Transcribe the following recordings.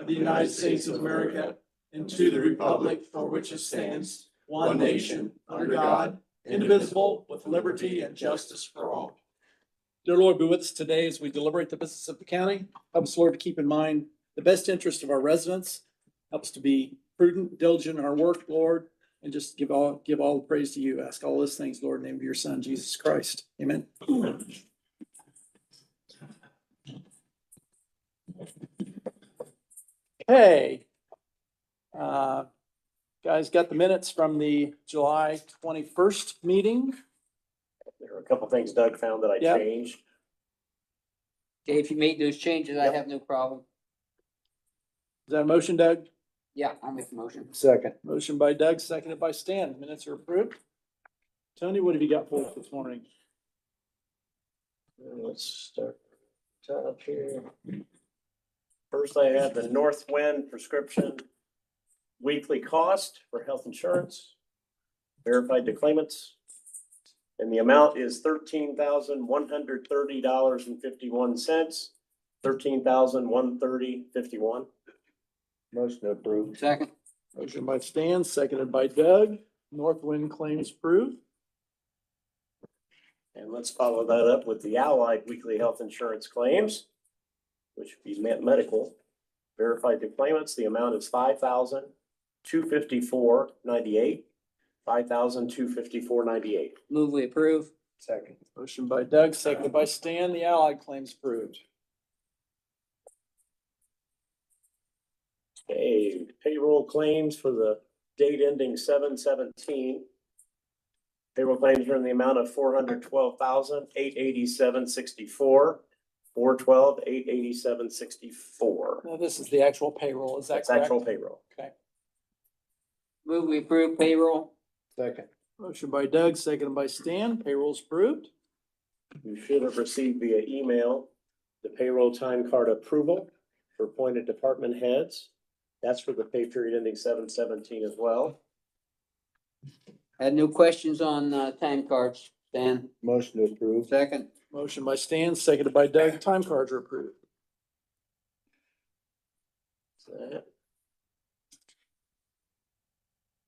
of the United States of America and to the republic for which it stands, one nation, under God, indivisible, with liberty and justice for all. Dear Lord, be with us today as we deliberate the business of the county. Help us, Lord, to keep in mind the best interest of our residents. Help us to be prudent, diligent in our work, Lord, and just give all the praise to you. Ask all those things, Lord, in the name of your Son, Jesus Christ. Amen. Okay. Guys, got the minutes from the July 21st meeting? There were a couple things Doug found that I Yep. changed. Okay, if you made those changes, I Yep. have no problem. Is that a motion, Doug? Yeah, I'll make the motion. Second. Motion by Doug, seconded by Stan. Minutes are approved. Tony, what have you got for us this morning? Let's start top here. First, I have the Northwind prescription weekly cost for health insurance, verified to claimants. And the amount is $13,130.51, $13,130.51. Motion approved. Second. Motion by Stan, seconded by Doug. Northwind claims approved. And let's follow that up with the Allied weekly health insurance claims, which would be medical, verified to claimants. The amount is $5,254.98, $5,254.98. Move we approve. Second. Motion by Doug, seconded by Stan. The Allied claims approved. Okay, payroll claims for the date ending 7/17. Payroll claims are in the amount of $412,887.64, $412,887.64. Now, this is the actual payroll. Is that That's correct? actual payroll. Okay. Move we approve payroll. Second. Motion by Doug, seconded by Stan. Payroll's approved. You should have received via email the payroll time card approval for appointed department heads. That's for the pay period ending 7/17 as well. Had no questions on, time cards, Stan. Motion approved. Second. Motion by Stan, seconded by Doug. Time cards are approved. That.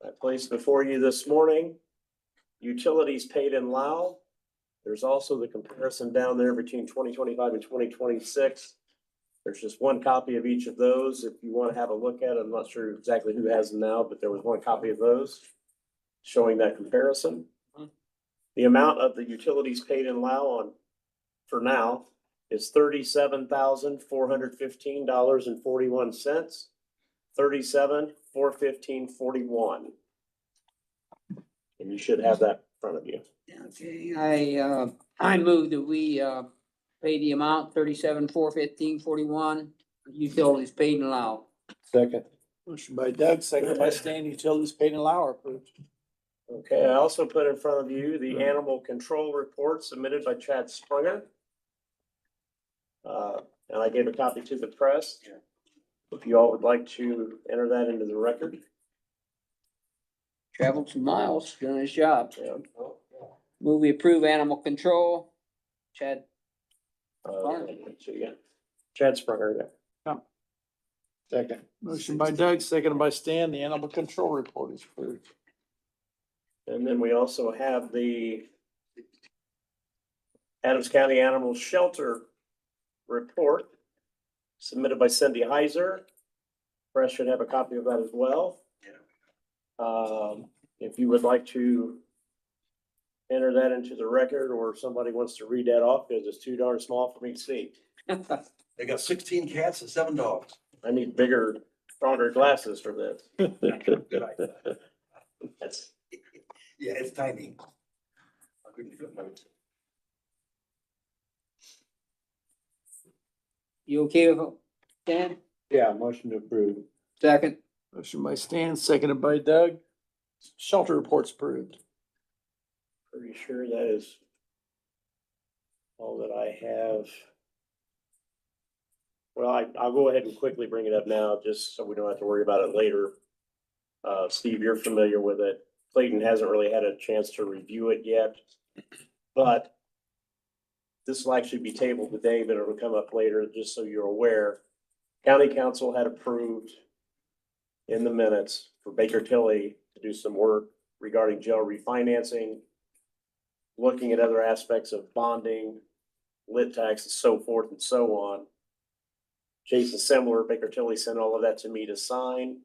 I placed before you this morning, utilities paid in Lao. There's also the comparison down there between 2025 and 2026. There's just one copy of each of those. If you want to have a look at it, I'm not sure exactly who has them now, but there was one copy of those showing that comparison. The amount of the utilities paid in Lao for now is $37,415.41, $37,415.41. And you should have that in front of you. Okay, I move that we, pay the amount 37,415.41, utilities paid in Lao. Second. Motion by Doug, seconded by Stan. Utilities paid in Lao are approved. Okay, I also put in front of you the animal control report submitted by Chad Springer. And I gave a copy to the press. If you all would like to enter that into the record. Traveled some miles, doing his job. Yeah. Move we approve animal control. Chad. Chad Springer, yeah. Second. Motion by Doug, seconded by Stan. The animal control report is approved. And then we also have the Adams County Animal Shelter report submitted by Cindy Heiser. Press should have a copy of that as well. If you would like to enter that into the record, or somebody wants to read that off because it's too darn small for me to see. They got 16 cats and 7 dogs. I need bigger, stronger glasses for this. Good idea. That's, yeah, it's tiny. I'll give you good notes. You okay with it, Stan? Yeah, motion approved. Second. Motion by Stan, seconded by Doug. Shelter report's approved. Pretty sure that is all that I have. Well, I'll go ahead and quickly bring it up now, just so we don't have to worry about it later. Steve, you're familiar with it. Clayton hasn't really had a chance to review it yet, but this will actually be tabled today, but it'll come up later, just so you're aware. County council had approved in the minutes for Baker Tilly to do some work regarding jail refinancing, looking at other aspects of bonding, lit tax and so forth and so on. Jason Semler, Baker Tilly sent all of that to me to sign.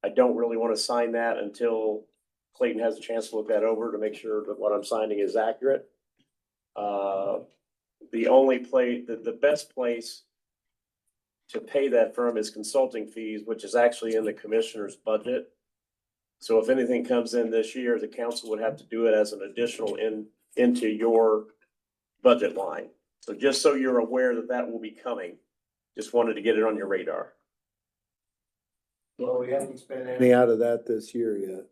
I don't really want to sign that until Clayton has a chance to look that over to make sure that what I'm signing is accurate. The only place, the best place to pay that firm is consulting fees, which is actually in the commissioner's budget. So if anything comes in this year, the council would have to do it as an additional into your budget line. So just so you're aware that that will be coming, just wanted to get it on your radar. Well, we haven't spent any out of that this year yet.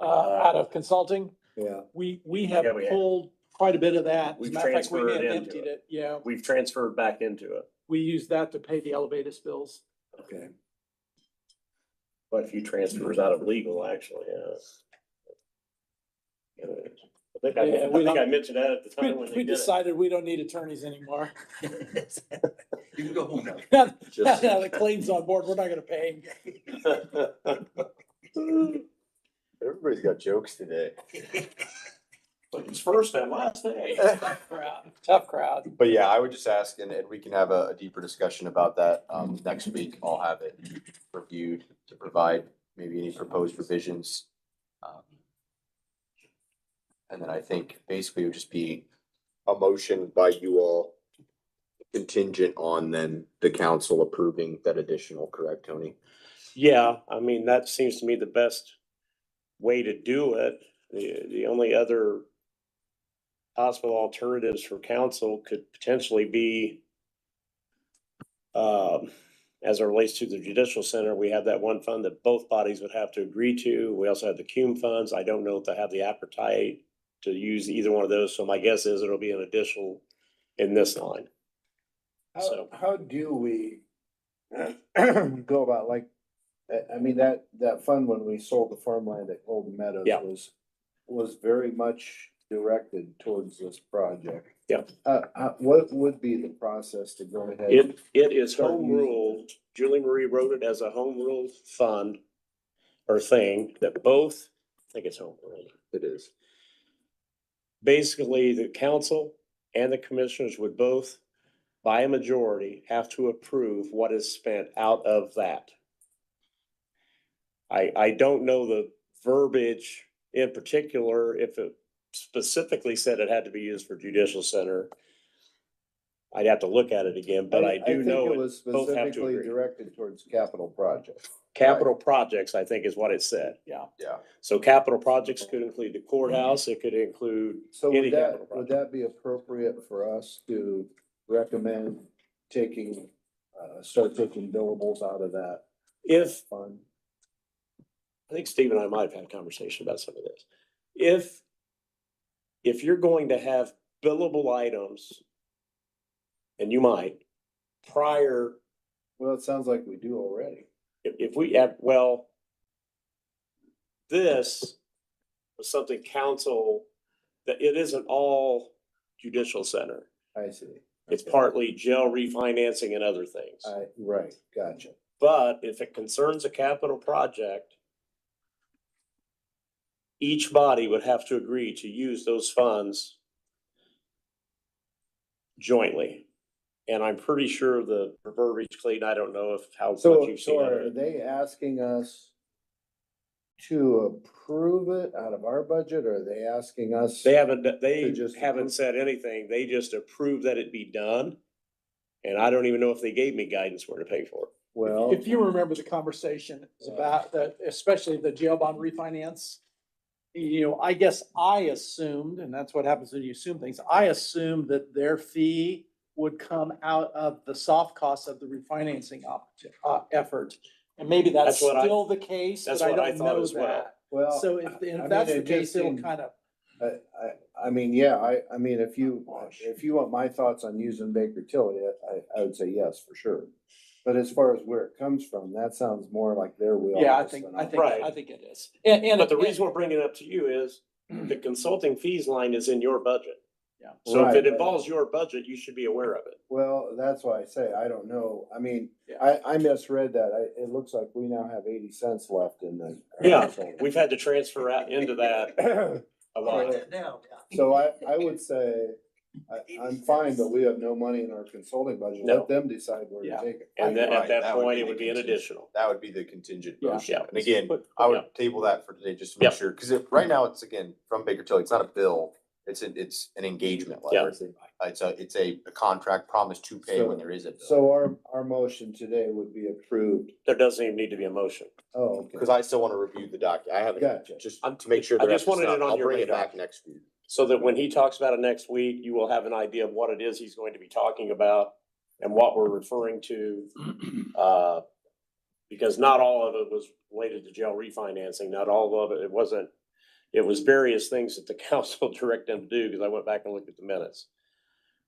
Out of consulting, Yeah. we have Yeah, we have. pulled quite a bit of that. As a We've matter of fact, we transferred had into emptied it. it. Yeah, We've transferred back into it, we used that to pay the Elevatus bills. Okay. quite a few transfers out of legal, actually, yeah. I think I mentioned that at the time when they We did it. decided we don't need attorneys anymore. You can go home now. Now that Clayton's on board, we're not gonna pay him. Everybody's got jokes today. Like it's first and last day. Tough crowd. But yeah, I would just ask, and we can have a deeper discussion about that next week. I'll have it reviewed to provide maybe any proposed revisions. And then I think basically it would just be a motion by you all contingent on then the council approving that additional, correct, Tony? Yeah, I mean, that seems to me the best way to do it. The only other possible alternatives for council could potentially be as it relates to the judicial center, we have that one fund that both bodies would have to agree to. We also have the CUME funds. I don't know if they have the appetite to use either one of those. So my guess is it'll be an additional in this line. So- How do we go about, like, I mean, that fund when we sold the farmland at Golden Meadows Yeah. was very much directed towards this project. Yeah. What would be the process to go ahead? It is Start home using ruled. Julie Marie wrote it as a home ruled fund or thing that both, I think it's home ruled. It is. Basically, the council and the commissioners would both, by a majority, have to approve what is spent out of that. I don't know the verbiage in particular, if it specifically said it had to be used for judicial center. I'd have to look at it again, but I do think know it was both have to specifically agree. directed towards capital projects. Capital projects, I think is what it said. Yeah. Yeah. So capital projects could include the courthouse, it could include, So Any would capital would that be appropriate for us to recommend taking, start taking billables out of that if, fund? I think Steve and I might have had a conversation about some of this. If you're going to have billable items, and you might, prior, Well, it sounds like we do already. if we have, well, this was something council, that it isn't all judicial center. I see. It's Okay. partly jail refinancing and other things. Right, gotcha. But if it concerns a capital project, each body would have to agree to use those funds jointly. And I'm pretty sure the verbiage, Clayton, I don't know how much So, you've seen of are it. they asking us to approve it out of our budget, or are they asking us? They haven't just haven't approve. said anything. They just approved that it be done. And I don't even know if they gave me guidance where to pay for it. Well, If you remember the conversation, it's about that, especially the jail bond refinance. You know, I guess I assumed, and that's what happens when you assume things, I assumed that their fee would come out of the soft costs of the refinancing effort. And maybe that's That's what I- still the case, that's but I what I don't thought know as well. that. well, So I if mean, that's the it just case, it'll seemed- kind of, I mean, yeah, I mean, if you want my thoughts on using Baker Tilly, I would say yes, for sure. But as far as where it comes from, that sounds more like their wheelhouse. yeah, than I ours. think it is. And But the reason we're bringing it up to you is the consulting fees line is in your budget. So if Right. it involves your budget, you should be aware of it. Well, that's why I say, I don't know. I mean, Yeah. I misread that. It looks like we now have 80 cents left in the. Yeah, we've had to transfer out into that a lot. Now, So I would say, I'm fine, but we have no money in our consulting budget. No. Let them decide where to Yeah. take it. And then at Right, that point, it the would be an contingent. additional. That would be the contingent Yeah. motion. Yeah. And again, But- I yeah. would table that for today, just to make Yeah. sure, because right now it's again, from Baker Tilly, it's not a bill. It's an engagement letter. It's a contract promise to pay when there is a bill. So our motion today would be approved. There doesn't even need to be a motion. Oh, okay. Because I still want to review the document. I haven't, Gotcha. just to make sure. I that just wanted it on I'll your bring it radar. back next week. So that when he talks about it next week, you will have an idea of what it is he's going to be talking about and what we're referring to. Because not all of it was related to jail refinancing, not all of it, it was various things that the council directed them to do, because I went back and looked at the minutes.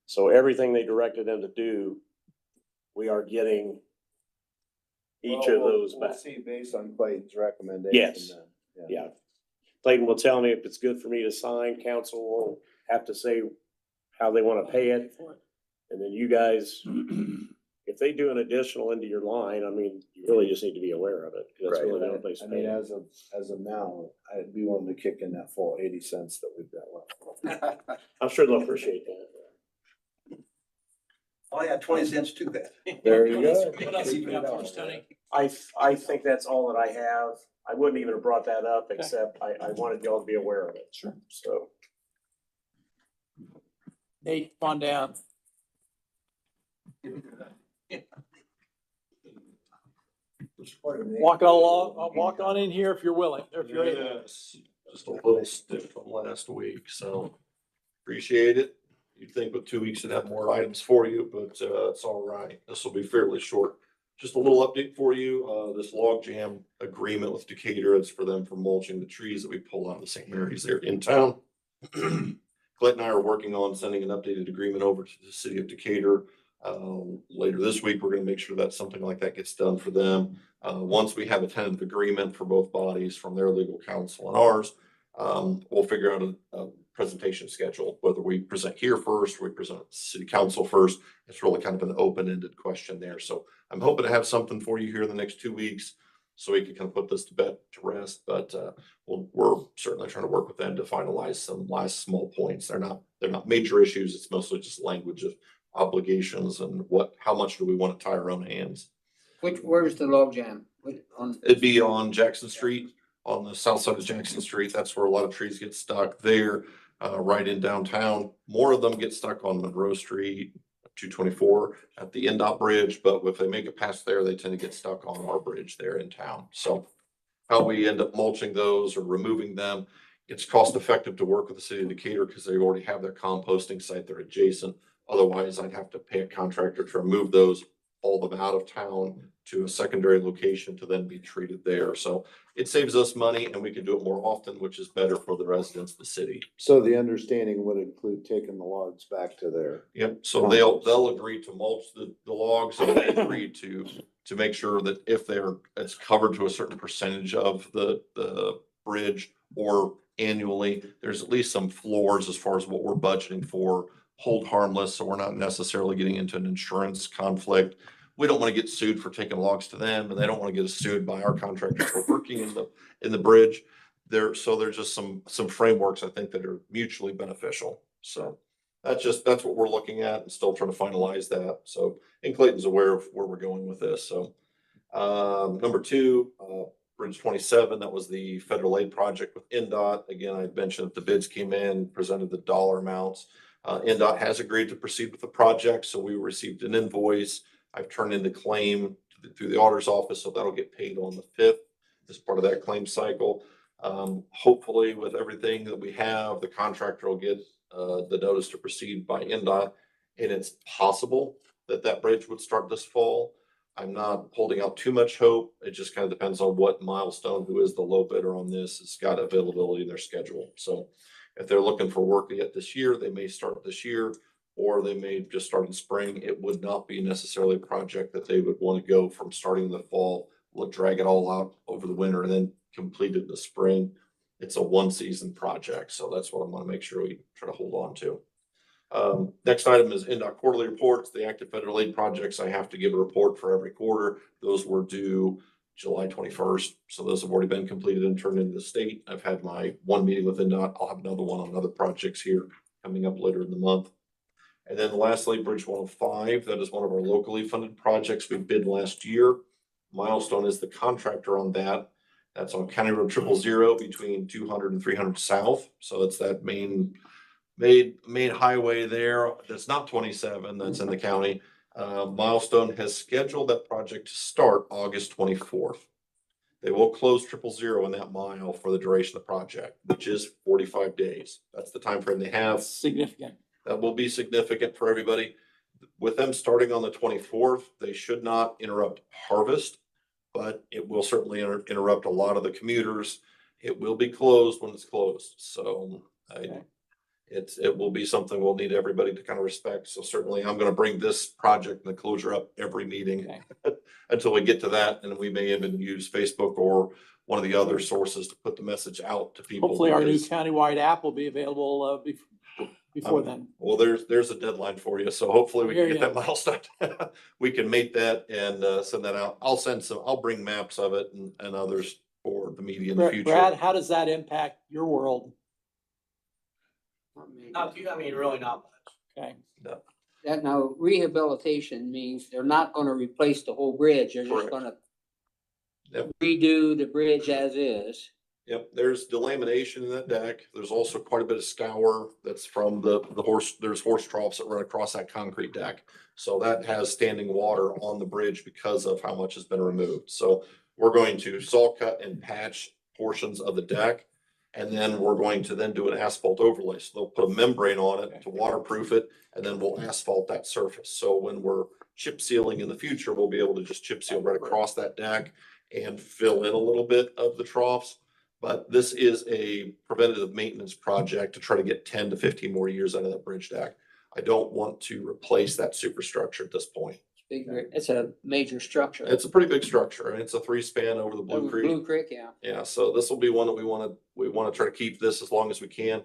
So everything they directed them to do, we are getting each Well, of those we'll back. see based on Clayton's recommendation. Yes. then. Yeah. Clayton will tell me if it's good for me to sign, council will have to say how they wanna pay it. And then you guys, if they do an additional into your line, I mean, you really just need to be aware of it. 'Cause that's Right. really the only place I to mean, pay it. as of now, I'd be willing to kick in that full 80 cents that we've got left. I'm sure they'll appreciate that. I'll add 20 cents to that. There you go. What else you got for us, Tony? I think that's all that I have. I wouldn't even have brought that up, except I wanted y'all to be aware of it. Sure. So, Nate, come on down. Walk walk on in here if you're willing, or if you're able. Yes, just a little stiff from last week, so appreciate it. You'd think with 2 weeks to have more items for you, but it's all right. This will be fairly short. Just a little update for you. This log jam agreement with Decatur, it's for them for mulching the trees that we pull out of the St. Mary's there in town. Clint and I are working on sending an updated agreement over to the city of Decatur. Later this week, we're gonna make sure that something like that gets done for them. Once we have a tentative agreement for both bodies from their legal counsel and ours, we'll figure out a presentation schedule, whether we present here first, or we present at city council first. It's really kind of an open-ended question there. So I'm hoping to have something for you here in the next 2 weeks, so we can kind of put this to bed to rest, but we're certainly trying to work with them to finalize some last small points. They're not major issues. It's mostly just language of obligations and how much do we want to tie our own hands. Where's the log jam? It'd be on Jackson Street, on the south side of Jackson Street. That's where a lot of trees get stuck there, right in downtown. More of them get stuck on Monroe Street, 224 at the NDOT bridge, but if they make it past there, they tend to get stuck on our bridge there in town. So how we end up mulching those or removing them, it's cost effective to work with the city of Decatur because they already have their composting site. They're adjacent. Otherwise, I'd have to pay a contractor to remove those, haul them out of town to a secondary location to then be treated there. So it saves us money and we can do it more often, which is better for the residents of the city. So the understanding would include taking the logs back to there. Yep, so they'll agree to mulch the logs and they agree to make sure that if it's covered to a certain percentage of the bridge or annually, there's at least some floors as far as what we're budgeting for, hold harmless, so we're not necessarily getting into an insurance conflict. We don't want to get sued for taking logs to them, and they don't want to get us sued by our contractors for working in the bridge. There's just some frameworks I think that are mutually beneficial. So that's what we're looking at and still trying to finalize that. So, and Clayton's aware of where we're going with this. So number two, Bridge 27, that was the federal aid project with NDOT. Again, I mentioned that the bids came in, presented the dollar amounts. NDOT has agreed to proceed with the project, so we received an invoice. I've turned in the claim through the auditor's office, so that'll get paid on the 5th as part of that claim cycle. Hopefully with everything that we have, the contractor will get the notice to proceed by NDOT, and it's possible that bridge would start this fall. I'm not holding out too much hope. It just kind of depends on what Milestone, who is the low bidder on this, has got availability in their schedule. So if they're looking for work yet this year, they may start this year, or they may just start in spring. It would not be necessarily a project that they would want to go from starting in the fall, drag it all out over the winter and then complete it in the spring. It's a one season project. So that's what I want to make sure we try to hold on to. Next item is NDOT quarterly reports, the active federal aid projects. I have to give a report for every quarter. Those were due July 21st. So those have already been completed and turned into the state. I've had my one meeting with NDOT. I'll have another one on other projects here coming up later in the month. And then lastly, Bridge 105, that is one of our locally funded projects we bid last year. Milestone is the contractor on that. That's on County Road 000 between 200 and 300 South. So it's that main highway there. That's not 27, that's in the county. Milestone has scheduled that project to start August 24th. They will close 000 in that mile for the duration of the project, which is 45 days. That's the time frame they have. Significant. That will be significant for everybody. With them starting on the 24th, they should not interrupt harvest, but it will certainly interrupt a lot of the commuters. It will be closed when it's closed. So it will be something we'll need everybody to kind of respect. So certainly I'm going to bring this project and the closure up every meeting until we get to that. And we may even use Facebook or one of the other sources to put the message out to people. Hopefully our new because- countywide app will be available before then. Well, there's a deadline for you, so hopefully we can Here get that milestone. We can make that and send that out. I'll bring maps of it and others for the media in the future. Brad, how does that impact your world? Really not much. Okay. That now rehabilitation means they're not gonna replace the whole bridge, they're just Correct. gonna Yep. redo the bridge as is. Yep, there's delamination in that deck. There's also quite a bit of scour that's from there's horse troughs that run across that concrete deck. So that has standing water on the bridge because of how much has been removed. So we're going to saw cut and patch portions of the deck. And then we're going to then do an asphalt overlay. So they'll put a membrane on it to waterproof it, and then we'll asphalt that surface. So when we're chip sealing in the future, we'll be able to just chip seal right across that deck and fill in a little bit of the troughs. But this is a preventative maintenance project to try to get 10 to 15 more years out of that bridge deck. I don't want to replace that superstructure at this point. It's a major structure. It's a pretty big structure, and it's a 3-span over the Blue Creek. Blue Creek, yeah. Yeah, so this will be one that we want to try to keep this as long as we can.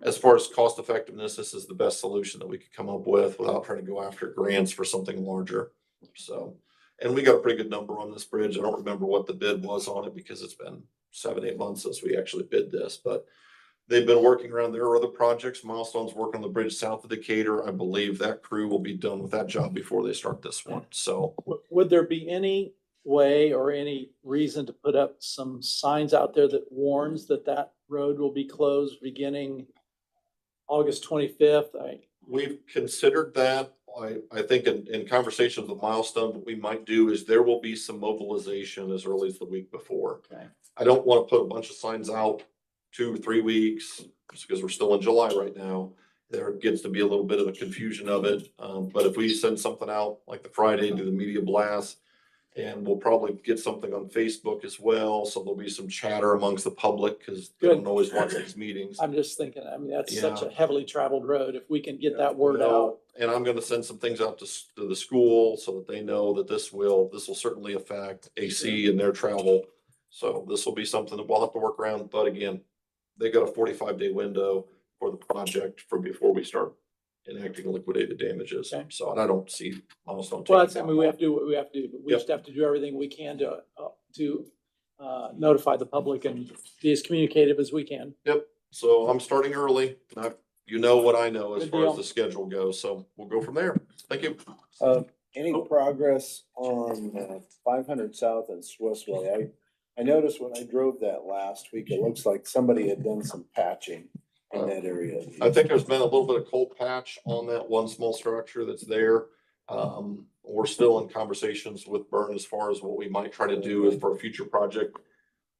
As far as cost effectiveness, this is the best solution that we could come up with without trying to go after grants for something larger. So, and we got a pretty good number on this bridge. I don't remember what the bid was on it because it's been 7-8 months since we actually bid this, but they've been working around their other projects. Milestone's working on the bridge south of Decatur. I believe that crew will be done with that job before they start this one. So Would there be any way or any reason to put up some signs out there that warns that road will be closed beginning August 25th? we've considered that. I think in conversations with Milestone, what we might do is there will be some mobilization as early as the week before. Okay. I don't want to put a bunch of signs out 2 or 3 weeks just because we're still in July right now. There gets to be a little bit of a confusion of it. But if we send something out like the Friday, do the media blast, and we'll probably get something on Facebook as well. So there'll be some chatter amongst the public because they don't always watch these meetings. I'm just thinking, that's such Yeah. a heavily traveled road. If we can get that word out. And I'm gonna send some things out to the school so that they know that this will certainly affect AC and their travel. So this will be something that we'll have to work around, but again, they got a 45-day window for the project before we start enacting liquidated damages. Okay. So, and I don't see Milestone. Well, taking that we long. have to do what we have to do, but we Yep. just have to do everything we can to notify the public and be as communicative as we can. Yep, so I'm starting early. You know what I know as Good far as deal. the schedule goes, so we'll go from there. Thank you. Any progress on 500 South and Swissway? I noticed when I drove that last week, it looks like somebody had done some patching in that area. I think there's been a little bit of cold patch on that one small structure that's there. We're still in conversations with Burn as far as what we might try to do for a future project.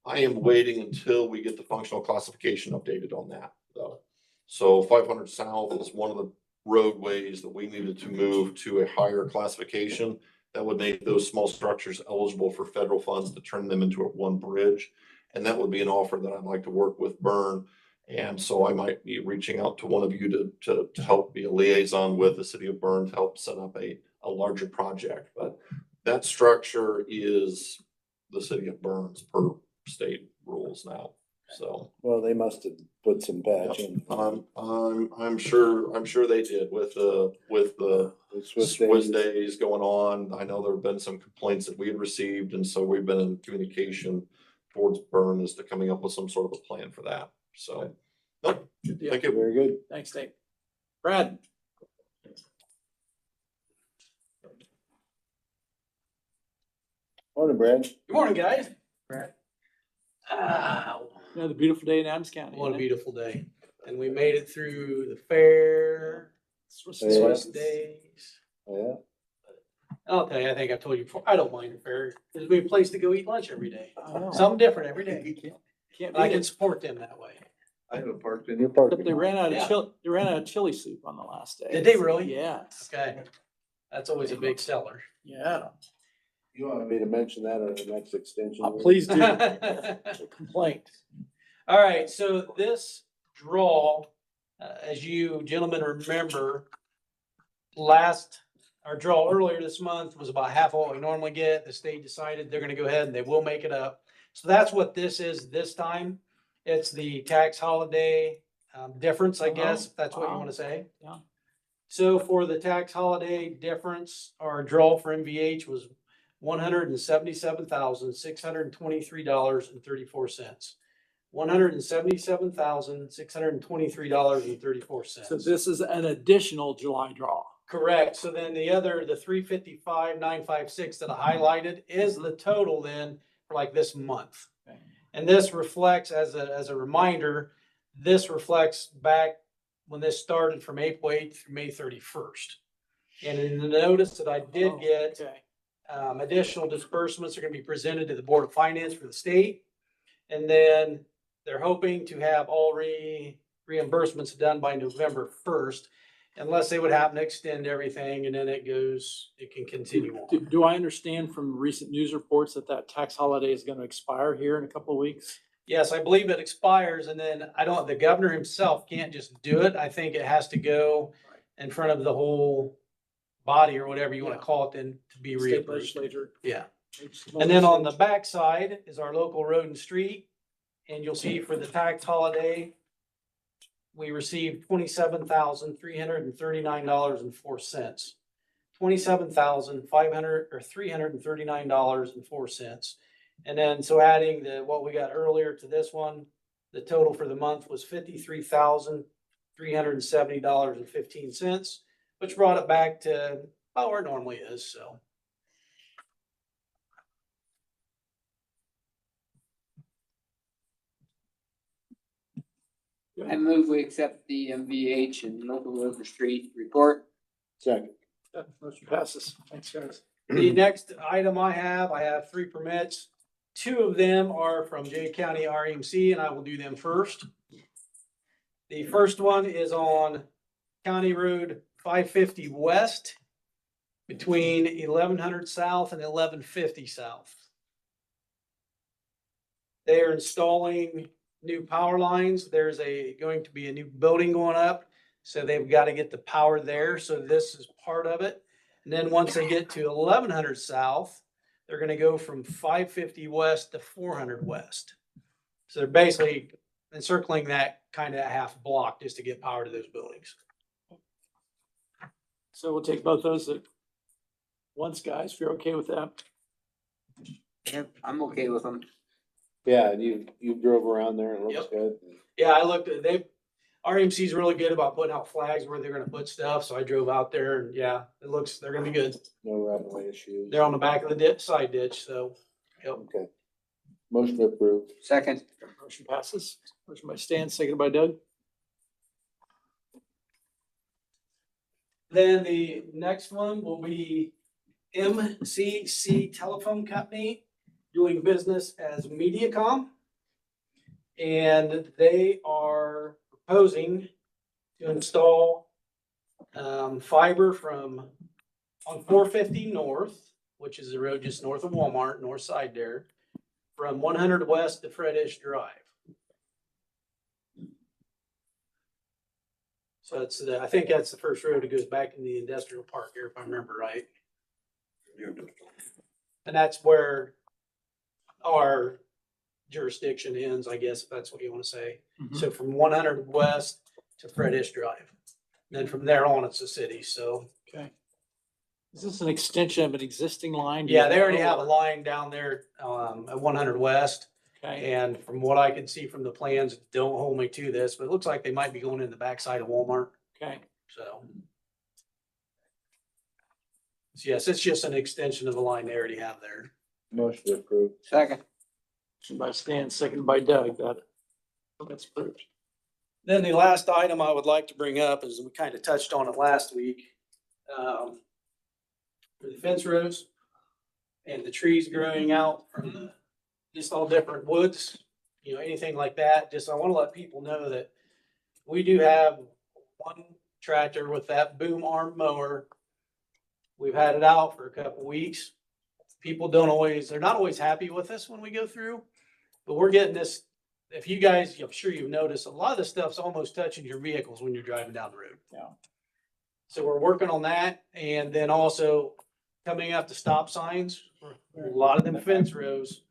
I am waiting until we get the functional classification updated on that, though. So 500 South is one of the roadways that we needed to move to a higher classification that would make those small structures eligible for federal funds to turn them into one bridge. And that would be an offer that I'd like to work with Burn. And so I might be reaching out to one of you to help be a liaison with the city of Burn to help set up a larger project. But that structure is the city of Burn's per state rules now. So. Well, they must have put some patching. I'm sure they did with the Swiss days going on. I know there have been some complaints that we had received, and so we've been in communication towards Burn as to coming up with some sort of a plan for that. So, nope, Yeah. thank you. Very good. Thanks, Dave. Brad? Morning, Brad. Good morning, guys. Another beautiful day in Adams County. What a isn't it? beautiful day. And we made it through the fair, Swiss- Yeah. Swiss days. Oh, yeah. I'll tell you, I think I've told you before, I don't mind the fair. There's a place to go eat lunch every day. I know. Something different every day. Can't I beat can it. support them that way. I haven't parked in your parking. Except they ran out of Yeah. chili soup on the last day. Did they really? Yes. Okay. That's always a big seller. Yeah. You want me to mention that at the next extension? Please do. All Complaint. right, so this draw, as you gentlemen remember, our draw earlier this month was about half of what we normally get. The state decided they're gonna go ahead and they will make it up. So that's what this is this time. It's the tax holiday difference, I guess, if that's what you Wow. wanna say. Yeah. So for the tax holiday difference, our draw for MVH was $177,623.34. $177,623.34. So this is an additional July draw. Correct. So then the 355,956 that I highlighted is the total then for like this month. Okay. And this reflects as a reminder, this reflects back when this started from April 8th through May 31st. And in the notice that I did Oh, get, okay. additional disbursements are gonna be presented to the Board of Finance for the state. And then they're hoping to have all reimbursements done by November 1st, unless they would happen to extend everything and then it can continue on. Do I understand from recent news reports that tax holiday is gonna expire here in a couple of weeks? Yes, I believe it expires and then the governor himself can't just do it. I think it has to go in front of the whole body or whatever you wanna Yeah. call it then to be State reapproved. legislature. Yeah. And then on the back side is our local road and street. And you'll see for the tax holiday, we received $27,339.04. $27,339.04. And then, so adding what we got earlier to this one, the total for the month was $53,370.15, which brought it back to about where it normally is, so. I move we accept the MVH and local road and street report. Second. Motion passes. Thanks, guys. The next item I have 3 permits. 2 of them are from Jay County RMC and I will do them first. The first one is on County Road 550 West between 1100 South and 1150 South. They are installing new power lines. There's going to be a new building going up. So they've got to get the power there. So this is part of it. And then once they get to 1100 South, they're going to go from 550 West to 400 West. So they're basically encircling that kind of half block just to get power to those buildings. So we'll take both those at once, guys, if you're okay with that. Yep, I'm okay with them. Yeah, and you drove around there and it looks good. Yeah, I looked at RMC is really good about putting out flags where they're going to put stuff. So I drove out there and yeah, they're going to be good. No right of way issues. They're on the back of the side ditch. So, yep. Okay. Motion approved. Second. Motion passes. Motion by Stan, seconded by Doug. Then the next one will be MCC Telephone Company doing business as MediaCom. And they are proposing to install fiber on 450 North, which is the road just north of Walmart, north side there, from 100 West to Fred Ish Drive. So I think that's the first road that goes back in the industrial park here, if I remember right. And that's where our jurisdiction ends, I guess, if that's what you want to say. Mhm. So from 100 west to Fred Ish Drive. Then from there on, it's the city. So Okay. Is this an extension of an existing line? Do you yeah, they already know, have a or- line down there at 100 west. Okay, And from what I can see from the plans, don't hold me to this, but it looks like they might be going in the backside of Walmart. okay. So. So yes, it's just an extension of the line they already have there. Motion to approve. Second. Motion by Stan, seconded by Doug, that's approved. Then the last item I would like to bring up is, we kind of touched on it last week. For the fence rows and the trees growing out from the, just all different woods, you know, anything like that. Just, I want to let people know that we do have one tractor with that boom arm mower. We've had it out for a couple weeks. People don't always, they're not always happy with us when we go through, but we're getting this. If you guys, I'm sure you've noticed, a lot of this stuff's almost touching your vehicles when you're driving down the road. Yeah. So we're working on that, and then also coming up to stop signs. A lot of them fence rows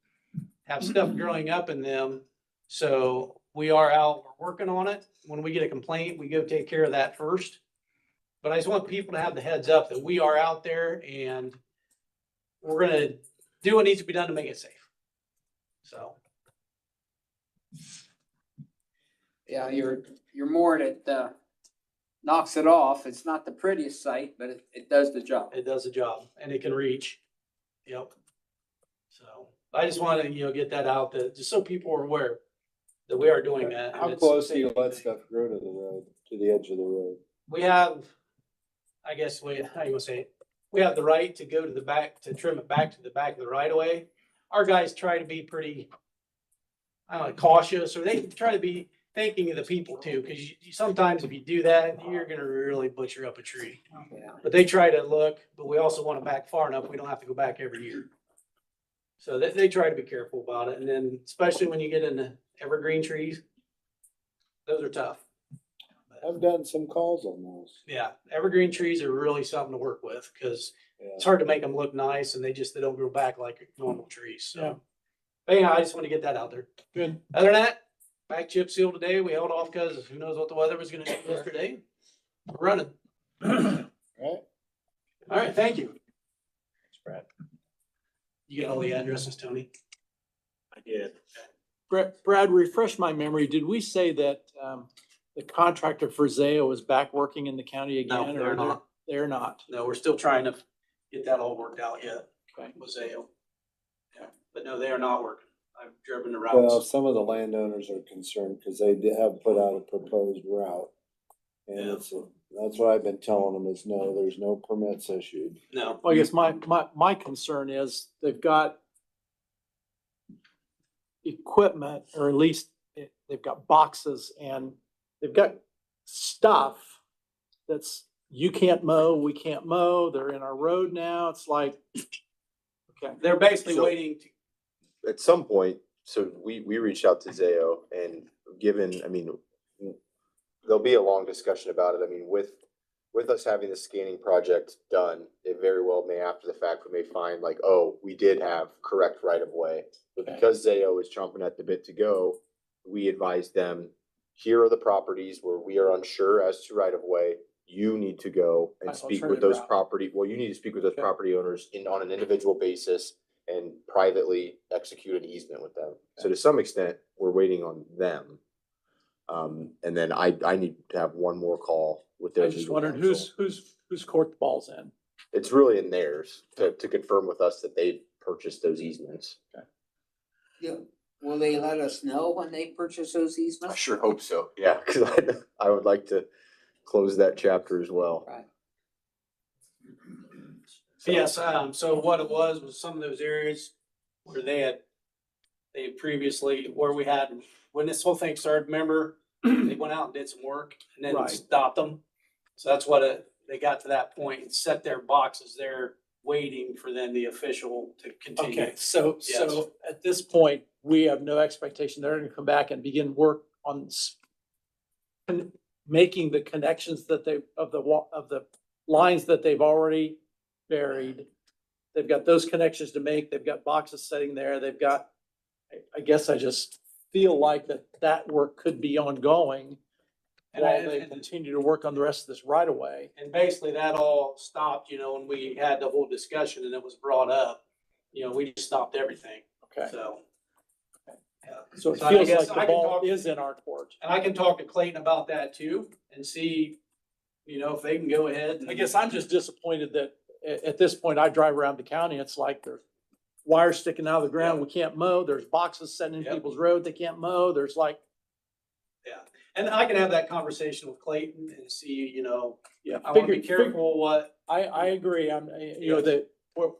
have stuff growing up in them. So we are out, we're working on it. When we get a complaint, we go take care of that first. But I just want people to have the heads up that we are out there and we're gonna do what needs to be done to make it safe. So. Yeah, you're more that, knocks it off. It's not the prettiest sight, but it does the job. It does the job and it can reach. Yep. So I just want to, get that out that just so people are aware that we are doing that. and How it's close do you safe. let stuff grow to the road, to the edge of the road? We have, I guess, how you want to say it? We have the right to go to the back, to trim it back to the back of the right of way. Our guys try to be pretty, I don't know, cautious, or they try to be thinking of the people too, because sometimes if you do that, you're gonna really butcher up a tree. Yeah. But they try to look, but we also want it back far enough, we don't have to go back every year. So they try to be careful about it, and then especially when you get into evergreen trees, those are tough. I've done some calls on those. Yeah, evergreen trees are really something to work with, because Yeah. it's hard to make them look nice, and they don't grow back like normal trees, Yeah. so. But anyhow, I just want to get that out there. Good. Other than that, back chip seal today, we held off because who knows what the weather was gonna do yesterday. We're running. Right? All right, thank you. Thanks, Brad. You got all the addresses, Tony? I did. Brad, refresh my memory. Did we say that, the contractor for Zayo is back working in the county No, again? they're or not. They're not. No, we're still trying to get that all worked out yet. Okay. With Zayo. Yeah, but no, they are not working. I've driven the Well, routes. some of the landowners are concerned because they did have put out a proposed route. And Yeah. that's what I've been telling them is no, there's no permits issued. No, Well, I guess my concern is they've got equipment, or at least they've got boxes and they've got stuff that's, you can't mow, we can't mow, they're in our road now. It's like, okay. they're basically So- waiting to, At some point, so we reached out to Zayo and given, there'll be a long discussion about it. I mean, with us having the scanning project done, it very well may after the fact, we may find like, oh, we did have correct right of way. But Okay. because Zayo is chomping at the bit to go, we advised them, here are the properties where we are unsure as to right of way. You need to go and Right, speak with alternative those route. you need to speak with those Okay. property owners on an individual basis and privately execute an easement with them. So to some extent, we're waiting on them. And then I need to have one more call with their. I just legal wondered counsel. whose court the ball's in. It's really in theirs to confirm with us that they purchased those easements. Yeah. Will they let us know when they purchase those I easements? sure hope so. Yeah, cause I would like to close that chapter as well. Right. yes, so what it was some of those areas where they previously, where we had, when this whole thing started, remember? They went out and did some work and then Right. stopped them. So that's what they got to that point and set their boxes there, waiting for then the official to continue. Okay, so Yes. at this point, we have no expectation they're gonna come back and begin work on making the connections that of the lines that they've already buried. They've got those connections to make. They've got boxes sitting there. They've got I guess I just feel like that work could be ongoing And while they continue to work on the rest of this right away. And basically that all stopped, when we had the whole discussion and it was brought up, we just stopped everything, Okay, so. Yeah. so it So I feels guess like I the can ball talk- is in our court. And I can talk to Clayton about that too and see, if they can go ahead. and- I guess I'm just disappointed that at this point, I drive around the county, it's like there's wires sticking out of the ground, we can't mow, there's boxes sitting in Yep. people's road, they can't mow, there's like, Yeah, and I can have that conversation with Clayton and see, yeah. I wanna be figure- careful what, I agree, that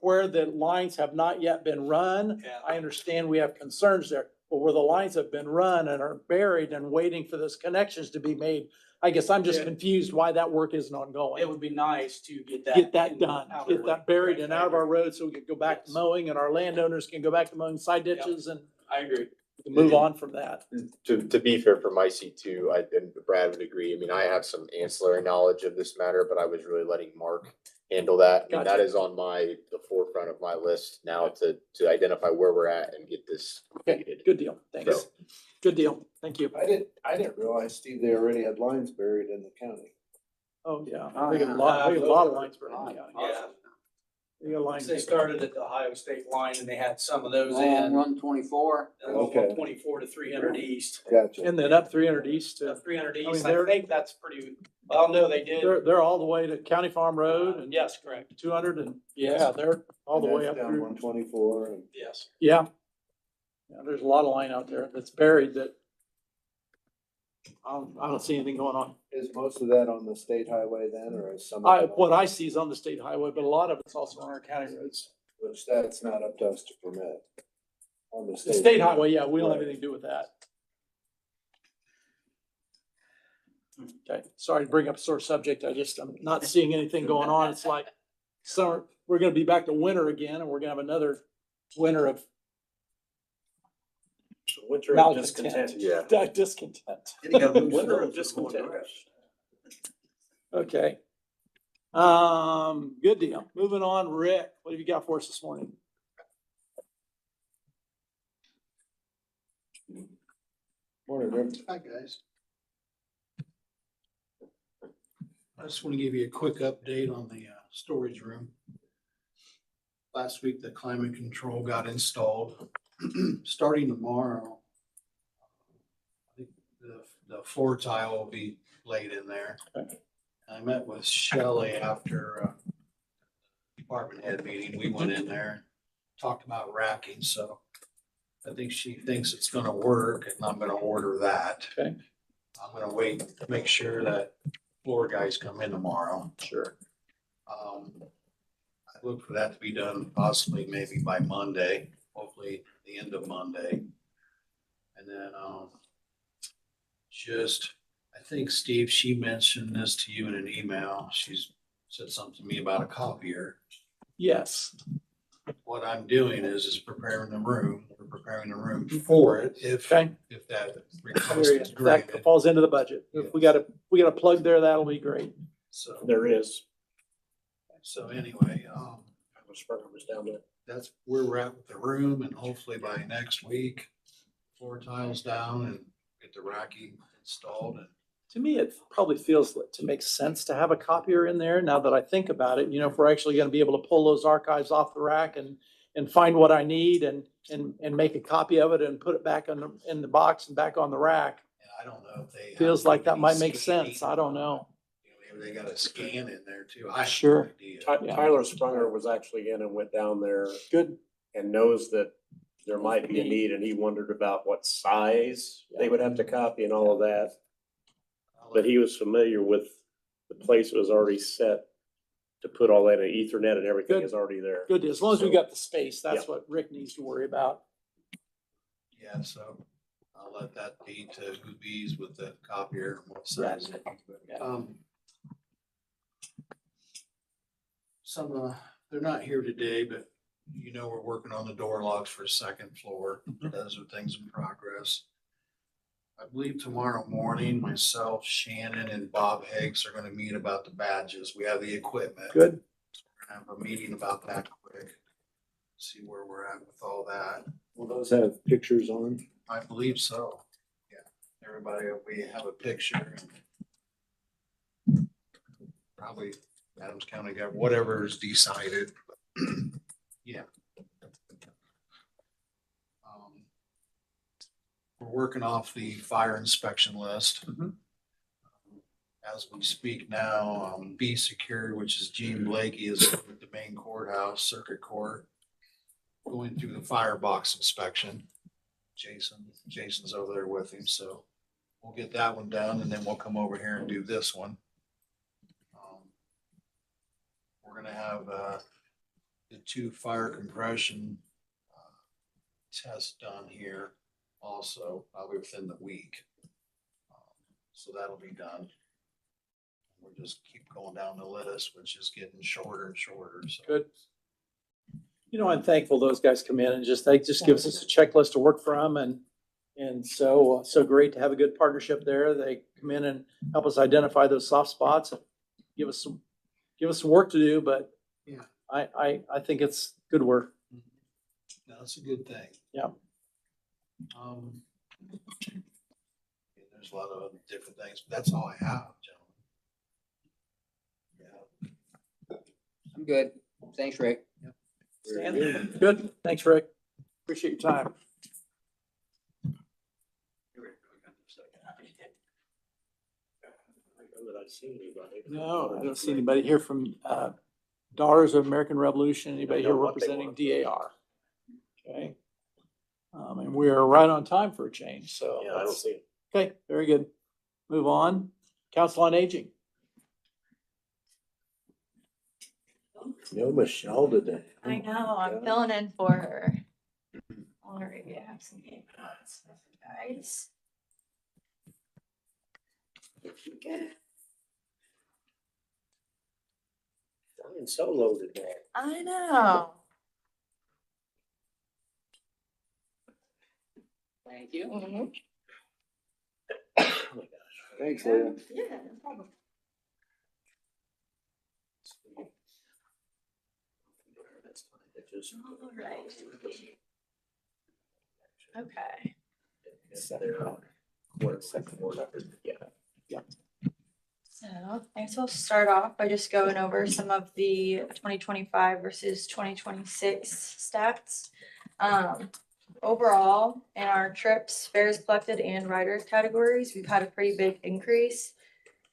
where the lines have not yet been run, Yeah. I understand we have concerns there. But where the lines have been run and are buried and waiting for those connections to be made, I guess I'm just Yeah. confused why that work isn't ongoing. it would be nice to get that. Get that in- done, out of get the way. that buried Right, and I out of our agree. roads so we can go back to Yes. mowing and our landowners can go back to mowing side ditches and I agree. move on from that. To be fair for my seat too, and Brad would agree, I mean, I have some ancillary knowledge of this matter, but I was really letting Mark handle that. And that Gotcha. is on the forefront of my list now to identify where we're at and get this. Okay, good deal, thanks. Good deal, thank you. I didn't realize, Steve, they already had lines buried in the county. Oh, yeah, Oh, we got yeah. a lot of lines buried in the county. Yeah. We got lines. They started at the Ohio State line and they had some of those Long in. Run 24. Okay. 24 to 300 east. Gotcha. And then up 300 east to, 300 I mean, east, they're- I think that's pretty, well, no, they did. they're all the way to County Farm Road and Yes, correct. 200 and, yeah, they're all the way up Down through. 124 and. Yes. Yeah. Yeah, there's a lot of line out there that's buried that I don't see anything going on. Is most of that on the state highway then, or is some? What I see is on the state highway, but a lot of it's also on our county roads. Which that's not up to us to permit. On the The state. state highway, yeah, we don't have anything to do with that. Okay, sorry to bring up a sore subject. I'm not seeing anything going on. It's like summer, we're gonna be back to winter again and we're gonna have another winter of Winter of malcontent. discontent. Discontent. Getting a loose Winter of nose is going discontent. west. Okay. Good deal. Moving on, Rick, what have you got for us this morning? Morning, Rick. Hi, guys. I just want to give you a quick update on the storage room. Last week, the climate control got installed. Starting tomorrow, I think the floor tile will be laid in there. I met with Shelley after department head meeting. We went in there, talked about racking, so I think she thinks it's gonna work and I'm gonna order that. Okay. I'm gonna wait to make sure that floor guys come in tomorrow. Sure. I look for that to be done possibly maybe by Monday, hopefully the end of Monday. And then, I think Steve, she mentioned this to you in an email. She's said something to me about a copier. Yes. What I'm doing is preparing the room. We're preparing the room for it if Okay. that request is That granted. falls into the budget. If we got a plug there, that'll be great. So, There is. so anyway, Was down there. that's where we're at with the room, and hopefully by next week, floor tiles down and get the racking installed. And To me, it probably feels to make sense to have a copier in there now that I think about it. If we're actually gonna be able to pull those archives off the rack and find what I need and make a copy of it and put it back in the box and back on the rack. I don't know if they. Feels like that might make scanning. sense. I don't know. Maybe they got a scan in there too. I have no Sure. idea. Yeah. Tyler Sprunger was actually in and went down there Good. and knows that there might be a need, and he wondered about what size they would have to copy and all of that. But he was familiar with the place that was already set to put all that in Ethernet and everything Good. is already there. Good. As long as we So- got the space, that's what Rick needs to worry about. Yeah, so I'll let that be to who bees with the copier, and what size. Yeah. They're not here today, but we're working on the door locks for the second floor. Those are things in progress. I believe tomorrow morning, myself, Shannon and Bob Higgs are gonna meet about the badges. We have the equipment. Good. We're gonna have a meeting about that quick. see where we're at with all that. Will those have pictures on? I believe so. Yeah, everybody, we have a picture. Probably Adams County got whatever is decided. Yeah. We're working off the fire inspection list. Mhm. As we speak now, Be Secure, which is Gene Blakey, is at the main courthouse, circuit court, going through the firebox inspection. Jason's over there with him, so we'll get that one done, and then we'll come over here and do this one. We're gonna have the 2 fire compression tests done here also, probably within the week. So that'll be done. We'll just keep going down the list, which is getting shorter and shorter, so. Good. You know, I'm thankful those guys come in and they just give us a checklist to work from and so great to have a good partnership there. They come in and help us identify those soft spots and give us some work to do, but Yeah. I think it's good work. No, that's a good thing. Yeah. There's a lot of other different things, but that's all I have, gentlemen. Yeah. I'm good. Thanks, Rick. Stan? Good. Thanks, Rick. Appreciate your time. No, I don't see anybody here from Daughters of American Revolution. Anybody here representing DAR? Okay. And we are right on time for a change, so. Yeah, I don't see it. Okay, very good. Move on. Council on Aging. No Michelle today. I know, I'm filling in for her. Already have some game thoughts, guys. Good. I'm solo today. I know. Thank you. Mhm. Oh my gosh. Thanks, Leah. Yeah, no problem. That's fine. It just- All right. Okay. Yeah. So I guess we'll start off by just going over some of the 2025 versus 2026 stats. Overall, in our trips, fares collected and riders categories, we've had a pretty big increase.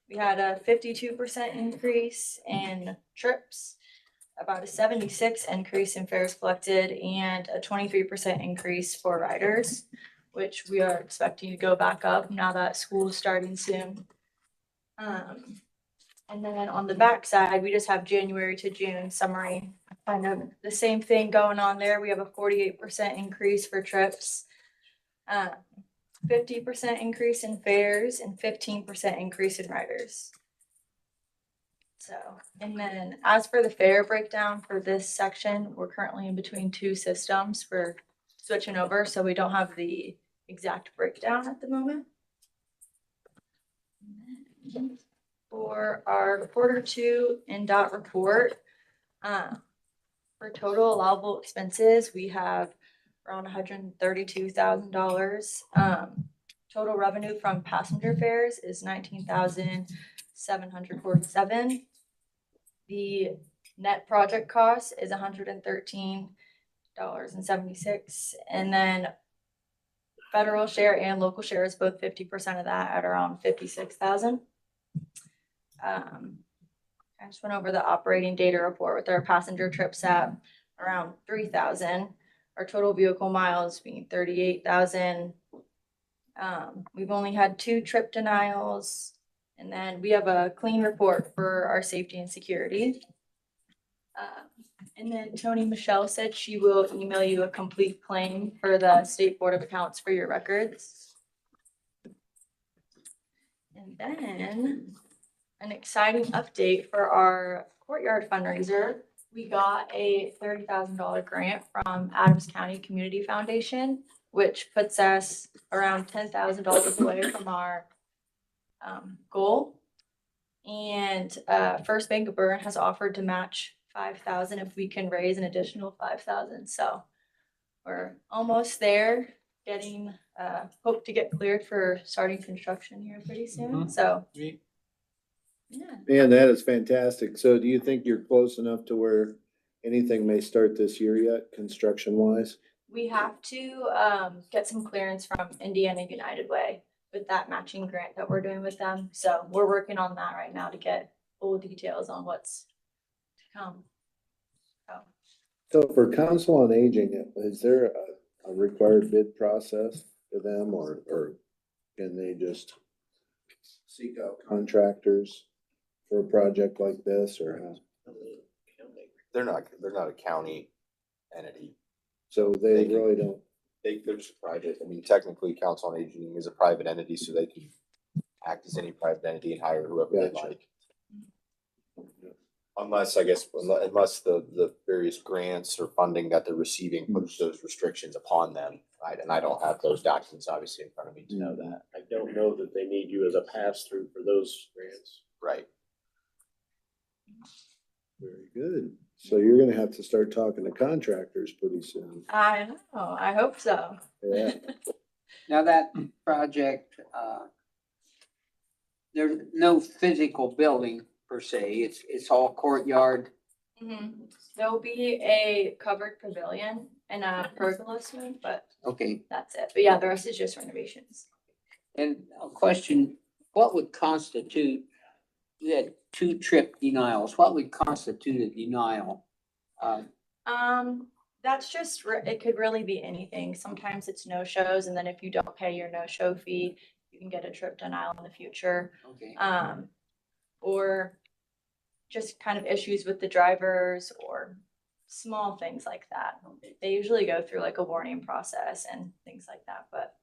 We had a 52% increase in trips, about a 76 increase in fares collected, and a 23% increase for riders, which we are expecting to go back up now that school is starting soon. And then on the back side, we just have January to June summary. Kind of the same thing going on there. We have a 48% increase for trips, 50% increase in fares, and 15% increase in riders. So, and then as for the fare breakdown for this section, we're currently in between 2 systems for switching over, so we don't have the exact breakdown at the moment. For our Q2 NDOT report, for total allowable expenses, we have around $132,000. Total revenue from passenger fares is $19,747. The net project cost is $113.76, and then federal share and local share is both 50% of that at around $56,000. I just went over the operating data report with our passenger trips at around 3,000. Our total vehicle miles being 38,000. We've only had 2 trip denials, and then we have a clean report for our safety and security. And then Tony Michelle said she will email you a complete claim for the State Board of Accounts for your records. And then an exciting update for our courtyard fundraiser. We got a $30,000 grant from Adams County Community Foundation, which puts us around $10,000 away from our goal. And First Bank of Bourbon has offered to match 5,000 if we can raise an additional 5,000. So we're almost there, getting, hope to get cleared for starting construction here pretty soon. So, We- yeah. Man, that is fantastic. So do you think you're close enough to where anything may start this year yet, construction wise? We have to get some clearance from Indiana United Way with that matching grant that we're doing with them. So we're working on that right now to get full details on what's to come. So for Council on Aging, is there a required bid process for them or can they just seek out contractors for a project like this or how? They're not a county entity. So they really don't, They're just private. I mean, technically, Council on Aging is a private entity, so they can act as any private entity and hire whoever they Gotcha. like. Unless, I guess, unless the various grants or funding that they're receiving puts those restrictions upon them, right? And I don't have those documents obviously in front of me to know that. I don't know that they need you as a pass-through for those grants. Right. very good. So you're gonna have to start talking to contractors pretty soon. I know, I hope so. Yeah. Now that project, there's no physical building per se, it's all courtyard. There'll be a covered pavilion and a pergola soon, but Okay, that's it. But yeah, the rest is just renovations. and a question, what would constitute, you had 2 trip denials, what would constitute a denial? That's just, it could really be anything. Sometimes it's no-shows, and then if you don't pay your no-show fee, you can get a trip denial in the future. Okay, Or just kind of issues with the drivers or small things like that. They usually go through like a warning process and things like that, but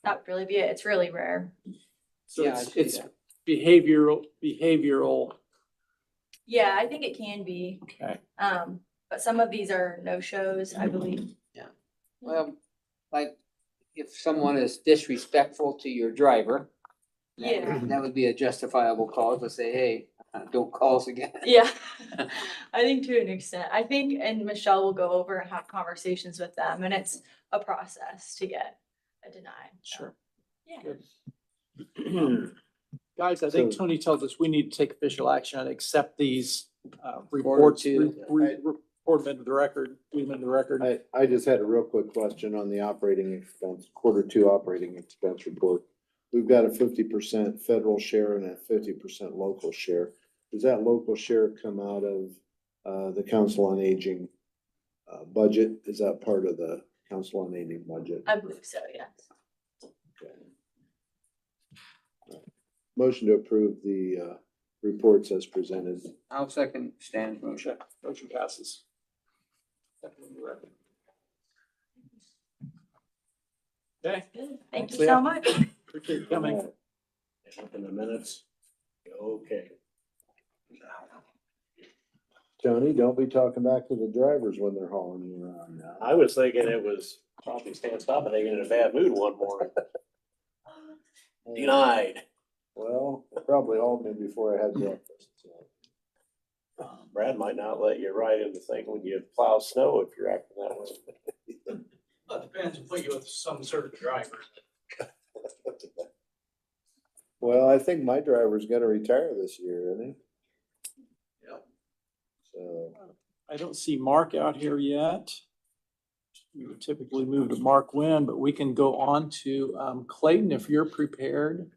that would really be it. It's really rare. So Yeah, I see it's that. behavioral. Yeah, I think it can be. Okay. But some of these are no-shows, I believe. well, like, if someone is disrespectful to your driver. Yeah. That would be a justifiable cause to say, hey, don't call us again. Yeah, I think to an extent. I think, and Michelle will go over and have conversations with them, and it's a process to get a deny. So, Sure. Yeah. Good. Guys, I think So- Tony tells us we need to take official action and accept these Order reports, to- report them into the record, leave them into the record. I just had a real quick question on the operating expense, Q2 operating expense report. We've got a 50% federal share and a 50% local share. Does that local share come out of the Council on Aging budget? Is that part of the Council on Aging budget? I believe so, yes. Motion to approve the reports as presented. I'll second Stan's motion. Motion passes. Okay, Good. Thank Thanks, you Leah. so much. appreciate you coming. Up in the minutes. Okay. Tony, don't be talking back to the drivers when they're hauling you around now. I was thinking it was probably Stan Stop and they get in a bad mood one morning. Denied. Well, they probably hauled me before I had breakfast. So. Brad might not let you ride in the thing when you plow snow if you're acting that way. Well, it depends, we'll put you with some certain driver. Well, I think my driver's gonna retire this year, isn't he? Yep. So, I don't see Mark out here yet. We would typically move to Mark Wynn, but we can go on to Clayton if you're prepared.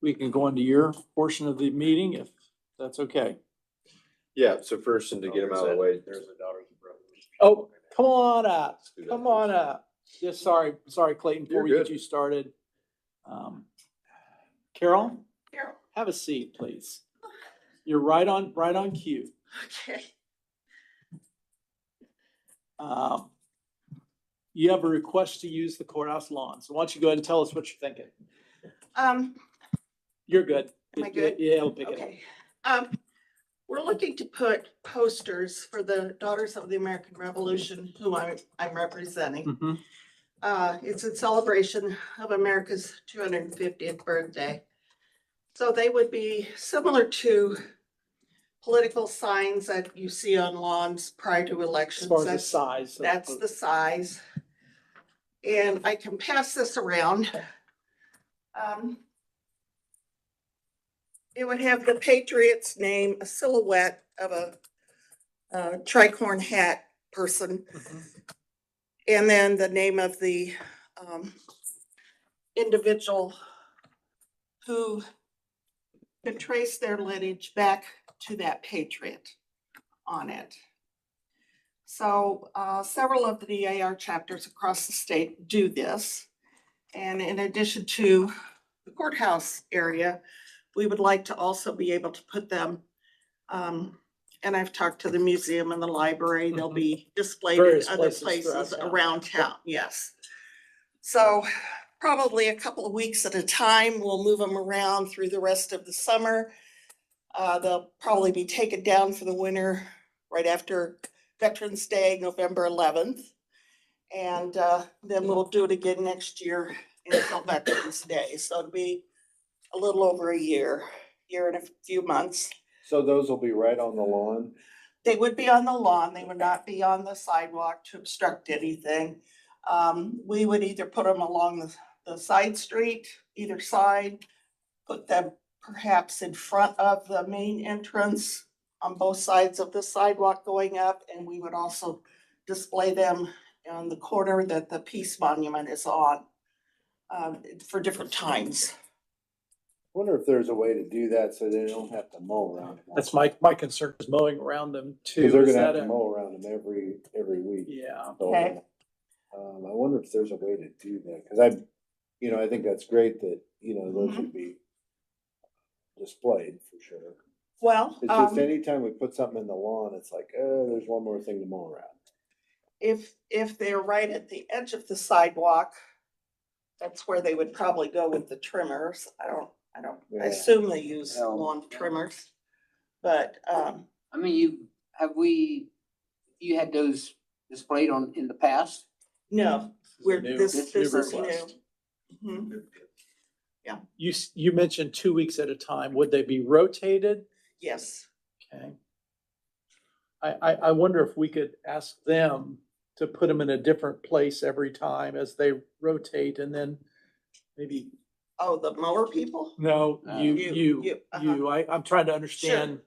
We can go into your portion of the meeting if that's okay. Yeah, so first, and to get them out of the way. There's the daughters and brothers. Oh, come on up. Let's do that Come on first. up. Just sorry Clayton, before You're we get good. you started. Carol, Carol. have a seat, please. You're right on cue. Okay. You have a request to use the courthouse lawn. So why don't you go ahead and tell us what you're thinking? You're good. Am I good? Yeah, it'll pick it up. Okay. We're looking to put posters for the Daughters of the American Revolution, who I'm representing. Mhm. It's in celebration of America's 250th birthday. So they would be similar to political signs that you see on lawns prior to As elections. far as the That's- size. That's the size. And I can pass this around. It would have the Patriots name, a silhouette of a tricorn hat person. And then the name of the individual who could trace their lineage back to that patriot on it. So several of the AR chapters across the state do this. And in addition to the courthouse area, we would like to also be able to put them, and I've talked to the museum and the library, they'll be displayed in Various other places throughout places town. around town, yes. So probably a couple of weeks at a time, we'll move them around through the rest of the summer. They'll probably be taken down for the winter right after Veterans Day, November 11th. And then we'll do it again next year until Veterans Day. So it'll be a little over a year and a few months. So those will be right on the lawn? They would be on the lawn. They would not be on the sidewalk to obstruct anything. We would either put them along the side street, either side, put them perhaps in front of the main entrance on both sides of the sidewalk going up, and we would also display them on the corner that the Peace Monument is on, for different times. I wonder if there's a way to do that so they don't have to mow around them. That's my concern is mowing around them too. Cause they're Is gonna have that to a- mow around them every week. Yeah. So, Okay. I wonder if there's a way to do that, cause I think that's great that, those would be displayed for sure. Well, It's just anytime we put something in the lawn, it's like, there's one more thing to mow around. if they're right at the edge of the sidewalk, that's where they would probably go with the trimmers. I Yeah. assume they use Yeah. lawn trimmers. But, I mean, you had those displayed in the past? no, new- this it's is new new. request. Mhm. You mentioned 2 weeks at a time. Would they be rotated? Yes, Okay. I wonder if we could ask them to put them in a different place every time as they rotate and then maybe, oh, the mower people? no, You, uh-huh. I'm trying to understand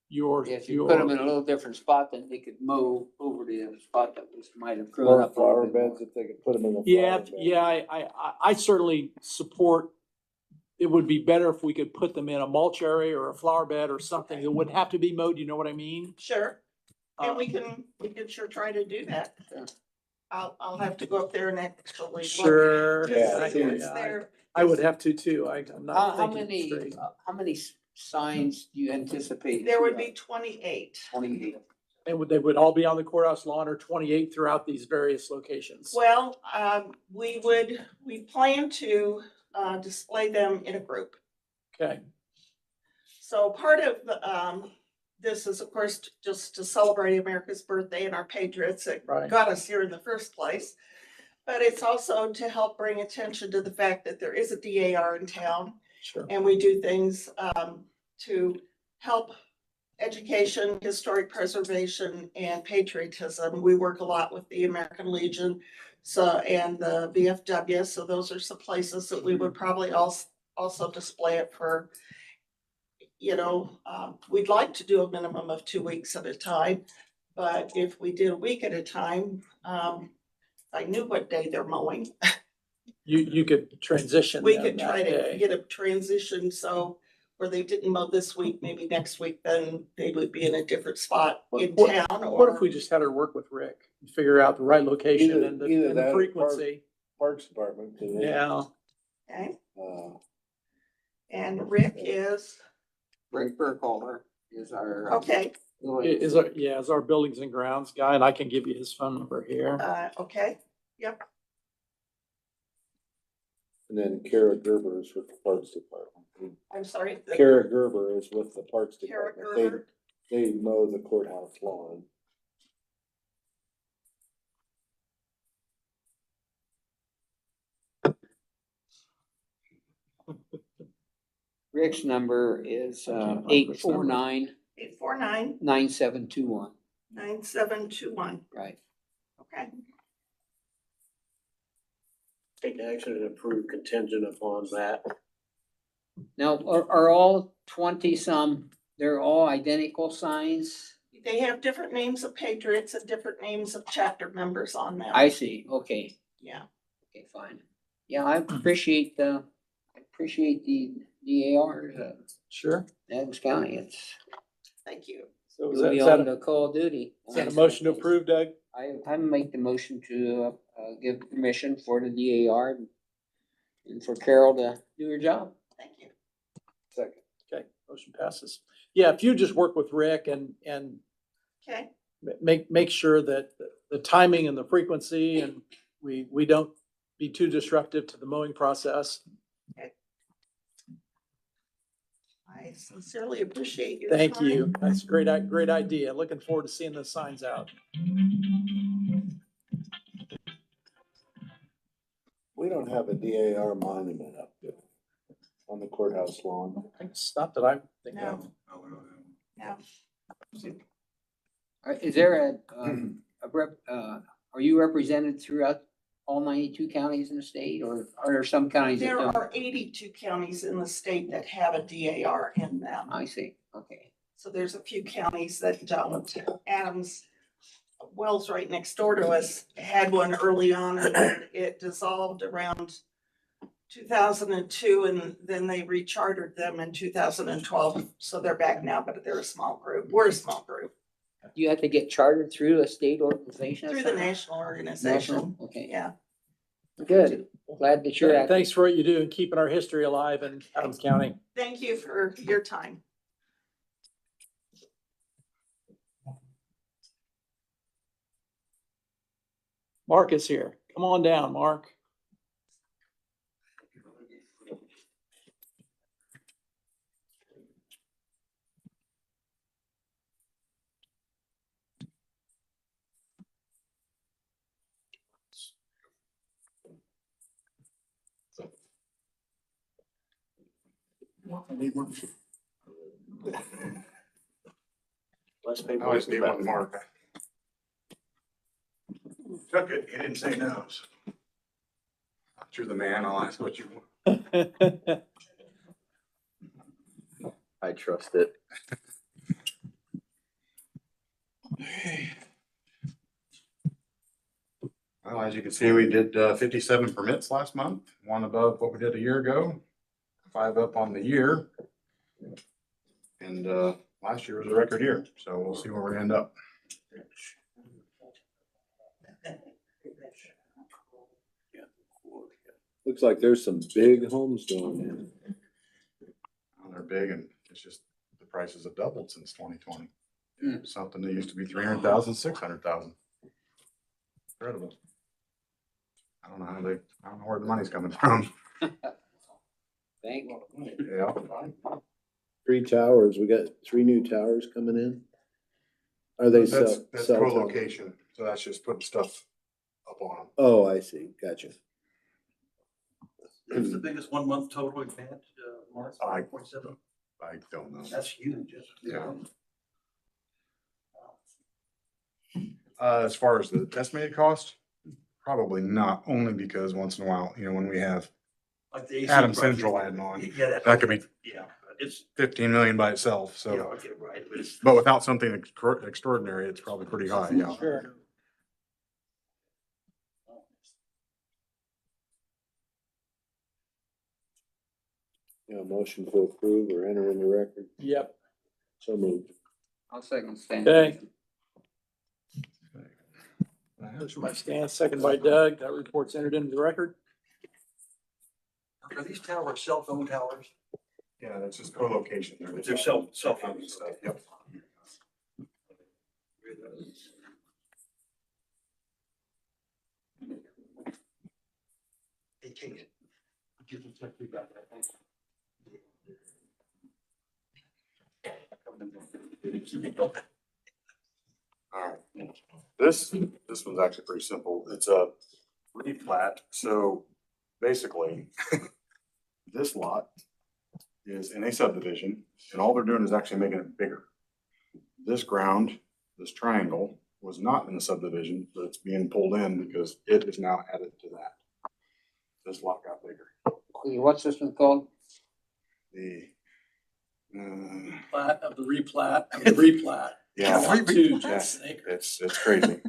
your, If you put them in a little different spot, then they could mow over the other spot that might have grown Or up. a flower little bit more. beds, if they could put them in the flower Yeah, bed. yeah, I certainly support, it would be better if we could put them in a mulch area or a flower bed or something that wouldn't have to be mowed, you know what I mean? Sure, and Uh, we can sure try to do that. Sure. I'll have to go up there and actually look. Sure. Just Yeah, see what's yeah, there. I would have to too. I'm How, not how thinking many, straight. how many signs do you anticipate? There would be 28. 28. And they would all be on the courthouse lawn or 28 throughout these various locations? Well, we plan to display them in a group. Okay, So part of this is, of course, just to celebrate America's birthday and our patriots that Right. got us here in the first place. But it's also to help bring attention to the fact that there is a DAR in town, sure. and we do things to help education, historic preservation, and patriotism. We work a lot with the American Legion, and the VFW, so those are some places that we would probably also display it for. We'd like to do a minimum of 2 weeks at a time, but if we did a week at a time, I knew what day they're mowing. You could transition We them could that try to day. get a transition, so where they didn't mow this week, maybe next week, then they would be in a different spot in What- town What if or. we just had her work with Rick, and figure out the right location Either- and either the that or frequency? Parks Department. 'Cause they, Yeah, Okay, uh, and Rick is, Rick Burkholder is our. okay, is our buildings and grounds guy, and I can give you his phone number here. okay, yep, And then Kara Gerber is with the Parks Department. I'm sorry. Kara Gerber is with the Parks Kara Department. Gerber. They mow the courthouse lawn. Rick's number is I can't find Rick's number. 849 849 9721, 9721. right? Okay. Take action and approve contingent upon that. Now, are all 20-some, they're all identical signs? They have different names of patriots and different names of chapter members on them. I see, okay, Yeah, okay, fine. Yeah, I appreciate the DAR, Sure. Adams County, it's, thank you. So is you'll that, be is that on a, the call of duty. is that a motion to approve, Doug? I make the motion to, give permission for the DAR and for Carol to do her job. Thank you. Second. Okay, motion passes. Yeah, if you just work with Rick and Okay, make sure that the timing and the frequency and we don't be too disruptive to the mowing process. I sincerely appreciate your Thank time. you. That's a great idea. Looking forward to seeing the signs out. We don't have a DAR monument up there on the courthouse lawn. It's not that I think of. No. Is there are you represented throughout all 92 counties in the state, or are there some counties that There don't? are 82 counties in the state that have a DAR in them. I see, okay. So there's a few counties that don't. Adams, Wells right next door to us had one early on and then it dissolved around 2002 and then they rechartered them in 2012. So they're back now, but they're a small group. We're a small group You have to get chartered through a state organization? or through the something? national organization. National, okay, Yeah. good. Glad that you're active. Thanks for what you do and keeping our history alive in Adams County. Thank you for your time. Mark is here. Come on down, Mark. Less I paper. always need one mark. Took it, he didn't say no. So you're the man, I'll ask what you want. I trust it. Well, as you can see, we did 57 permits last month, one above what we did a year ago, 5 up on the year. And last year was a record year, so we'll see where we end up. Looks like there's some big homes going in. They're big and it's just, the prices have doubled since 2020. Hmm. Something that used to be 300,000, 600,000. Incredible. I don't know where the money's coming from. Thank you. Yeah. 3 towers, we got 3 new towers coming in. Are they That's cell towers? co-location, so that's just putting stuff up on them. Oh, I see, gotcha. It's the biggest 1 month total we've had, Mark, I- 5.7. I don't know. That's huge. Yeah. As far as the estimated cost, probably not, only because once in a while, when we have Like the AC Adams prices. Central adding on, Yeah, that could be yeah, it's, 15 million by itself, yeah, so. okay, right, but it's. But without something extraordinary, it's probably pretty high, yeah. Sure. Motion to approve or enter in the record, Yep. so moved. I'll second Stan. Okay. Motion by Stan, second by Doug. That report's entered into the record. Are these towers cell phone towers? Yeah, that's just co-location. They're cell phone stuff, yep. They take it. Give them some feedback, I think. All right. This one's actually pretty simple. It's a replat. So basically, this lot is in a subdivision and all they're doing is actually making it bigger. this ground, this triangle, was not in the subdivision, but it's being pulled in because it is now added to that. This lot got bigger. What's this one called? The, Plat of the replat, of the replat. yeah, Lot two, yeah, Jackson Acres. it's crazy.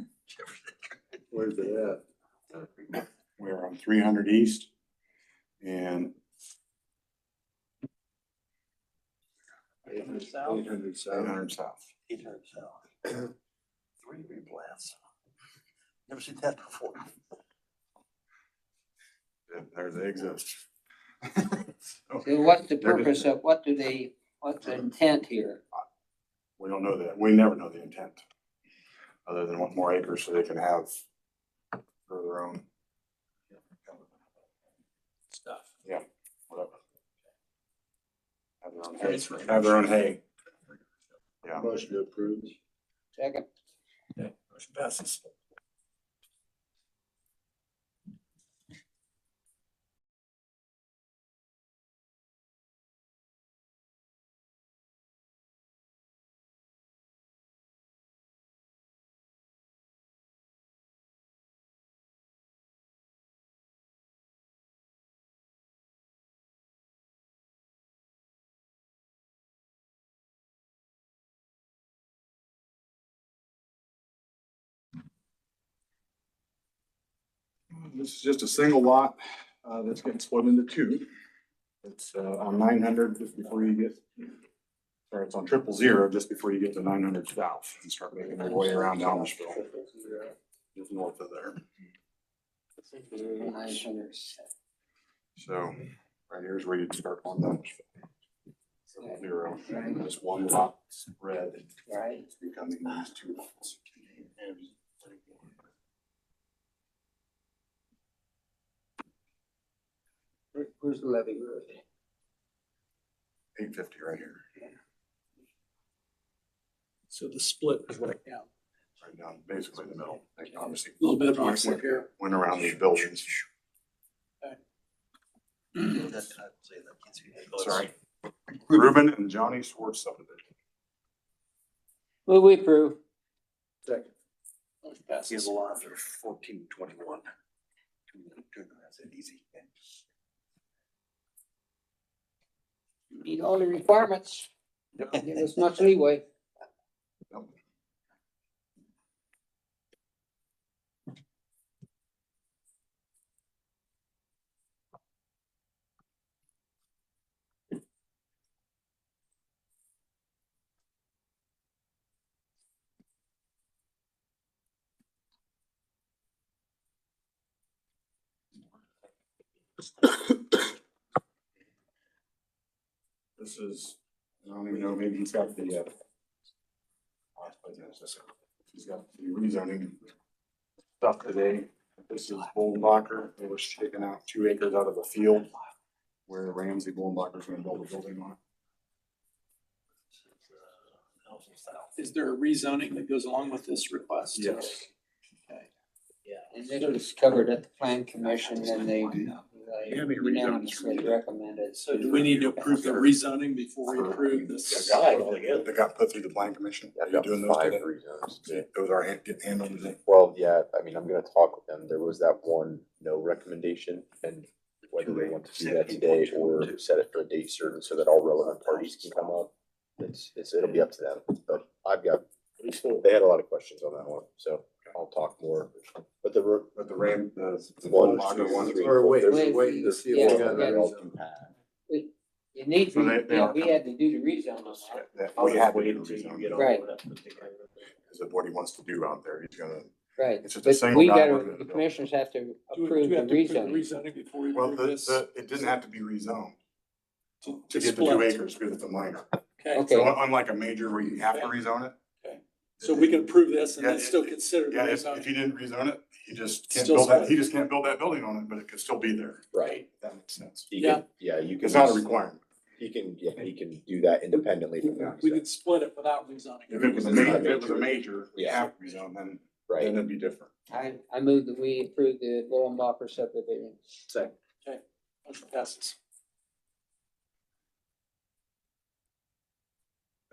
Where's it at? We're on 300 east and 800 south. 800 south. 800 south. 3 replats. Never seen that before. Yeah, there they exist. So what's the They're just- purpose of, what's the intent here? We don't know that. We never know the intent. Other than want more acres so they can have for their own Stuff. whatever. Have their own hay. Yeah. Motion to approve. Second. Okay, motion passes. This is just a single lot, that's getting split into two. It's, on 900 just before you get, or it's on 000 just before you get to 900 south and start making your way around Almersville. Just north of there. So right here's where you'd start on Almersville. 0, this one lot spread. Right. It's becoming these two lots. Where's the levy road? 850 right here, So the split is right down. right down basically in the middle. Like, obviously. A little bit of offset here. Went around these buildings. Sorry. Ruben and Johnny Swartz subdivision. Will we approve? Second. Motion Here's passes. a lot for 1421. That's it, easy. Meet all the requirements. Give us much leeway. This is, I don't even know, maybe he's got the, he's got the rezoning stuff today. This is Bullenbacher. They were taking out 2 acres out of the field where Ramsey Bullenbacher's gonna build a building on. Is there a rezoning that goes along with this request? Yes. And this was covered at the plan commission and they unanimously recommended. So do we need to approve the rezoning before we approve this? They got put through the plan commission. Are I've you got doing those 5 today? rezones. Those are getting handled today. Well, yeah, I mean, I'm gonna talk with them. There was that one no recommendation and whether they want to do that today or set it for a date certain so that all relevant parties can come up. It'll be up to them, but they had a lot of questions on that one, so I'll talk more. But the Bullenbacher one, Or wait, there's- we're waiting to see Yeah, if we got yeah. a They all reason. do pass. It needs, So they are- we had to do the rezone on that. we have to do until you rezone. get all Right. that put together. Because of what he wants to do out there, he's gonna, Right. it's just a But single. we dot gotta, line in the the commissioners have to Do we approve the have to approve the rezoning. rezoning before we Well, approve this? it didn't have to be rezoned to To get the 2 split. acres because it's a minor. Okay, Okay. So unlike a major where you have to rezone it. so we can approve this and then Yeah, still consider the Yeah, if rezoning. you didn't rezone it, he just can't Still build that, split. he just can't build that building on it, but it could still be there. Right. If that makes sense. You Yeah. can, yeah, you can. It's not a requirement. He can do that independently from that. We could split it without rezoning. If it was a major, you Yeah. have to rezone, then Right. it'd be different. I move that we approve the Bullenbacher subdivision. Second. Motion passes.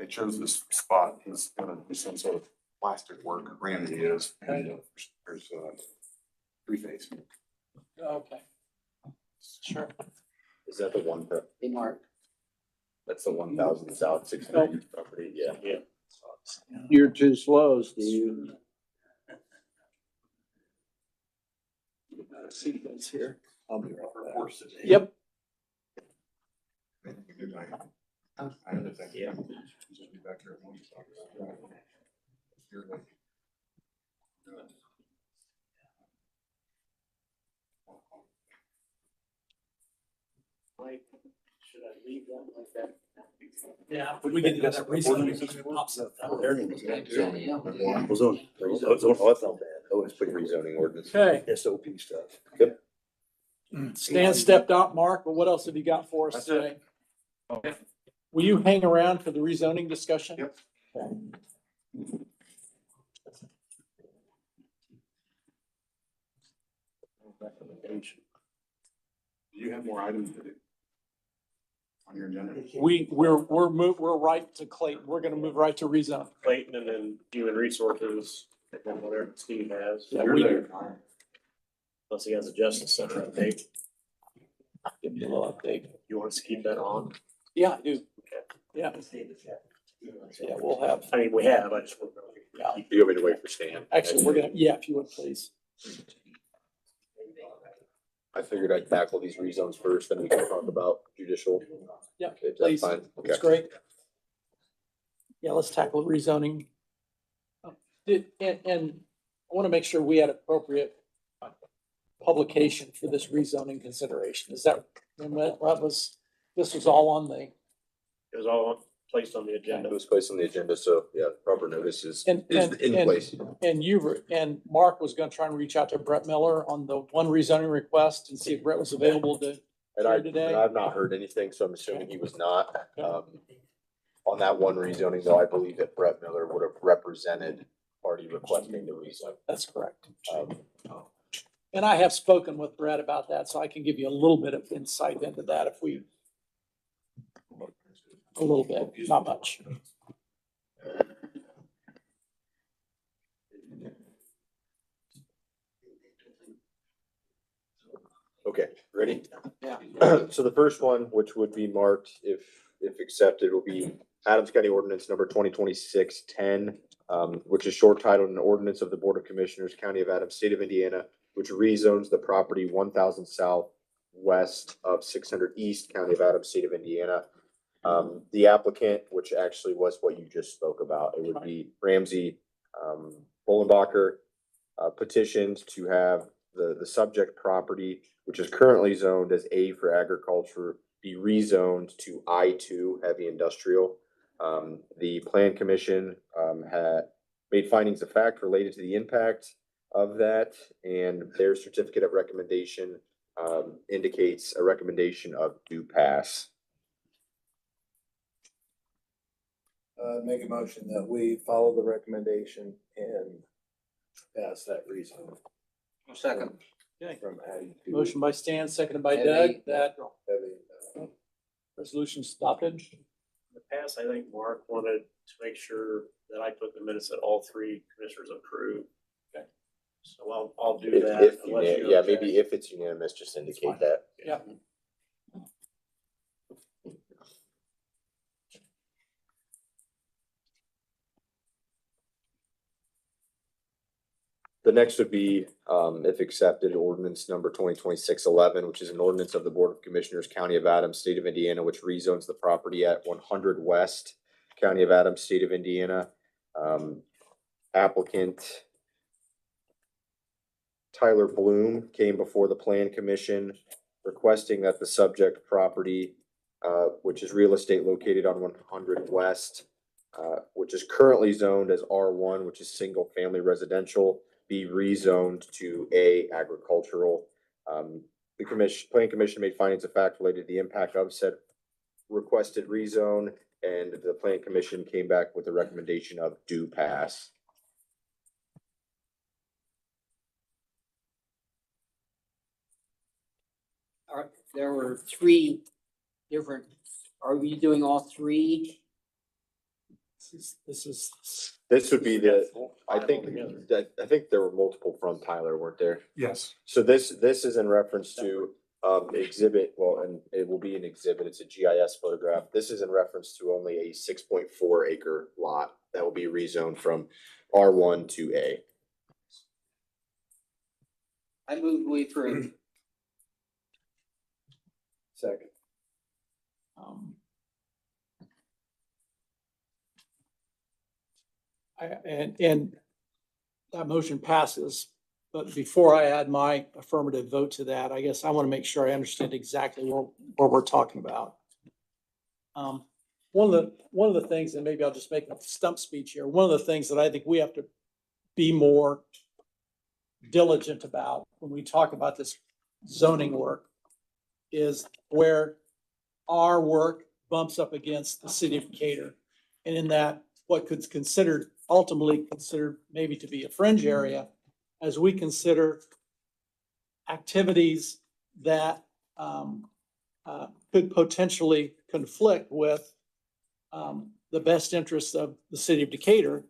they chose this spot, he's gonna do some sort of plastic work, Randy is, and there's, three-phase. Okay. Sure. Is that the one, Hey, Mark. that's the 1,000 South 600 property? Yeah. Yeah. You're too slow, Steve. See what's here. I'll be right back. Yep. I understand. Yeah. Just be back here at 1 o'clock. You're like- Mike, should I leave that like that? Yeah, when we get to that reason. Pops up. Ozone. Ozone, oh, that's not bad. Oh, it's pretty rezoning ordinance. Okay, SOP stuff. Stan stepped out, Mark, but what else have you got for us That's it. today? Okay. Will you hang around for the rezoning discussion? Yep. Okay. Do you have more items to do? On your agenda? We're right to Clayton. We're gonna move right to rezone. Clayton and then human resources, and then whatever Steve has. Yeah, You're we- there. Unless he has a justice center update. Give me a little update. You want us to keep that on? Yeah, I do. Yeah. Yeah, we'll have, I mean, we have, I just. want to- yeah. Do you want me to wait for Stan? Actually, we're gonna, yeah, if you would, please. I figured I'd tackle these rezones first, then we can talk about judicial. Yeah, If that's please. fine. Okay. That's great. Yeah, let's tackle rezoning. And I want to make sure we had appropriate publication for this rezoning consideration. Is that, and that was, this was all on the, It was all placed on the It agenda. was placed on the agenda, so yeah, proper notice is And- in and- place. and you were, and Mark was gonna try and reach out to Brett Miller on the one rezoning request and see if Brett was available to, And I, Today? and I've not heard anything, so I'm assuming he was not. On that one rezoning though, I believe that Brett Miller would have represented party requesting the rezone. that's correct. Um, And I have spoken with Brett about that, so I can give you a little bit of insight into that if we, a little bit, not much. Okay, ready? Yeah. So the first one, which would be marked if accepted, will be Adams County Ordinance number 2026-10, which is short titled an ordinance of the Board of Commissioners, County of Adams, State of Indiana, which rezones the property 1,000 south west of 600 east, County of Adams, State of Indiana. The applicant, which actually was what you just spoke about, it would be Ramsey Bollenbacher, petitioned to have the subject property, which is currently zoned as A for agriculture, be rezoned to I2 heavy industrial. The Plan Commission had made findings of fact related to the impact of that, and their certificate of recommendation indicates a recommendation of do pass. Make a motion that we follow the recommendation and pass that reason. Second. Okay. From Addie to Motion by Stan, seconded by Heavy Doug, that heavy. resolution adopted. In the past, I think Mark wanted to make sure that I took the minutes that all three commissioners approved. Okay. So I'll do If, that. if, unless you yeah, object. maybe if it's unanimous, just indicate that. Yeah. The next would be, if accepted, ordinance number 2026-11, which is an ordinance of the Board of Commissioners, County of Adams, State of Indiana, which rezones the property at 100 West, County of Adams, State of Indiana. Applicant Tyler Bloom came before the Plan Commission requesting that the subject property, which is real estate located on 100 West, which is currently zoned as R1, which is single family residential, be rezoned to A agricultural. The Plan Commission made findings of fact related to the impact of said requested rezone, and the Plan Commission came back with a recommendation of do pass. All right, there were three different, are we doing all three? This is, This would be I think there were multiple from Tyler, weren't there? Yes. So this is in reference to exhibit, well, and it will be an exhibit, it's a GIS photograph. This is in reference to only a 6.4 acre lot that will be rezoned from R1 to A. I move we approve. Second. um, and that motion passes. But before I add my affirmative vote to that, I guess I want to make sure I understand exactly what we're talking about. One of the things, and maybe I'll just make a stump speech here. One of the things that I think we have to be more diligent about when we talk about this zoning work is where our work bumps up against the city of Decatur. And in that, what could ultimately considered maybe to be a fringe area, as we consider activities that could potentially conflict with the best interests of the city of Decatur.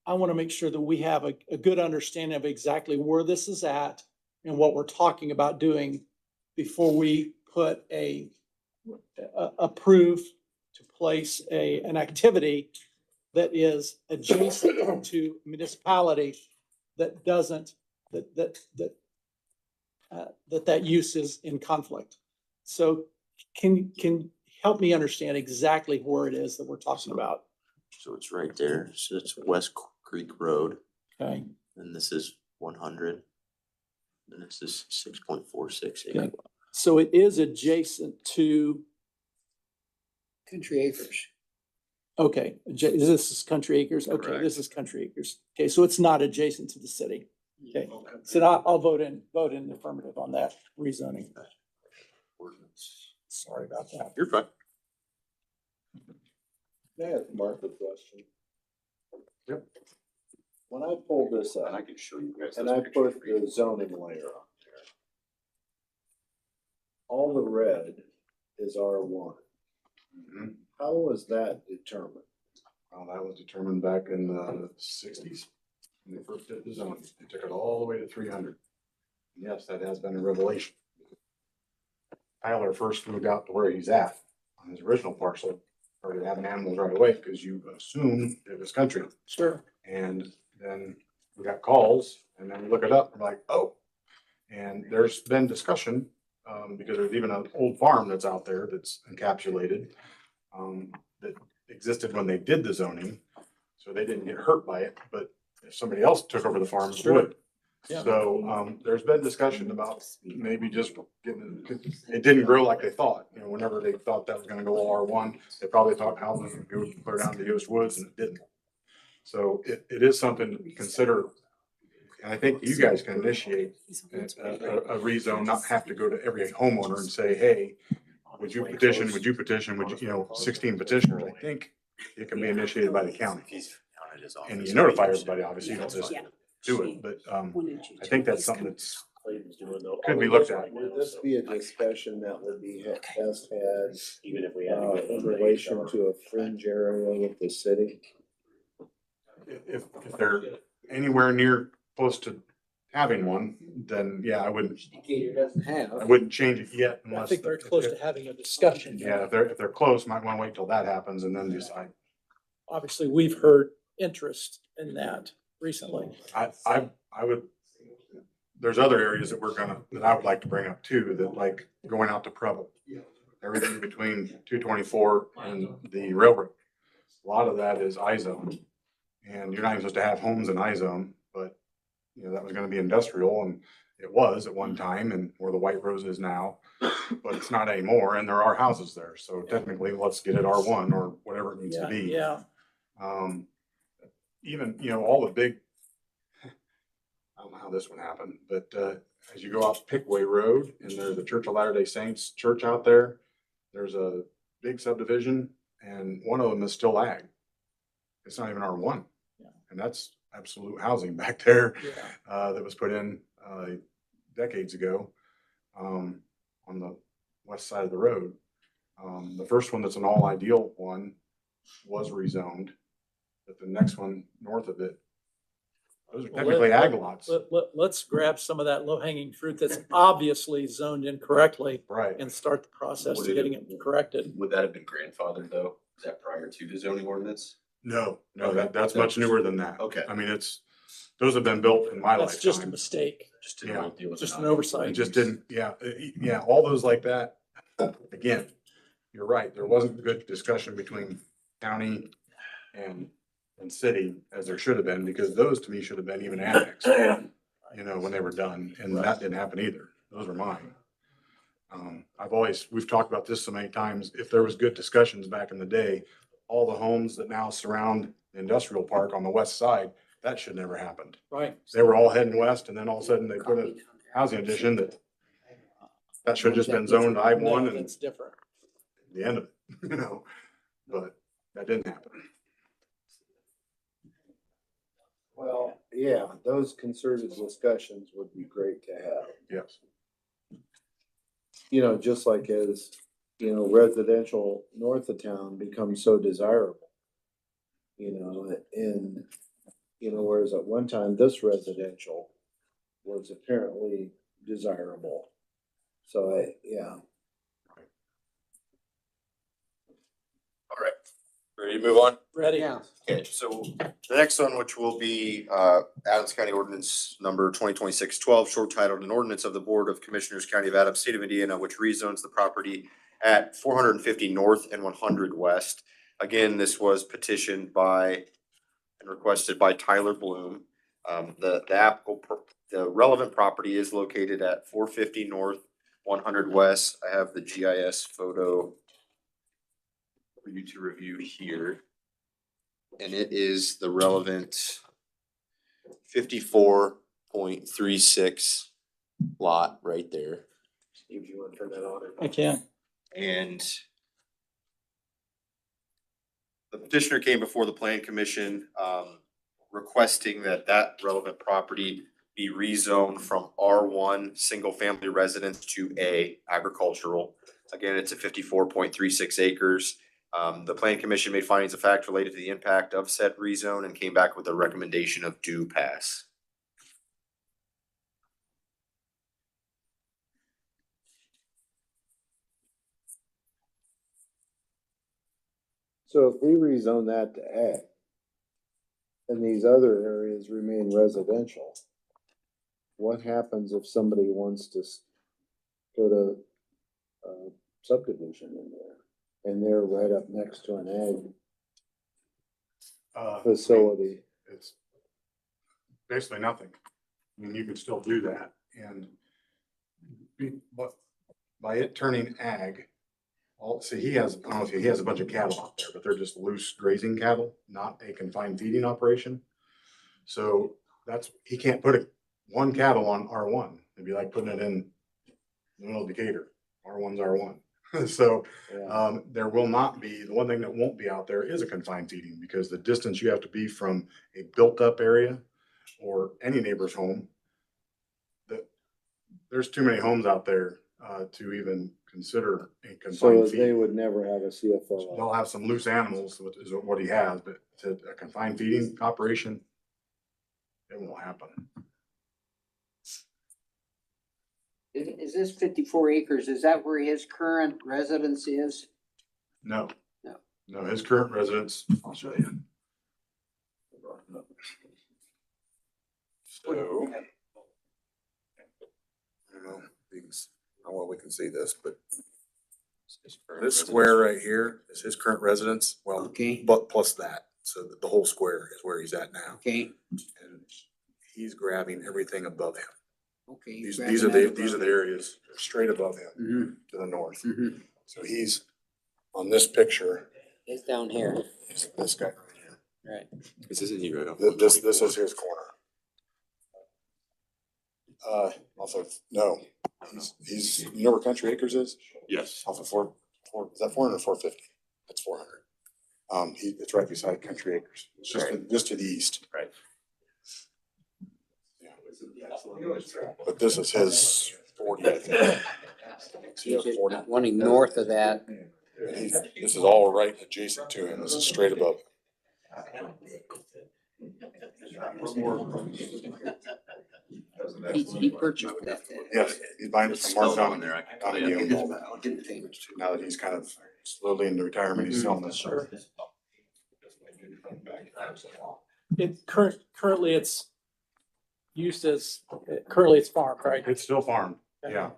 I want to make sure that we have a good understanding of exactly where this is at and what we're talking about doing before we put approve to place an activity that is adjacent to municipality that doesn't, that use is in conflict. So can help me understand exactly where it is that we're talking about. So it's right there. So it's West Creek Road, Okay. and this is 100. And this is 6.46 Okay. acre. So it is adjacent to, Country Acres. okay, this is Country Acres. Okay, Correct. this is Country Acres. Okay, so it's not adjacent to the city. Okay, so I'll vote in the affirmative on that rezoning. Sorry about that. You're fine. May I ask Mark a question? Yep. When I pulled this And I up can show you guys. and those I pictures put for you. the zoning layer on there, all the red is R1. Mhm. How was that determined? Well, that was determined back in the sixties. When they first did the zoning, they took it all the way to 300. Yes, that has been a revelation. Tyler first moved out to where he's at on his original parcel, started having animals right away because you assume it was country. Sure. And then we got calls and then we look it up, we're like, oh. And there's been discussion, because there's even an old farm that's out there that's encapsulated, that existed when they did the zoning. So they didn't get hurt by it, but if somebody else took over the farm, it Sure. would. Yeah. So, there's been discussion about maybe just getting, it didn't grow like they thought. You know, whenever they thought that was gonna go R1, they probably thought houses would go clear down to Yost Woods and it didn't. So it is something to consider. And I think you guys can initiate a rezone, not have to go to every homeowner and say, hey, would you petition, you know, 16 petitions. I think it can be initiated by the county. And you notify everybody, obviously, you don't just do it, but, I think that's something that's, could be looked at. Would this be a discussion that would be best had Even if we had. to get in relation to a fringe area with the city? If they're anywhere near close to having one, then yeah, I wouldn't change it yet I unless. think they're close to having a discussion. Yeah, if they're close, might wanna wait till that happens and then decide. Obviously, we've heard interest in that recently. I would, there's other areas that I would like to bring up too, that like going out to Preble. Everything between 224 and the railroad. A lot of that is I-zone. And you're not even supposed to have homes in I-zone, but you know, that was gonna be industrial and it was at one time and where the White Rose is now. But it's not anymore and there are houses there. So technically, let's get it R1 or whatever it needs to Yeah, be. yeah. Even, you know, all the big, I don't know how this one happened, but, as you go out Pickway Road and there's a Church of Latter-day Saints church out there, there's a big subdivision and one of them is still ag. It's not even R1. Yeah. And that's absolute housing back there, Yeah. that was put in, decades ago, on the west side of the road. The first one that's an all ideal one was rezoned but the next one north of it, those are Well, technically ag lots. Let's grab some of that low hanging fruit that's obviously zoned incorrectly Right. and start the process Would to it- getting it corrected. Would that have been grandfathered though? Is that prior to the zoning ordinance? No, Okay. that's much newer than that. Okay. I mean, those have been built in my That's just a lifetime. mistake, Just didn't Yeah, deal with just it. an oversight. It just didn't, yeah, all those like that. Again, you're right. There wasn't good discussion between county and city as there should have been, because those to me should have been even annexed, when they were done, and that didn't happen either. Those were mine. We've talked about this so many times. If there was good discussions back in the day, all the homes that now surround the industrial park on the west side, that should never happened. Right. They were all heading west, and then all of a sudden they put a housing addition that should have just been zoned I one No, and that's different. the end of it, but that didn't happen. Well, yeah, those concerted discussions would be great to have. Yes. Just like as, residential north of town becomes so desirable. And, whereas at one time this residential was apparently desirable. So, yeah. All right, ready to move on? Ready? Yeah. Okay, so the next one, which will be Adams County Ordinance number 2026-12, short titled, an ordinance of the Board of Commissioners, County of Adams, State of Indiana, which rezones the property at 450 North and 100 West. Again, this was petitioned by and requested by Tyler Bloom. The relevant property is located at 450 North, 100 West. I have the GIS photo for you to review here. And it is the relevant 54.36 lot right there. Steve, you wanna turn that on? I can. And the petitioner came before the Plan Commission, requesting that relevant property be rezoned from R1 single family residence to A agricultural. Again, it's a 54.36 acres. The Plan Commission made findings of fact related to the impact of said rezone and came back with a recommendation of do pass. So if we rezone that to ag, and these other areas remain residential, what happens if somebody wants to put a subdivision in there? And they're right up next to an ag facility. It's basically nothing. I mean, you could still do that, but by it turning ag, he has a bunch of cattle out there, but they're just loose grazing cattle, not a confined feeding operation. So he can't put one cattle on R1. It'd be like putting it in the middle of Decatur. R1's R1. So there will not be, the one thing that won't be out there is a confined feeding, because the distance you have to be from a built up area or any neighbor's home, there's too many homes out there to even consider a confined So feed. they would never have a CFO. They'll have some loose animals, which is what he has, but to a confined feeding operation, it won't happen. Is this 54 acres? Is that where his current residence is? No. No. No, his current residence, I'll show you. So. I don't know how well we can see this, but this square right here is his current residence. Well, Okay. but plus that, so the whole square is where he's at now. Okay. And he's grabbing everything above him. Okay. These are the areas straight above him Mm-hmm. to the north. Mm-hmm. So he's on this picture, It's down here. is this guy right here. Right. This isn't you right off. This is his corner. Off of, no, he's, you know where Country Acres is? Yes. Off of is that 400 or 450? That's 400. It's right beside Country Acres. It's just to the east. Right. Yeah. But this is his 40, I think. So you He's have 40. wanting north of that. This is all right adjacent to him. This is straight above him. He purchased that. Yes, he's buying it from Mark Spelled on Donovan. there, I can Donovan tell you. owns all that. Now that he's kind of slowly into retirement, he's selling this. Sure. Currently it's used as, currently it's farmed, right? It's still farmed, yeah.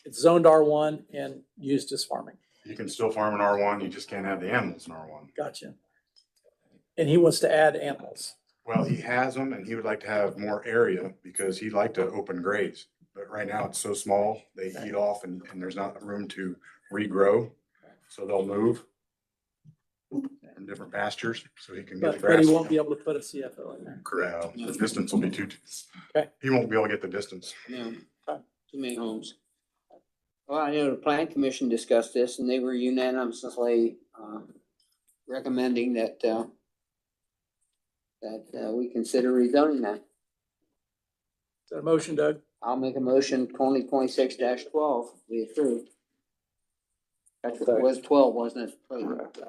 It's zoned R1 and used as farming. You can still farm in R1, you just can't have the animals in R1. Gotcha. And he wants to add animals. Well, he has them and he would like to have more area because he'd like to open graze. But right now it's so small, they eat off and there's not room to regrow. So they'll move in different pastures so he can get the But grass. he won't be able to put a CFO in there. Correct. The distance will be too, Okay. he won't be able to get the distance. No, too many homes. Well, I know the plan commission discussed this and they were unanimously, recommending that, we consider rezoning that. Is that a motion, Doug? I'll make a motion 2026-12, we approve. That's what it was 12, wasn't it?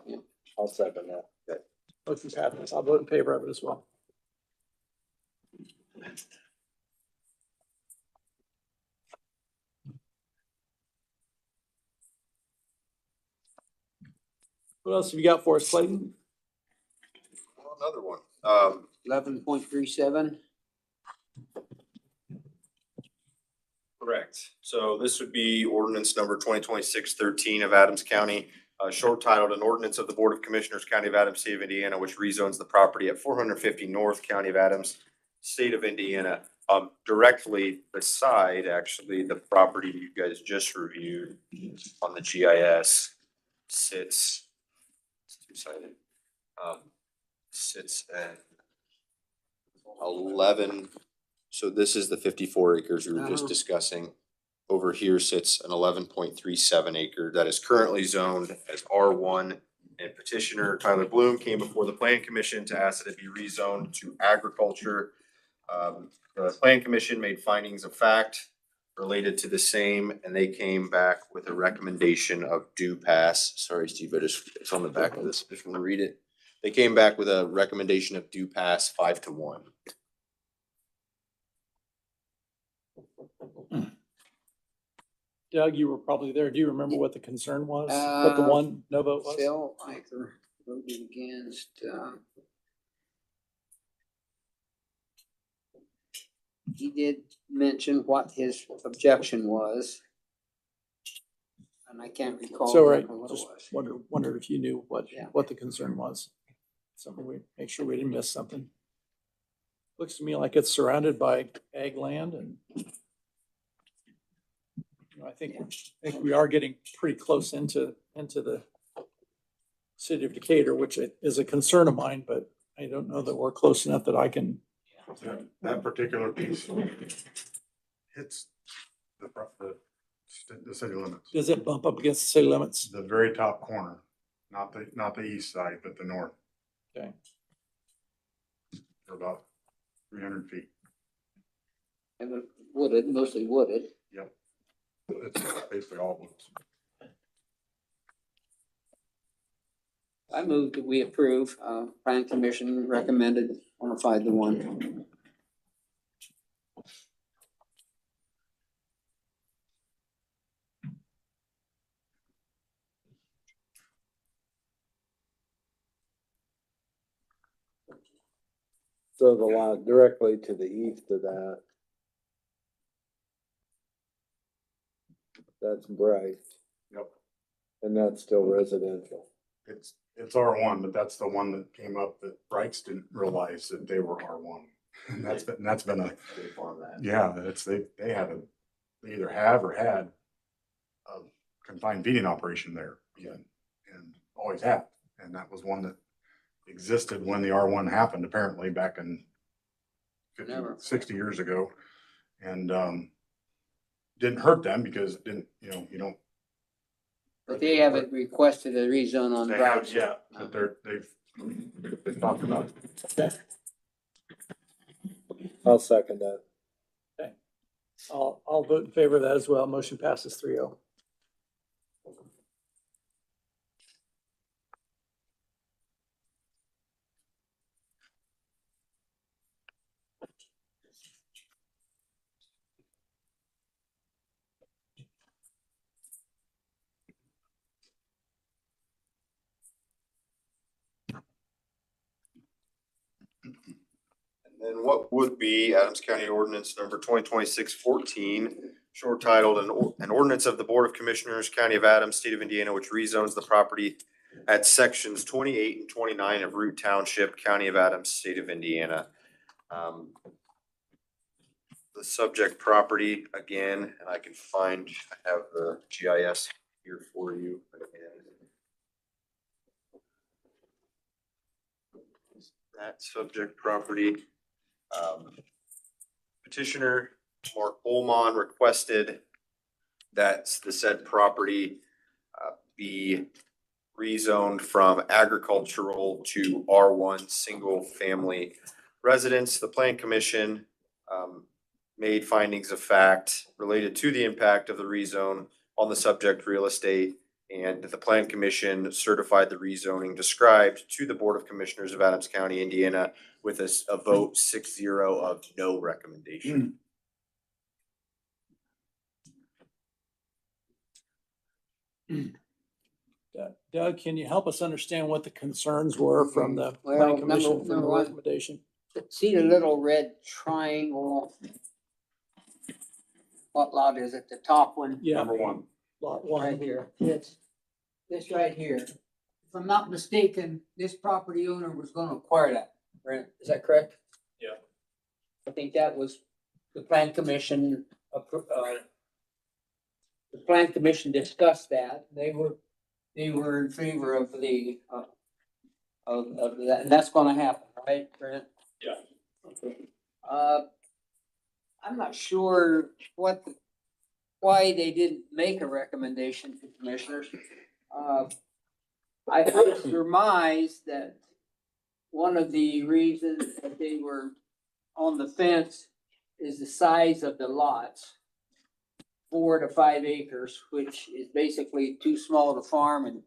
Yeah. I'll second that. Motion passes. I'll vote in favor of it as well. What else have you got for us, Clayton? Well, another one. 11.37. Correct. So this would be ordinance number 2026-13 of Adams County, short titled, an ordinance of the Board of Commissioners, County of Adams, State of Indiana, which rezones the property at 450 North, County of Adams, State of Indiana. Directly beside, actually, the property you guys just reviewed on the GIS sits, it's two-sided, sits at 11. So this is the 54 acres we were just discussing. Over here sits an 11.37 acre that is currently zoned as R1. And petitioner Tyler Bloom came before the Plan Commission to ask that it be rezoned to agriculture. The Plan Commission made findings of fact related to the same, and they came back with a recommendation of due pass. Sorry, Steve, it's on the back of this, if you want to read it. They came back with a recommendation of due pass 5-1. Doug, you were probably there. Do you remember what the concern was? What the one no vote was? Phil Iker voted against, he did mention what his objection was. And I can't recall So, right, exactly what it just was. wondered if you knew Yeah. what the concern was. Something we, make sure we didn't miss something. Looks to me like it's surrounded by ag land and I think we are getting pretty close into the city of Decatur, which is a concern of mine, but I don't know that we're close enough that I can. That particular piece hits the city limits. Does it bump up against the city limits? The very top corner, not the east side, but the north. Okay. For about 300 feet. And wooded, mostly wooded. Yep. It's basically all woods. I moved that we approve, plan commission recommended on a 5-1. So the lot directly to the east of that. That's Bryce. Yep. And that's still residential. It's R1, but that's the one that came up that Brights didn't realize that they were R1. And that's been a, yeah, they either have or had a confined feeding operation there and always have. And that was one that existed when the R1 happened, apparently back in 50, 60 years ago. And, didn't hurt them because it didn't, you don't. But they haven't requested a rezone on They have, Bryce. yeah, but they've talked about it. Okay. I'll second that. Okay. I'll vote in favor of that as well. Motion passes 3-0. And what would be Adams County Ordinance number 2026-14, short titled, an ordinance of the Board of Commissioners, County of Adams, State of Indiana, which rezones the property at sections 28 and 29 of Root Township, County of Adams, State of Indiana. The subject property, again, and I can find, I have the GIS here for you again. That subject property, petitioner Mark Ullman requested that the said property be rezoned from agricultural to R1 single family residence. The Plan Commission made findings of fact related to the impact of the rezone on the subject real estate, and the Plan Commission certified the rezoning described to the Board of Commissioners of Adams County, Indiana, with a vote 6-0 of no recommendation. Doug, can you help us understand what the concerns were from the Well, planning commission number from the one- recommendation? See the little red triangle? What lot is it? The top one? Yeah, Number one. lot Right one. here. It's this right here. If I'm not mistaken, this property owner was gonna acquire that, Brent, is that correct? Yeah. I think that was the plan commission, the plan commission discussed that. They were in favor of the, of that, and that's gonna happen, right, Brent? Yeah. I'm not sure why they didn't make a recommendation to commissioners. I surmise that one of the reasons that they were on the fence is the size of the lots. 4 to 5 acres, which is basically too small to farm and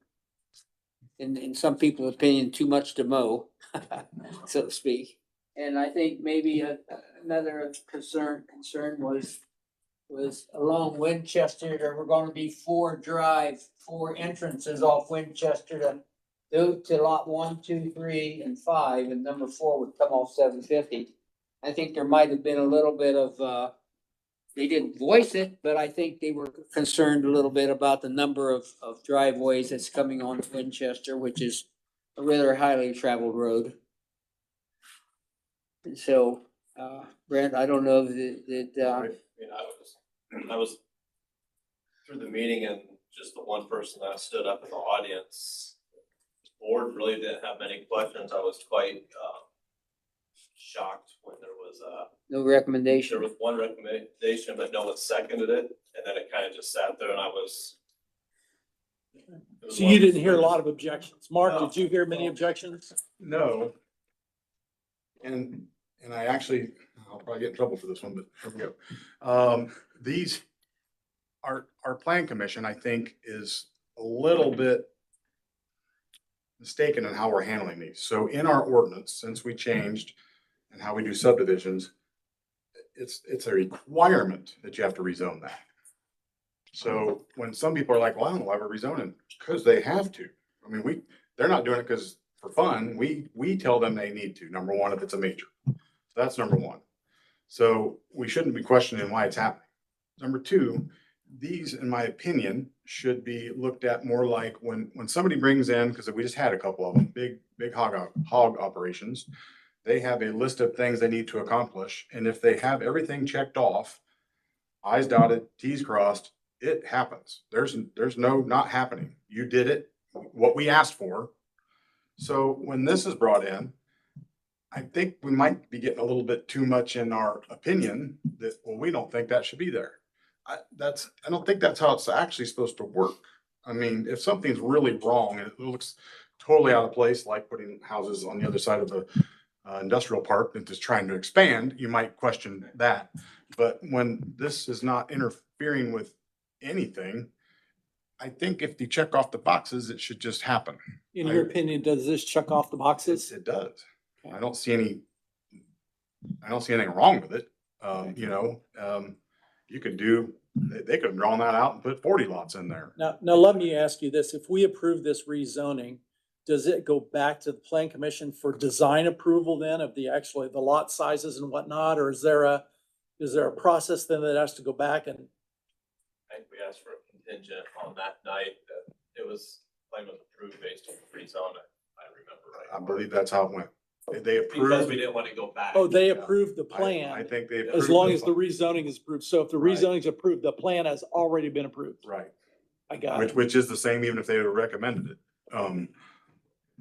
in some people's opinion, too much to mow, so to speak. And I think maybe another concern was along Winchester, there were gonna be 4 entrances off Winchester to go to lot 1, 2, 3, and 5, and number 4 would come off 750. I think there might have been a little bit of, they didn't voice it, but I think they were concerned a little bit about the number of driveways that's coming on Winchester, which is a rather highly traveled road. And so, Brent, I don't know that, I was through the meeting and just the one person that stood up in the audience. The board really didn't have many questions. I was quite shocked when there was no recommendation. there was one recommendation, but no one seconded it, and then it kind of just sat there, and I was. it was So one you of those didn't hear a things- lot of objections. Mark, No. did you hear many objections? No. And I actually, I'll probably get in trouble for this one, but here we go. These, our plan commission, I think, is a little bit mistaken in how we're handling these. So in our ordinance, since we changed and how we do subdivisions, it's a requirement that you have to rezone that. So when some people are like, well, I don't know why we're rezoning, because they have to. I mean, they're not doing it because for fun. We tell them they need to, number one, if it's a major. So that's number one. So we shouldn't be questioning why it's happening. Number two, these, in my opinion, should be looked at more like when somebody brings in, because we just had a couple of them, big hog operations. They have a list of things they need to accomplish. And if they have everything checked off, I's dotted, T's crossed, it happens. There's no not happening. You did it, what we asked for. So when this is brought in, I think we might be getting a little bit too much in our opinion that, well, we don't think that should be there. I don't think that's how it's actually supposed to work. I mean, if something's really wrong and it looks totally out of place, like putting houses on the other side of the industrial park that is trying to expand, you might question that. But when this is not interfering with anything, I think if you check off the boxes, it should just happen. In your opinion, does this check off the boxes? It does. I don't see anything wrong with it. You could they could have drawn that out and put 40 lots in there. Now let me ask you this. If we approve this rezoning, does it go back to the plan commission for design approval then of the actually the lot sizes and whatnot? Or is there a process then that has to go back and? I think we asked for a contingent on that night that it was, claim was approved based on the rezone, I remember right. I believe that's how it went. They Because approved. we didn't want to go back. Oh, they approved the I plan think they. as approved long the as the plan. rezoning is approved. So if the Right. rezoning is approved, the plan has already been approved. Right. I got Which, it. which is the same even if they would have recommended it.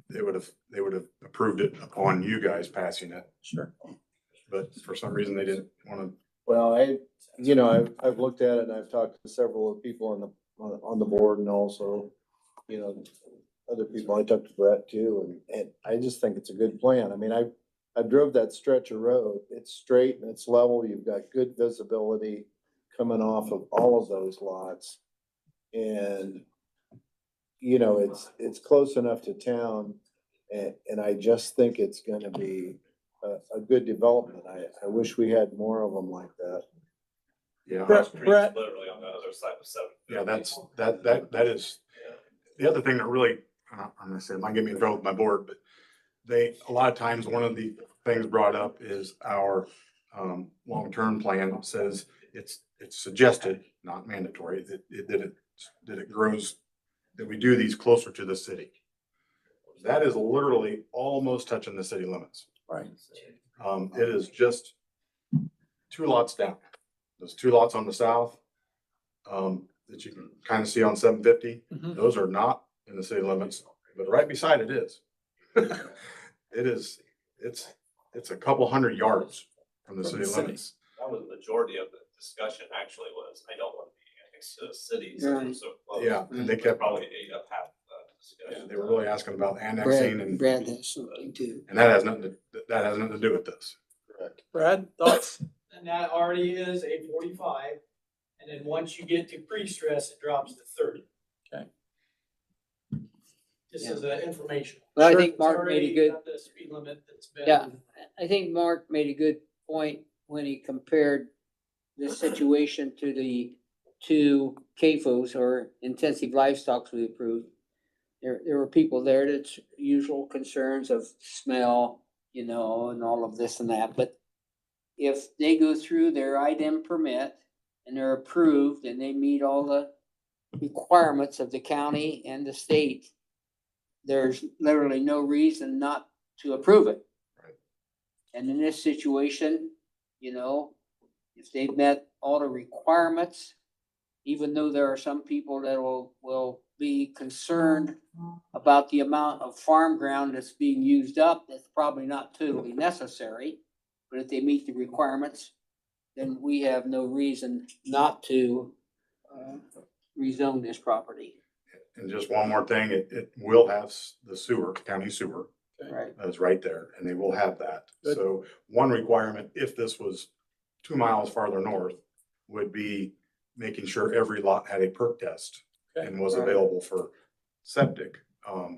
They would have approved it upon you guys passing it, Sure. but for some reason they didn't wanna. Well, I've looked at it and I've talked to several of the people on the board and also, other people. I talked to Brett too, and I just think it's a good plan. I mean, I drove that stretch of road. It's straight and it's level. You've got good visibility coming off of all of those lots. And, it's close enough to town and I just think it's gonna be a good development. I wish we had more of them like that. Yeah. Brett, Literally on the other side of 7. Yeah, that is, the other thing that really, I'm gonna say, it might get me in trouble with my board, but a lot of times, one of the things brought up is our, long-term plan says it's suggested, not mandatory, that it grows, that we do these closer to the city. That is literally almost touching the city limits. Right. It is just 2 lots down. Those 2 lots on the south, that you can kind of see on 750, Mhm. those are not in the city limits, but right beside it is. It's a couple hundred yards from the From city the city. limits. That was the majority of the discussion actually was, I don't want to be annexed to the city. Right. So close. Yeah, and they kept, Probably ate up half the discussion. they were really asking about annexing and has something too. that has nothing to do with this. Brad, thoughts? And that already is a 45. And then once you get to pre-stress, it drops to 30. Okay. Just as an information. Well, I Sure. think Mark made a good, Got the speed limit that's been. yeah, I think Mark made a good point when he compared this situation to the two CAFOs or intensive livestock we approved. There were people there that's usual concerns of smell, and all of this and that, but if they go through their IDEM permit and they're approved and they meet all the requirements of the county and the state, there's literally no reason not to approve it. Right. And in this situation, if they've met all the requirements, even though there are some people that will be concerned about the amount of farm ground that's being used up, that's probably not totally necessary. But if they meet the requirements, then we have no reason not to rezone this property. And just one more thing, it will have the sewer, county sewer. Right. That's right there, and they will have that. Good. So one requirement, if this was 2 miles farther north, would be making sure every lot had a perk test and was Right. available for septic,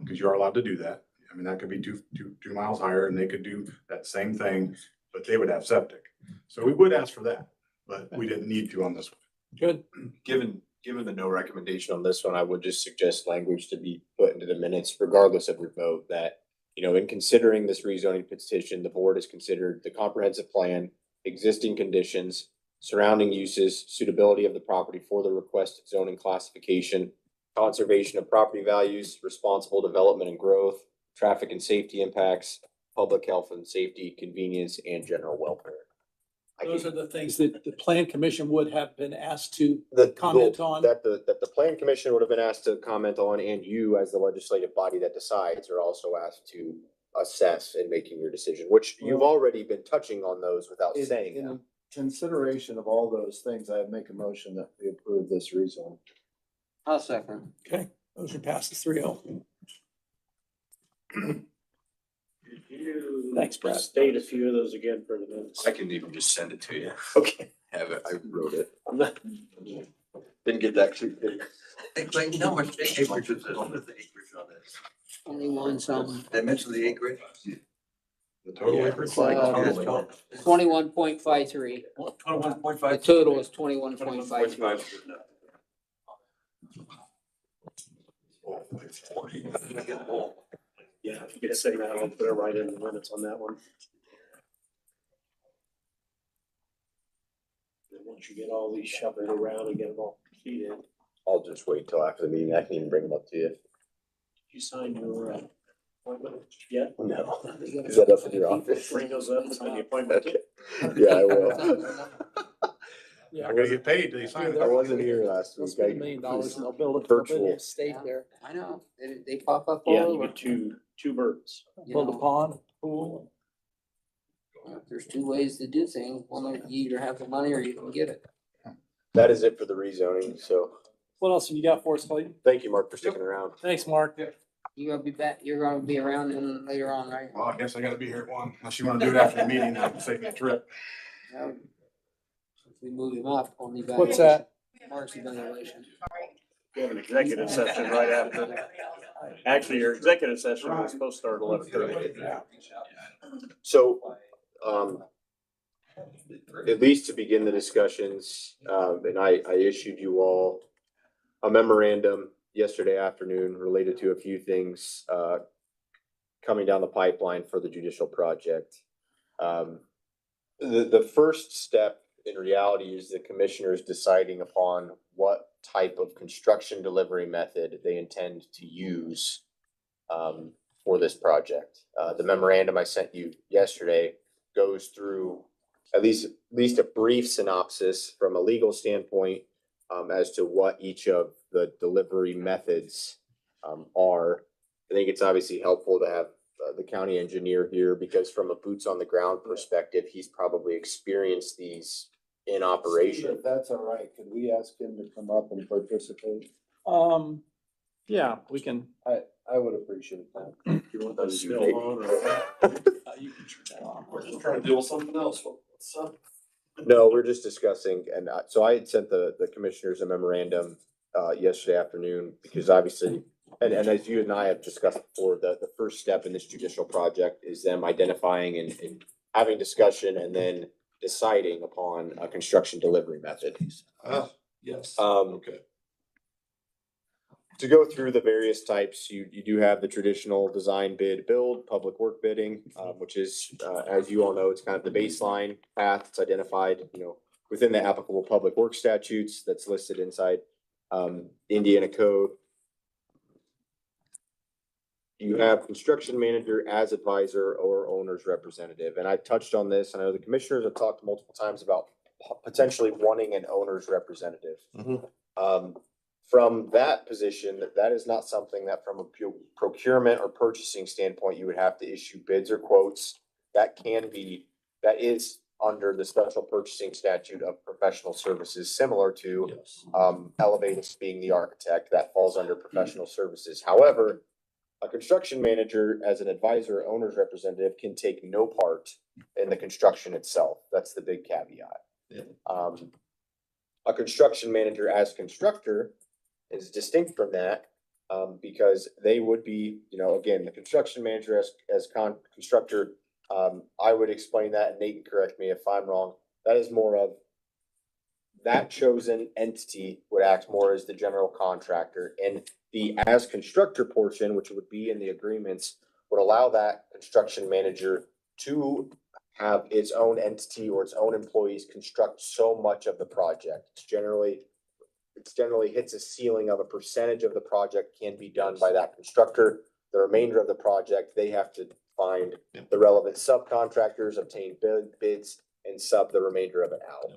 because you are allowed to do that. I mean, that could be two miles higher and they could do that same thing, but they would have septic. So we would ask for that, but we didn't need to on this one. Good. Given the no recommendation on this one, I would just suggest language to be put into the minutes regardless of your vote that, in considering this rezoning petition, the board has considered the comprehensive plan, existing conditions, surrounding uses, suitability of the property for the requested zoning classification, conservation of property values, responsible development and growth, traffic and safety impacts, public health and safety, convenience, and general welfare. Those are the things that the plan commission would have been asked to The comment on. That the plan commission would have been asked to comment on, and you as the legislative body that decides are also asked to assess in making your decision, which you've already been touching on those without saying them. In consideration of all those things, I make a motion that we approve this rezone. I'll second. Okay, motion passes 3-0. Thanks, Brad. State a few of those again for the minutes. I can even just send it to you. Okay. Have it, I wrote it. Didn't get that. Hey, Clayton, how much acreage is this? What is the acreage on this? 21 something. Did I mention the acreage? The total acreage? It's 21.53. 21.5. The total is 21.53. Yeah, if you could say that, I'll put it right in the minutes on that one. And once you get all these shuffled around and get them all completed, I'll just wait till after the meeting. I can even bring them up to you. you sign your appointment yet? No. Is that up in your office? Bring those up, sign the appointment. Yeah, I will. Yeah. I'm gonna get paid till you sign it. I wasn't here last They'll week. spend I $1 million and was they'll build a virtual. estate there. I know, they pop up all Yeah, you over. get two birds. You Build a know. pond, pool. There's two ways to do things. One, you either have the money or you can get it. That is it for the rezoning. So What else have you got for us, Clayton? thank you, Mark, for sticking around. Thanks, Mark. You're gonna be back, you're gonna be around in later on, right? Well, I guess I gotta be here at 1, unless you wanna do it after the meeting, that'll save me a trip. If we move him up on the evaluation. What's that? Mark's evaluation. We have an executive session right after. Actually, your executive session was supposed to start at 11:30. So, at least to begin the discussions, and I issued you all a memorandum yesterday afternoon related to a few things, coming down the pipeline for the judicial project. The first step in reality is the commissioners deciding upon what type of construction delivery method they intend to use for this project. The memorandum I sent you yesterday goes through at least a brief synopsis from a legal standpoint as to what each of the delivery methods are. I think it's obviously helpful to have the county engineer here because from a boots on the ground perspective, he's probably experienced these in operation. If that's all right, could we ask him to come up and participate? Yeah, we can. I would appreciate that. You want those still on or? You can turn that on. We're just trying to deal with something else. What's up? No, we're just discussing, and so I had sent the commissioners a memorandum yesterday afternoon because obviously, and as you and I have discussed before, the first step in this judicial project is them identifying and having discussion and then deciding upon a construction delivery method. Yes. Okay. To go through the various types, you do have the traditional design bid build, public work bidding, which is, as you all know, it's kind of the baseline path. It's identified, within the applicable public work statutes that's listed inside, Indiana code. You have construction manager as advisor or owner's representative. And I touched on this, and I know the commissioners have talked multiple times about potentially wanting an owner's representative. From that position, that is not something that from a procurement or purchasing standpoint, you would have to issue bids or quotes. That is under the special purchasing statute of professional services, similar to Elevatus being the architect, that falls under professional services. However, a construction manager as an advisor or owner's representative can take no part in the construction itself. That's the big caveat. A construction manager as constructor is distinct from that, because they would be, again, the construction manager as constructor, I would explain that, and Nate can correct me if I'm wrong. That is more of that chosen entity would act more as the general contractor, and the as constructor portion, which would be in the agreements, would allow that construction manager to have its own entity or its own employees construct so much of the project. It's generally hits a ceiling of a percentage of the project can be done by that constructor. The remainder of the project, they have to find the relevant subcontractors, obtain bids, and sub the remainder of it out.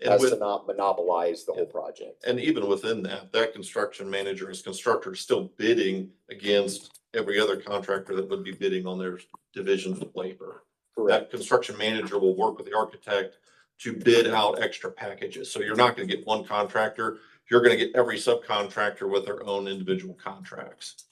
As to not monopolize the whole project. And even within that construction manager as constructor is still bidding against every other contractor that would be bidding on their divisions of labor. That construction manager will work with the architect to bid out extra packages. So you're not gonna get one contractor, you're gonna get every subcontractor with their own individual contracts.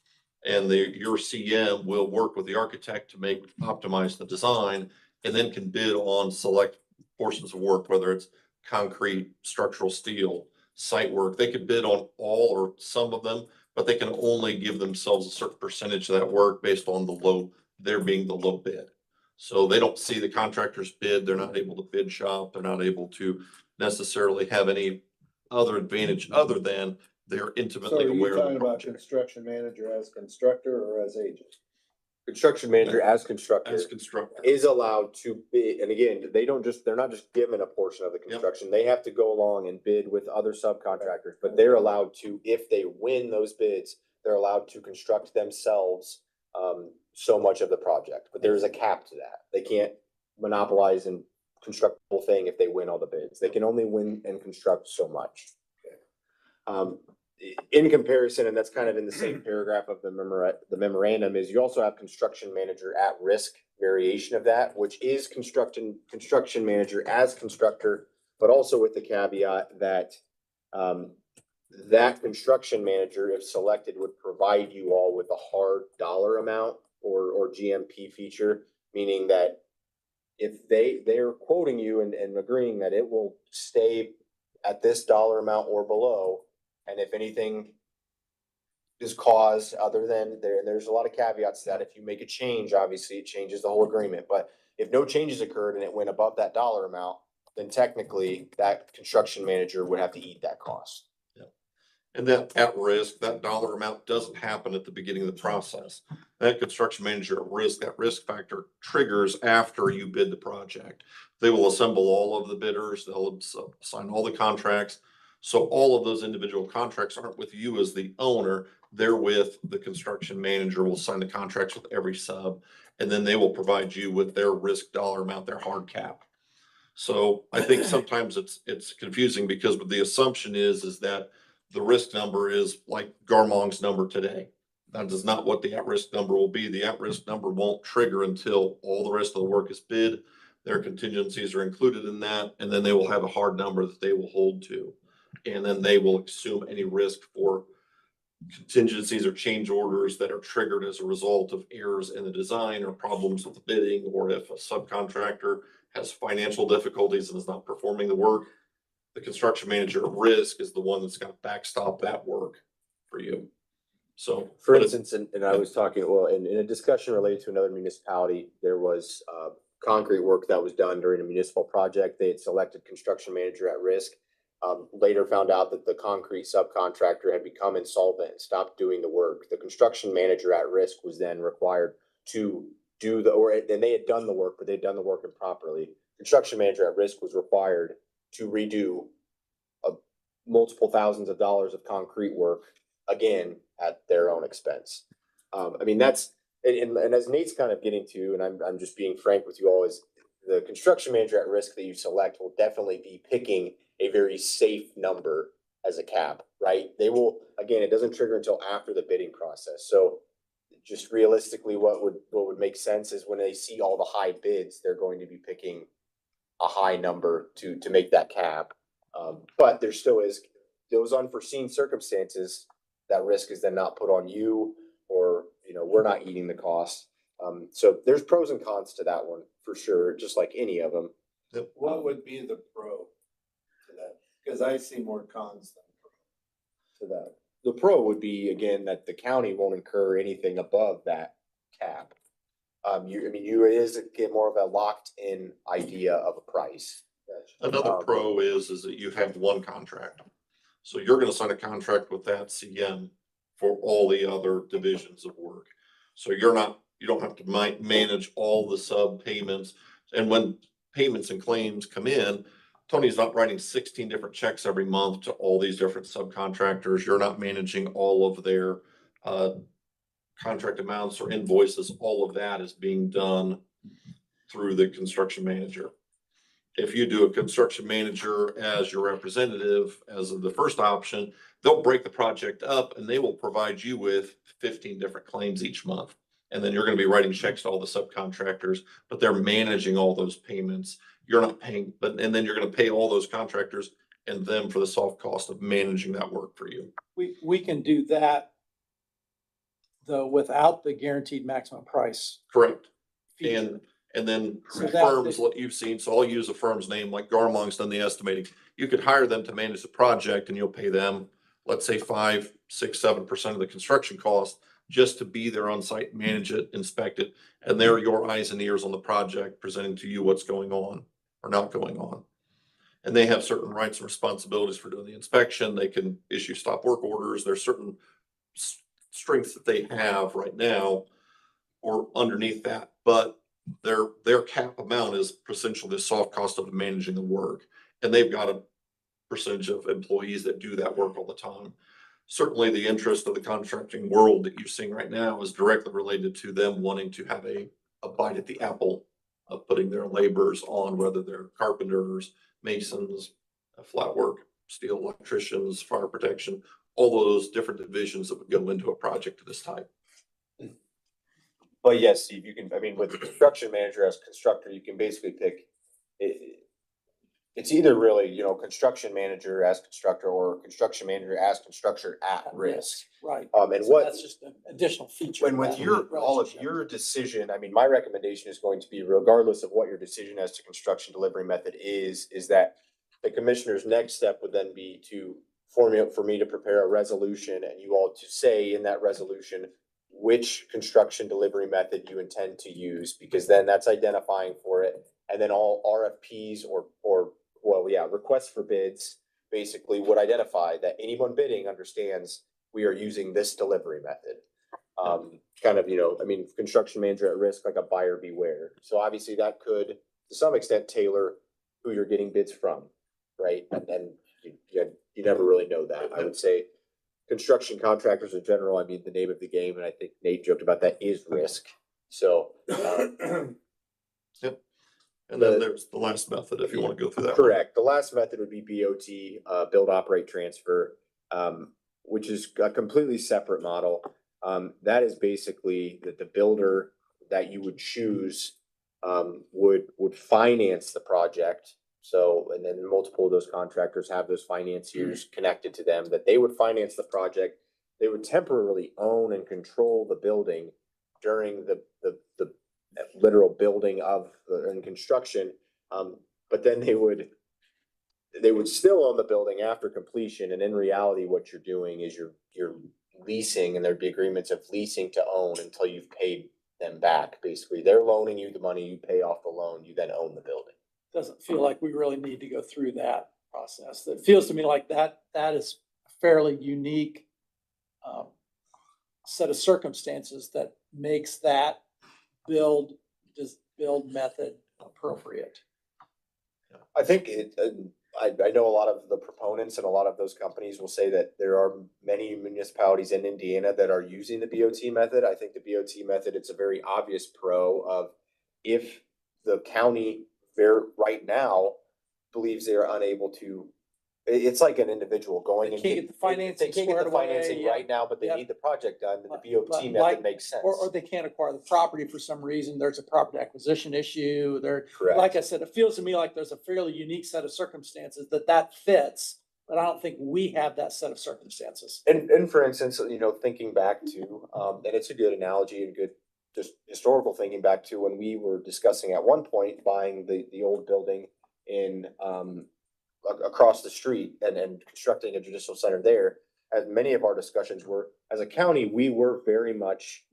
And your CM will work with the architect to optimize the design and then can bid on select portions of work, whether it's concrete, structural steel, site work. They could bid on all or some of them, but they can only give themselves a certain percentage of that work based on there being the low bid. So they don't see the contractor's bid. They're not able to bid shop. They're not able to necessarily have any other advantage other than they're So intimately are you aware of talking the about project. construction manager as constructor or as agent? Construction manager as constructor as constructor. is allowed to bid, and again, they're not just given a portion of the construction. They have to go along and bid with other subcontractors, but they're allowed to, if they win those bids, they're allowed to construct themselves so much of the project, but there's a cap to that. They can't monopolize and construct the whole thing if they win all the bids. They can only win and construct so much. In comparison, and that's kind of in the same paragraph of the memorandum, is you also have construction manager at risk variation of that, which is construction manager as constructor, but also with the caveat that that construction manager, if selected, would provide you all with a hard dollar amount or GMP feature, meaning that if they're quoting you and agreeing that it will stay at this dollar amount or below, and if anything is caused other than there's a lot of caveats to that. If you make a change, obviously it changes the whole agreement, but if no changes occurred and it went above that dollar amount, then technically that construction manager would have to eat that cost. And that at risk, that dollar amount doesn't happen at the beginning of the process. That construction manager at risk, that risk factor triggers after you bid the project. They will assemble all of the bidders, they'll sign all the contracts. So all of those individual contracts aren't with you as the owner, they're with the construction manager, will sign the contracts with every sub, and then they will provide you with their risk dollar amount, their hard cap. So I think sometimes it's confusing because the assumption is that the risk number is like Garmong's number today. That is not what the at-risk number will be. The at-risk number won't trigger until all the rest of the work is bid. Their contingencies are included in that, and then they will have a hard number that they will hold to. And then they will assume any risk for contingencies or change orders that are triggered as a result of errors in the design or problems with the bidding, or if a subcontractor has financial difficulties and is not performing the work. The construction manager at risk is the one that's got to backstop that work for you. So for instance, and I was talking, well, in a discussion related to another municipality, there was concrete work that was done during a municipal project. They had selected construction manager at risk. Later found out that the concrete subcontractor had become insolvent and stopped doing the work. The construction manager at risk was then required to do and they had done the work, but they'd done the work improperly. Construction manager at risk was required to redo multiple thousands of dollars of concrete work again at their own expense. I mean, that's, and as Nate's kind of getting to, and I'm just being frank with you all, is the construction manager at risk that you select will definitely be picking a very safe number as a cap, right? They will, again, it doesn't trigger until after the bidding process. So just realistically, what would make sense is when they see all the high bids, they're going to be picking a high number to make that cap. But there still is those unforeseen circumstances. That risk is then not put on you, or, we're not eating the cost. So there's pros and cons to that one for sure, just like any of them. What would be the pro to that? Because I see more cons than pro to that. The pro would be, again, that the county won't incur anything above that cap. You get more of a locked in idea of a price. another pro is that you have one contract. So you're gonna sign a contract with that CM for all the other divisions of work. So you don't have to manage all the sub payments. And when payments and claims come in, Tony's not writing 16 different checks every month to all these different subcontractors. You're not managing all of their contract amounts or invoices. All of that is being done through the construction manager. If you do a construction manager as your representative, as the first option, they'll break the project up and they will provide you with 15 different claims each month. And then you're going to be writing checks to all the subcontractors, but they're managing all those payments. You're not paying, and then you're going to pay all those contractors and them for the soft cost of managing that work for you. We can do that though without the guaranteed maximum price. Correct. feature. And then So that- firms, what you've seen, so I'll use a firm's name, like Garmong's done the estimating. You could hire them to manage the project and you'll pay them, let's say 5, 6, 7% of the construction cost just to be there on site, manage it, inspect it. And they're your eyes and ears on the project, presenting to you what's going on or not going on. And they have certain rights and responsibilities for doing the inspection. They can issue stop work orders. There's certain strengths that they have right now or underneath that, but their cap amount is essentially the soft cost of managing the work. And they've got a percentage of employees that do that work all the time. Certainly the interest of the contracting world that you're seeing right now is directly related to them wanting to have a bite at the apple of putting their laborers on, whether they're carpenters, masons, flat work, steel electricians, fire protection, all of those different divisions that would go into a project of this type. But yes, Steve, you can, I mean, with the construction manager as constructor, you can basically pick, it's either really, you know, construction manager as constructor or construction manager as constructor at risk. Right. And So what, that's just an additional feature. when with your, all of your decision, I mean, my recommendation is going to be regardless of what your decision as to construction delivery method is that the commissioner's next step would then be to formulate, for me to prepare a resolution and you all to say in that resolution which construction delivery method you intend to use, because then that's identifying for it. And then all RFPs or well, yeah, requests for bids basically would identify that anyone bidding understands we are using this delivery method. Kind of, you know, I mean, construction manager at risk, like a buyer beware. So obviously that could, to some extent, tailor who you're getting bids from, right? And you never really know that. I would say construction contractors in general, I mean, the name of the game, and I think Nate joked about that, is risk. So, Yep. And then there's the last method, if you want to go through that. correct. The last method would be BOT, build, operate, transfer, which is a completely separate model. That is basically that the builder that you would choose would finance the project. So, and then multiple of those contractors have those financiers connected to them, that they would finance the project. They would temporarily own and control the building during the literal building of and construction. But then they would still own the building after completion. And in reality, what you're doing is you're leasing, and there'd be agreements of leasing to own until you've paid them back. Basically, they're loaning you the money, you pay off the loan, you then own the building. Doesn't feel like we really need to go through that process. It feels to me like that is a fairly unique set of circumstances that makes that build method appropriate. I think I know a lot of the proponents and a lot of those companies will say that there are many municipalities in Indiana that are using the BOT method. I think the BOT method, it's a very obvious pro of if the county right now believes they are unable to, it's like an individual going They and can't get the financing they can't get the squared away, financing yeah. right now, but they Yep. need the project done, then the But BOT like- method makes sense. Or they can't acquire the property for some reason. There's a property acquisition issue. Correct. Like I said, it feels to me like there's a fairly unique set of circumstances that fits, but I don't think we have that set of circumstances. And for instance, you know, thinking back to, and it's a good analogy and good just historical thinking back to when we were discussing at one point buying the old building in across the street and constructing a judicial center there. As many of our discussions were, as a county, we were very much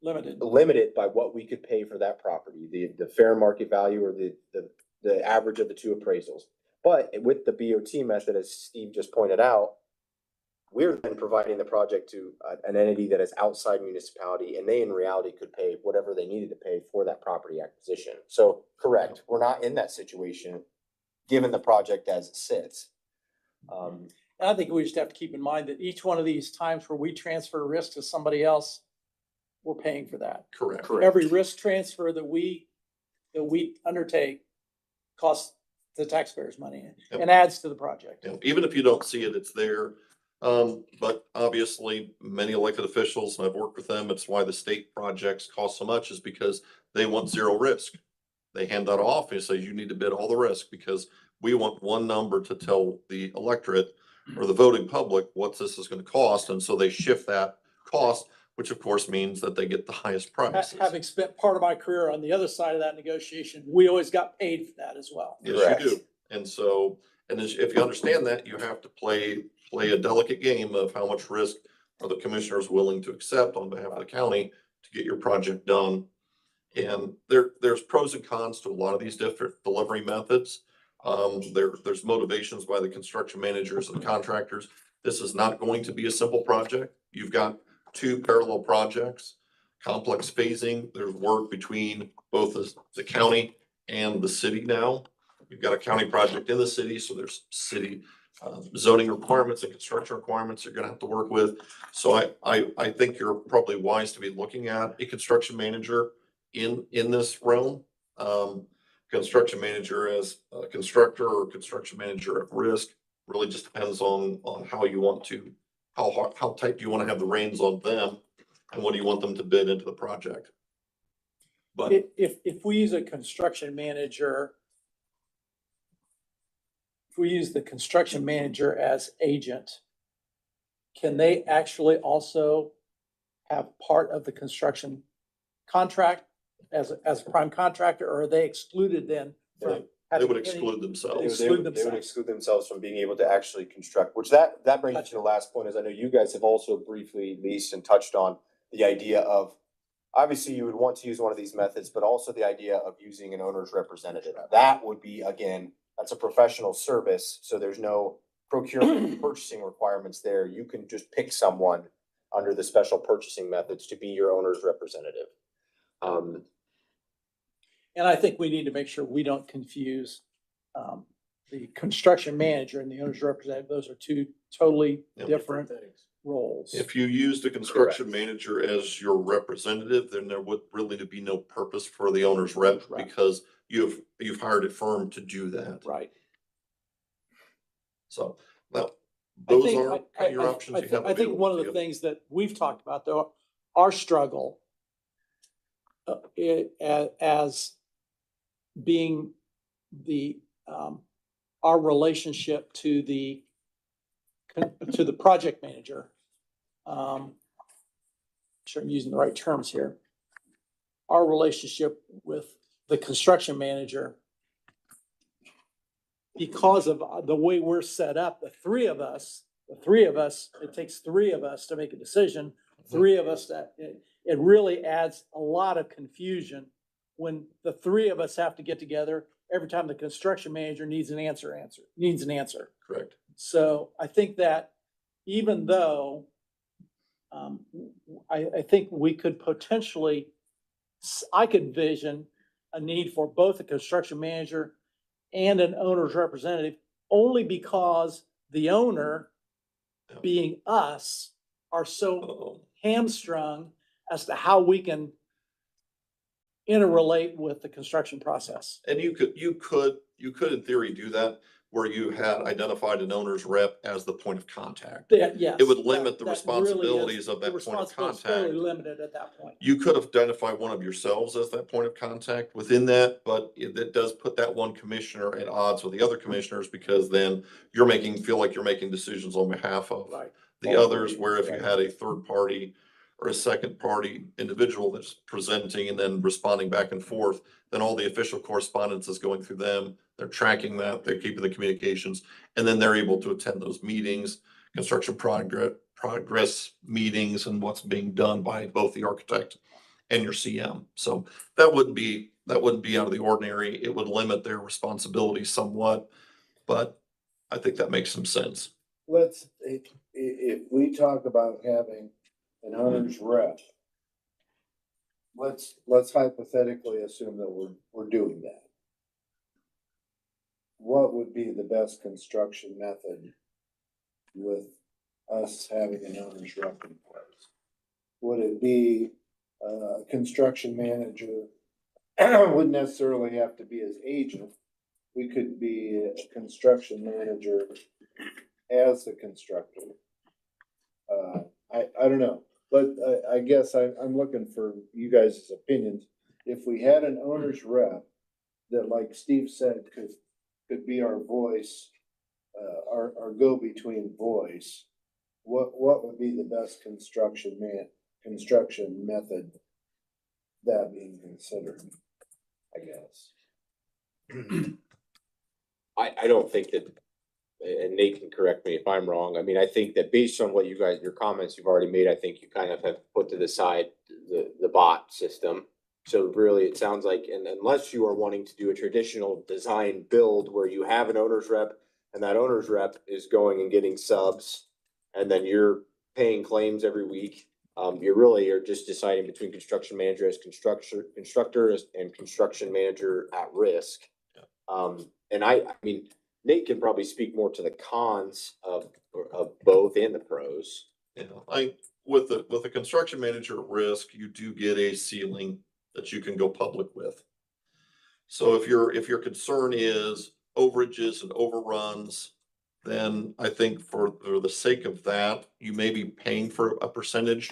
limited by what we could pay for that property, the fair market value or the average of the two appraisals. But with the BOT method, as Steve just pointed out, we're then providing the project to an entity that is outside municipality, and they in reality could pay whatever they needed to pay for that property acquisition. So correct, we're not in that situation, given the project as it sits. And I think we just have to keep in mind that each one of these times where we transfer risk to somebody else, we're paying for that. Correct. Every risk transfer that we undertake costs the taxpayers money and adds to the project. Even if you don't see it, it's there. But obviously, many elected officials, and I've worked with them, it's why the state projects cost so much, is because they want zero risk. They hand that off and say, you need to bid all the risk, because we want one number to tell the electorate or the voting public what this is going to cost. And so they shift that cost, which of course means that they get the highest prices. Having spent part of my career on the other side of that negotiation, we always got paid for that as well. Yes, you do. And so, if you understand that, you have to play a delicate game of how much risk are the commissioners willing to accept on behalf of the county to get your project done. And there's pros and cons to a lot of these different delivery methods. There's motivations by the construction managers and contractors. This is not going to be a simple project. You've got two parallel projects complex phasing. There's work between both the county and the city now. We've got a county project in the city, so there's city zoning requirements and construction requirements you're gonna have to work with. So I think you're probably wise to be looking at a construction manager in this realm. Construction manager as a constructor or construction manager at risk really just depends on how you want to, how tight do you want to have the reins on them, and what do you want them to bid into the project? But If we use a construction manager, if we use the construction manager as agent, can they actually also have part of the construction contract as a prime contractor, or are they excluded then? from they having would any- exclude They themselves. Exclude would themselves. exclude themselves from being able to actually construct, which that brings us to the last point, is I know you guys have also briefly leased and touched on the idea of, obviously you would want to use one of these methods, but also the idea of using an owner's representative. That would be, again, that's a professional service, so there's no procurement purchasing requirements there. You can just pick someone under the special purchasing methods to be your owner's representative. And I think we need to make sure we don't confuse the construction manager and the owner's representative. Those are two totally Yep. different roles. If you use the construction manager as your representative, then there would really be no purpose for the owner's rep, Right. because you've hired a firm to do that. Right. So, well, I those think- are kind of your options you have. I think one of the available to you. things that we've talked about though, our struggle as being the, our relationship to the project manager. Sure I'm using the right terms here. Our relationship with the construction manager, because of the way we're set up, the three of us, it takes three of us to make a decision. Three of us, that it really adds a lot of confusion when the three of us have to get together every time the construction manager needs an answer. Correct. So I think that even though I think we could potentially, I could vision a need for both a construction manager and an owner's representative, only because the owner, being us, are so hamstrung as to how we can interrelate with the construction process. And you could in theory do that where you had identified an owner's rep as the point of contact. Yes. It would limit the that really is- responsibilities of that the point of responsibility's fairly contact. limited at that point. You could have identified one of yourselves as that point of contact within that, but it does put that one commissioner at odds with the other commissioners, because then feel like you're making decisions on behalf of Right. the others, where if you had a third party or a second party individual that's presenting and then responding back and forth, then all the official correspondence is going through them. They're tracking that, they're keeping the communications, and then they're able to attend those meetings, construction progress meetings, and what's being done by both the architect and your CM. So that wouldn't be out of the ordinary. It would limit their responsibility somewhat, but I think that makes some sense. If we talk about having an owner's rep, let's hypothetically assume that we're doing that. What would be the best construction method with us having an owner's rep in place? Would it be a construction manager? Wouldn't necessarily have to be his agent. We could be a construction manager as the constructor. I don't know, but I guess I'm looking for you guys' opinions. If we had an owner's rep that, like Steve said, could be our voice, our go-between voice, what would be the best construction method that being considered, I guess? I don't think that, and Nate can correct me if I'm wrong, I mean, I think that based on what your comments you've already made, I think you kind of have put to the side the bot system. So really, it sounds like, and unless you are wanting to do a traditional design build where you have an owner's rep, and that owner's rep is going and getting subs, and then you're paying claims every week, You're just deciding between construction manager as constructor and construction manager at risk. And I mean, Nate can probably speak more to the cons of both and the pros. You know, with the construction manager at risk, you do get a ceiling that you can go public with. So if your concern is overages and overruns, then I think for the sake of that, you may be paying for a percentage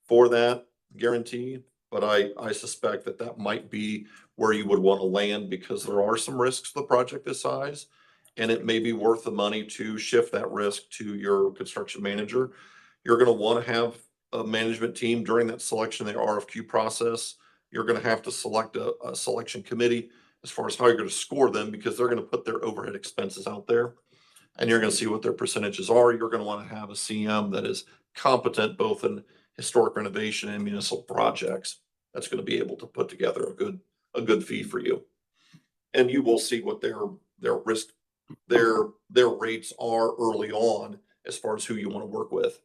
for that guarantee. But I suspect that might be where you would want to land, because there are some risks to the project this size. And it may be worth the money to shift that risk to your construction manager. You're gonna want to have a management team during that selection, the RFQ process. You're gonna have to select a selection committee as far as how you're gonna score them, because they're gonna put their overhead expenses out there. And you're gonna see what their percentages are. You're gonna want to have a CM that is competent both in historic renovation and municipal projects. That's gonna be able to put together a good fee for you. And you will see what their risk, their rates are early on as far as who you want to work with.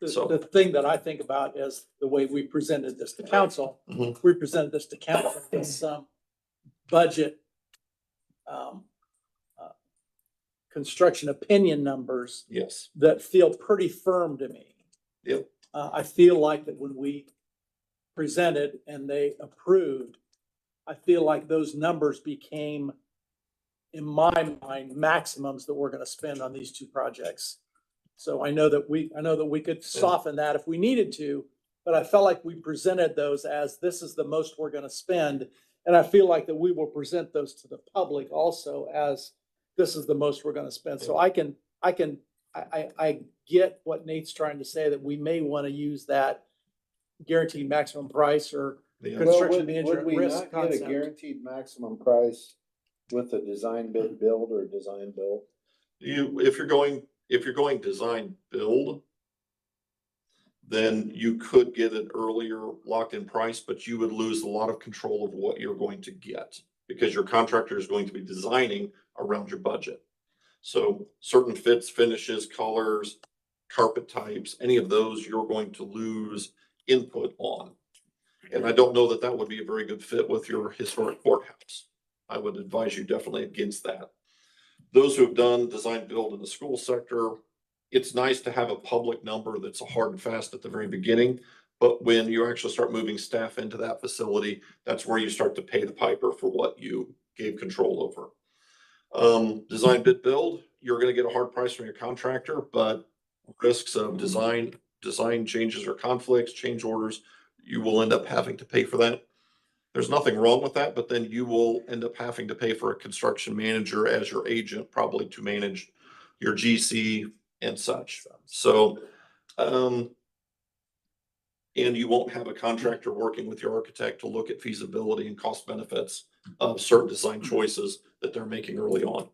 So- The thing that I think about is the way we presented this to council. Mhm. We presented this to council with some budget construction opinion numbers Yes. that feel pretty firm to me. Yep. I feel like that when we presented and they approved, I feel like those numbers became, in my mind, maximums that we're gonna spend on these two projects. So I know that we could soften that if we needed to, but I felt like we presented those as this is the most we're gonna spend. And I feel like that we will present those to the public also as this is the most we're gonna spend. So I get what Nate's trying to say, that we may wanna use that guaranteed maximum price or Yeah. construction manager Would at we risk not get a concept. guaranteed maximum price with a design bid build or design build? If you're going design build, then you could get an earlier locked in price, but you would lose a lot of control of what you're going to get, because your contractor is going to be designing around your budget. So certain fits, finishes, colors, carpet types, any of those, you're going to lose input on. And I don't know that would be a very good fit with your historic courthouse. I would advise you definitely against that. Those who have done design build in the school sector, it's nice to have a public number that's a hard and fast at the very beginning. But when you actually start moving staff into that facility, that's where you start to pay the piper for what you gave control over. Design bid build, you're gonna get a hard price from your contractor, but risks of design changes or conflicts, change orders, you will end up having to pay for that. There's nothing wrong with that, but then you will end up having to pay for a construction manager as your agent, probably to manage your GC and such. So, and you won't have a contractor working with your architect to look at feasibility and cost benefits of certain design choices that they're making early on.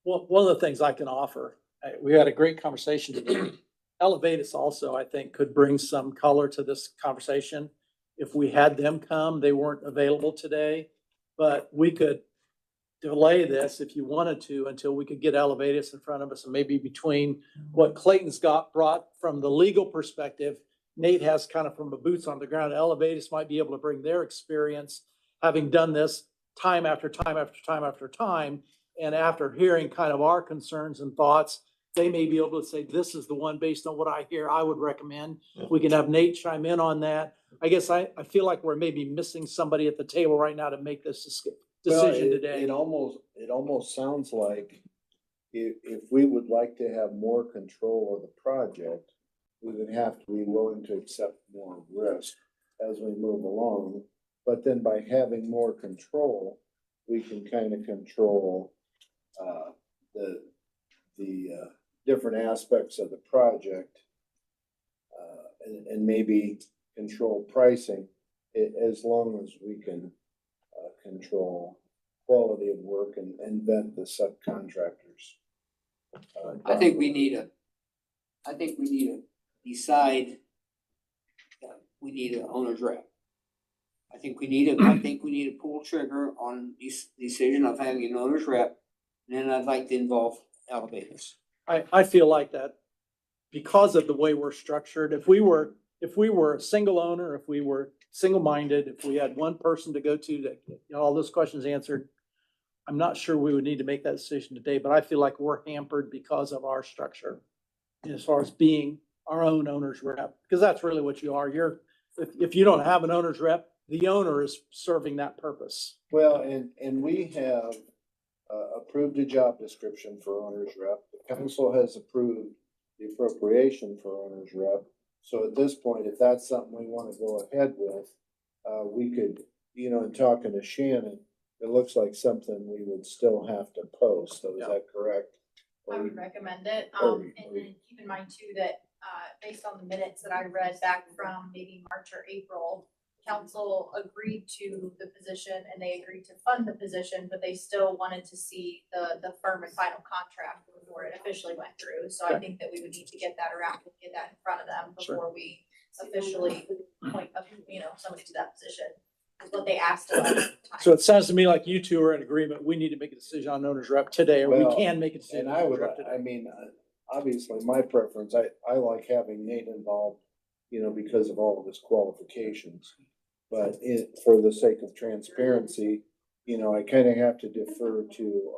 Well, one of the things I can offer, we had a great conversation today. Elevatus also, I think, could bring some color to this conversation. If we had them come, they weren't available today, but we could delay this if you wanted to until we could get Elevatus in front of us, and maybe between what Clayton's brought from the legal perspective, Nate has kind of from the boots on the ground. Elevatus might be able to bring their experience, having done this time after time after time after time. And after hearing kind of our concerns and thoughts, they may be able to say, this is the one based on what I hear, I would recommend. We can have Nate chime in on that. I guess I feel like we're maybe missing somebody at the table right now to make this decision today. It almost sounds like if we would like to have more control of the project, we would have to be willing to accept more risk as we move along. But then by having more control, we can kind of control the different aspects of the project, and maybe control pricing, as long as we can control quality of work and vet the subcontractors. I think we need to decide that we need an owner's rep. I think we need to pull trigger on this decision of having an owner's rep, and then I'd like to involve Elevators. I feel like that because of the way we're structured, if we were if we were a single owner, if we were single-minded, if we had one person to go to get all those questions answered, I'm not sure we would need to make that decision today, but I feel like we're hampered because of our structure as far as being our own owner's rep, because that's really what you are. If you don't have an owner's rep, the owner is serving that purpose. Well, and we have approved a job description for owner's rep. The council has approved the appropriation for owner's rep. So at this point, if that's something we want to go ahead with, we could, in talking to Shannon, it looks like something we would still have to post. So is that correct? I would recommend it, or- and then keep in mind too that, based on the minutes that I read back from maybe March or April, council agreed to the position and they agreed to fund the position, but they still wanted to see the firm and final contract before it officially went through. So I think that we would need to get that around and get that in front of them before we officially point, somebody to that position. Is what they asked us. at the time. So it sounds to me like you two are in agreement. We need to make a decision on owner's rep today, or we Well, can make a decision. And on I owner's would, rep today. I mean, obviously, my preference, I like having Nate involved, because of all of his qualifications. But for the sake of transparency, I kind of have to defer to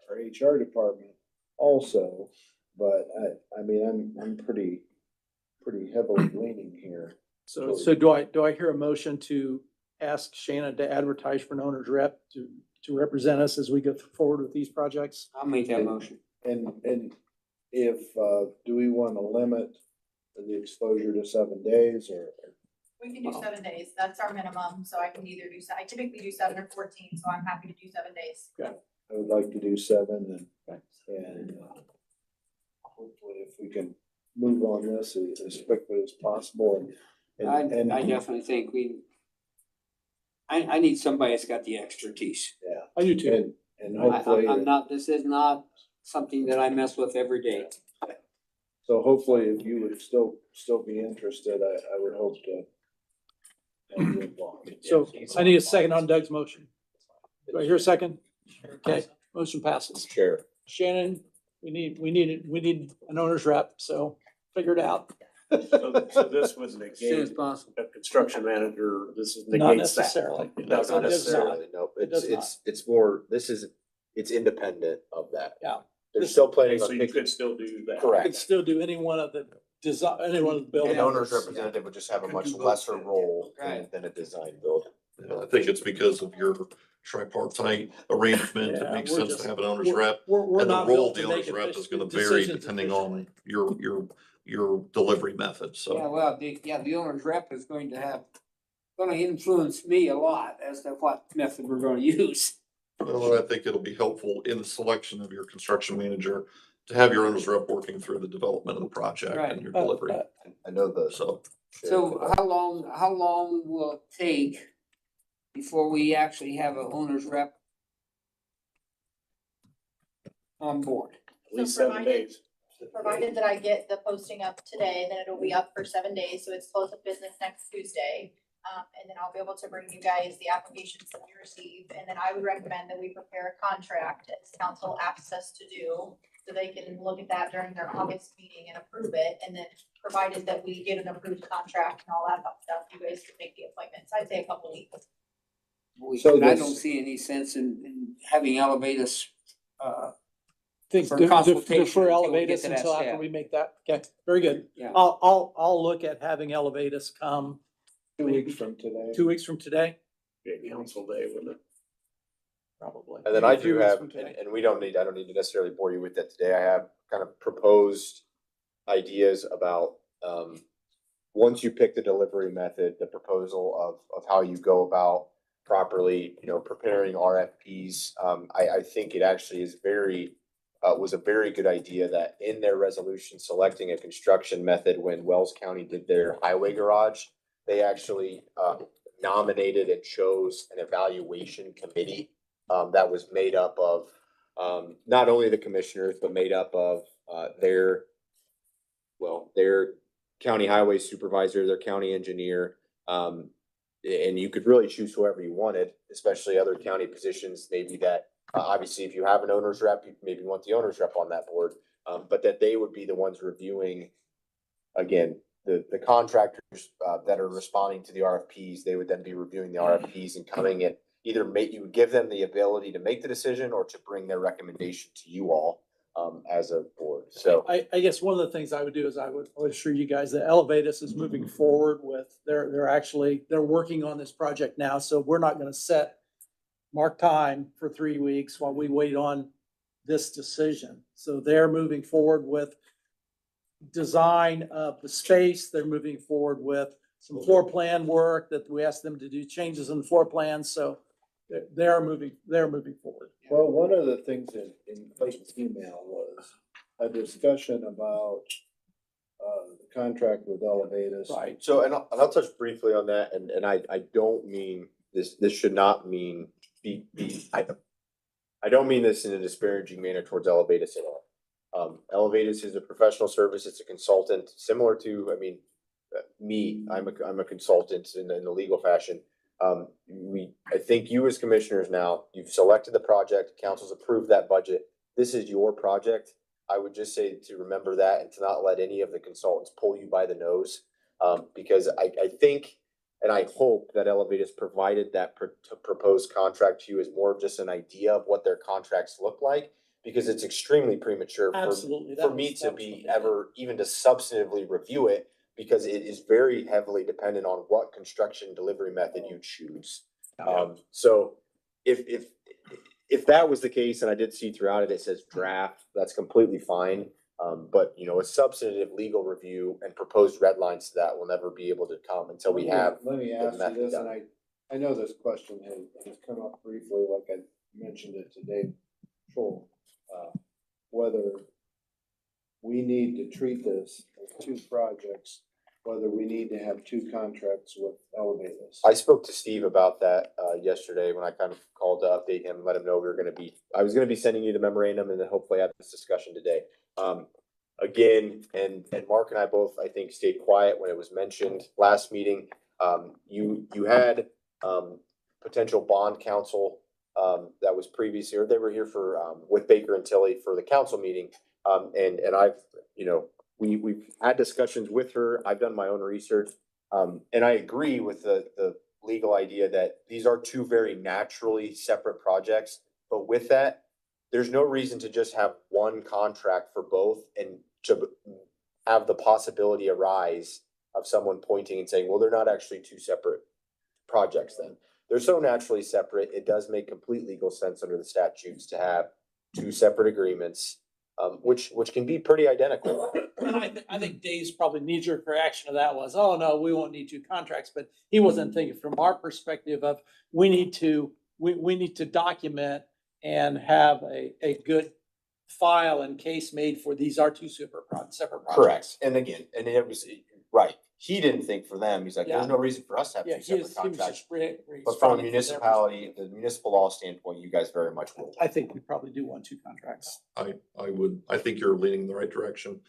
our HR department also. But I'm pretty heavily leaning here. So do I hear a motion to ask Shannon to advertise for an owner's rep to represent us as we go forward with these projects? I'll make that motion. And if, do we want to limit the exposure to 7 days or? We can do 7 days. That's our minimum. So I can either I typically do 7 or 14, so I'm happy to do 7 days. I would like to do 7 and hopefully if we can move on this as quickly as possible and. I definitely think I need somebody that's got the expertise. Yeah. I do too. And hopefully. I'm not, this is not something that I mess with every day. So hopefully if you would still be interested, I would hope to. have you involved. So I need a second on Doug's motion. Do I hear a second? Okay, motion passes. Chair. Shannon, we need an owner's rep, so figure it out. So this would As soon as negate possible. a construction manager, this is Not negates that. necessarily. It No, does not It does not. necessarily, no, It does it's more, it's independent of that. Yeah. They're still planning So on you picking, could still do that. I correct. could still do any one of the design, any one of the buildings. An owner's representative would just have a much lesser role Right. than a design build. I think it's because of your tripartite arrangement. It Yeah, makes we're sense just- to have an owner's rep. We're And the not role built of the to owner's make rep is gonna efficient vary decisions depending on your delivery method, Yeah, so. well, the owner's rep is gonna influence me a lot as to what method we're gonna use. Well, I think it'll be helpful in the selection of your construction manager to have your owner's rep working through the development of the project Right. and your delivery, I know the. so. So how long will it take before we actually have an owner's rep on board? At least So 7 days. Provided that I get the posting up today, then it'll be up for 7 days, so it's close of business next Tuesday. And then I'll be able to bring you guys the applications that we receive, and then I would recommend that we prepare a contract as council asks us to do. So they can look at that during their August meeting and approve it, and then provided that we get an approved contract and all that stuff, you guys can make the appointments. I'd say a couple weeks. So I this- don't see any sense in having Elevatus, Think, For defer consultation until we Elevatus get to that until after step. we make that. Okay, very good. yeah. I'll look at having Elevatus come 2 weeks from today. 2 weeks from today, Be a council day, wouldn't it? probably. And then I Maybe 3 do weeks have, from today. and I don't need to necessarily bore you with that today. I have kind of proposed ideas about, once you pick the delivery method, the proposal of how you go about properly, preparing RFPs. I think it actually is was a very good idea that in their resolution selecting a construction method when Wells County did their highway garage, they actually, nominated and chose an evaluation committee that was made up of not only the commissioners, but made up of their county highway supervisor, their county engineer. And you could really choose whoever you wanted, especially other county positions, maybe that, obviously, if you have an owner's rep, you maybe want the owner's rep on that board. But that they would be the ones reviewing, again, the contractors, that are responding to the RFPs, they would then be reviewing the RFPs and coming in. Either you would give them the ability to make the decision or to bring their recommendation to you all, as a board. So I guess one of the things I would do is I would assure you guys that Elevatus is moving forward with, they're working on this project now, so we're not gonna mark time for 3 weeks while we wait on this decision. So they're moving forward with design of the space. They're moving forward with some floor plan work that we asked them to do changes in the floor plans. So they're moving forward. Well, one of the things in Clayton's email was a discussion about the contract with Elevatus. Right. So, and I'll touch briefly on that, and I don't mean this should not mean I don't mean this in a disparaging manner towards Elevatus at all. Elevatus is a professional service, it's a consultant, similar to, I mean, I'm a consultant in the legal fashion. I think you as commissioners now, you've selected the project, council's approved that budget. This is your project. I would just say to remember that and to not let any of the consultants pull you by the nose. Because I think, and I hope that Elevatus provided that proposed contract to you as more of just an idea of what their contracts look like. Because it's extremely premature Absolutely. for me to be ever, even to substantively review it. Because it is very heavily dependent on what construction delivery method you choose. So if that was the case, and I did see throughout it, it says draft, that's completely fine. But you know, a substantive legal review and proposed red lines to that will never be able to come until we have. Let me the ask you method this, done. and I know this question has come up briefly, like I mentioned it today. Whether we need to treat this as two projects, whether we need to have two contracts with Elevatus. I spoke to Steve about that yesterday when I kind of called to update him, let him know I was gonna be sending you the memorandum and then hopefully have this discussion today. Again, and Mark and I both, I think, stayed quiet when it was mentioned last meeting. You had potential bond counsel that was previously, or they were here for with Baker and Tilly for the council meeting. And I've, you know, we've had discussions with her. I've done my own research. And I agree with the legal idea that these are two very naturally separate projects. But with that, there's no reason to just have one contract for both and to have the possibility arise of someone pointing and saying, well, they're not actually two separate projects then. They're so naturally separate, it does make complete legal sense under the statutes to have two separate agreements. Which can be pretty identical. And I think Dave's probably knee-jerk reaction to that was, oh, no, we won't need two contracts, but he wasn't thinking from our perspective of, we need to document and have a good file and case made for these are two separate projects. Correct. And again, and it was, right, he didn't think for them, he's like, Yeah. there's no reason for us to have Yeah, two he was separate contracts. just But from a responding to their municipality, the municipal law standpoint, you guys very much will. I think we probably do want two contracts. I think you're leaning in the right direction.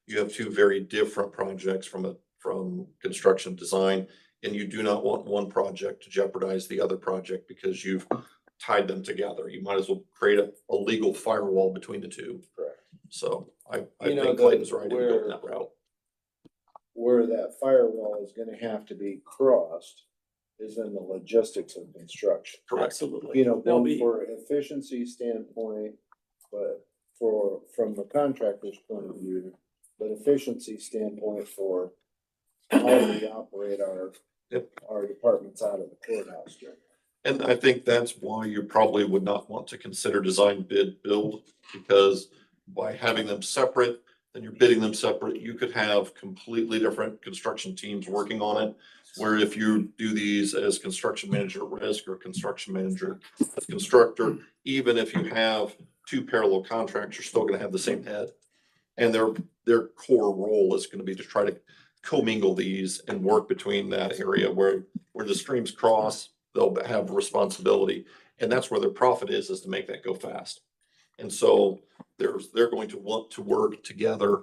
You have two very different projects from construction design. And you do not want one project to jeopardize the other project because you've tied them together. You might as well create a legal firewall between the two. Correct. So I You know, think the- Clayton's right in where- going that route. Where that firewall is gonna have to be crossed is in the logistics of construction. Correct. Absolutely. You know, There'll both be- for efficiency standpoint, but from the contractor's point of view, but efficiency standpoint for how we operate our departments out of the courthouse. And I think that's why you probably would not want to consider design bid build, because by having them separate, then you're bidding them separate. You could have completely different construction teams working on it. Where if you do these as construction manager at risk or construction manager as constructor, even if you have two parallel contracts, you're still gonna have the same head. And their core role is gonna be to try to commingle these and work between that area where the streams cross, they'll have responsibility. And that's where their profit is to make that go fast. And so they're going to want to work together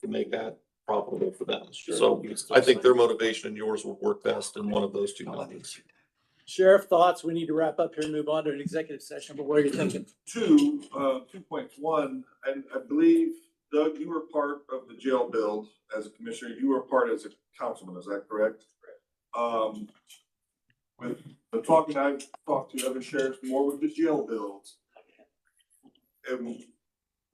to make that profitable for them. So I think their motivation and yours will work best in one of those two methods. Sheriff, thoughts? We need to wrap up here and move on to an executive session, but what are you thinking? 2.1, I believe Doug, you were part of the jail build as a commissioner, you were part as a councilman, is that correct? With the talking I've talked to other sheriffs, more with the jail builds. And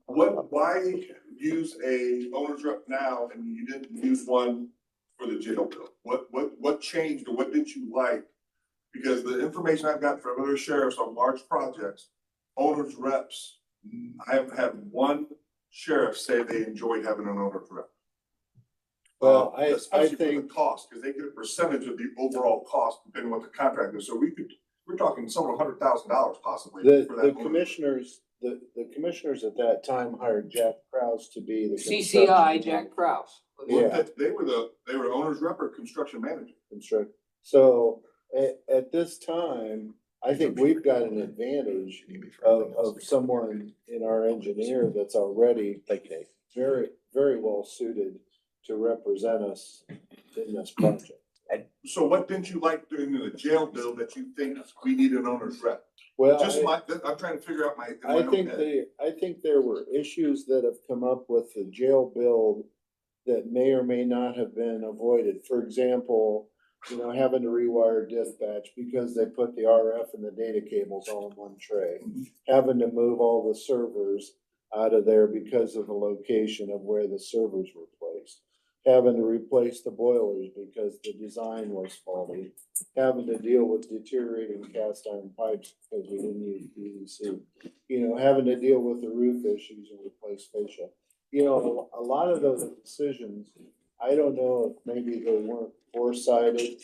why use a owner's rep now and you didn't use one for the jail build? What changed or what did you like? Because the information I've got from other sheriffs on large projects, owners reps, I haven't had one sheriff say they enjoyed having an owner's rep. Well, I Especially for the think, cost, because they get a percentage of the overall cost depending on what the contract is. So we're talking several $100,000 possibly. for that the owner's rep. commissioners, the commissioners at that time hired Jack Kraus to be the. CCI, construction Jack Kraus. Yeah. They were owner's rep or construction manager. Construct. So at this time, I think we've got an advantage of someone in our engineer that's already very, very well suited to represent us in this project. So what didn't you like during the jail bill that you think we need an owner's rep? Well, I'm trying to figure out I think there were issues that have come up with the jail build that may or may not have been avoided. For example, having to rewire dispatch because they put the RF and the data cables all in one tray. Having to move all the servers out of there because of the location of where the servers were placed. Having to replace the boilers because the design was faulty. Having to deal with deteriorating cast iron pipes because we didn't use PVC. Having to deal with the roof issues and replace fascia. A lot of those decisions, I don't know if maybe they weren't foresighted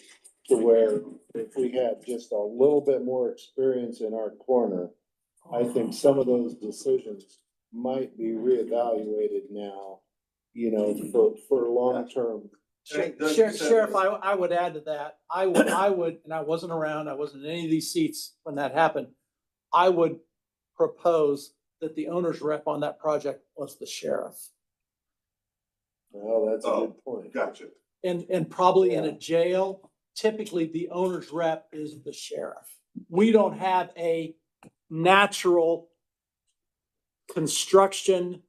to where if we had just a little bit more experience in our corner, I think some of those decisions might be reevaluated now, for long-term. Sheriff, I would add to that. I would, and I wasn't around, I wasn't in any of these seats when that happened. I would propose that the owner's rep on that project was the sheriff. Well, that's a good point. Gotcha. And probably in a jail, typically the owner's rep is the sheriff. We don't have a natural construction.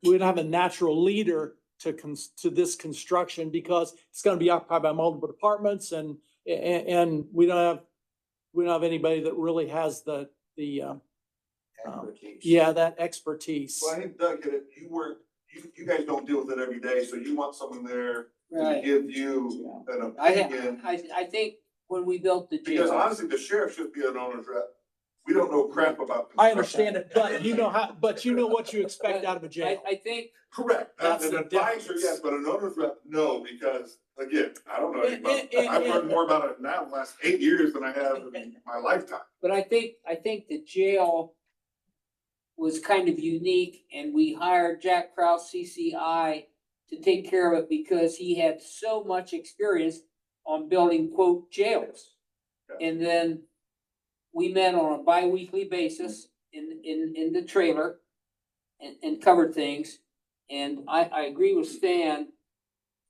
We don't have a natural leader to this construction because it's gonna be occupied by multiple departments and we don't have anybody that really has the that expertise. Well, I think Doug hit it. You guys don't deal with it every day, so you want someone there to Right. give you an I opinion. think when we built the Because jail, honestly, the sheriff should be an owner's rep. We don't know crap about. I understand it, but you know what you expect out of a jail. I think Correct. That's An the advisor, difference. yes, but an owner's rep, no, because again, I don't know anything about it. And- I've learned more about it now in the last 8 years than I have in my lifetime. But I think the jail was kind of unique and we hired Jack Kraus, CCI, to take care of it because he had so much experience on building quote jails. And then we met on a bi-weekly basis in the trailer and covered things. And I agree with Stan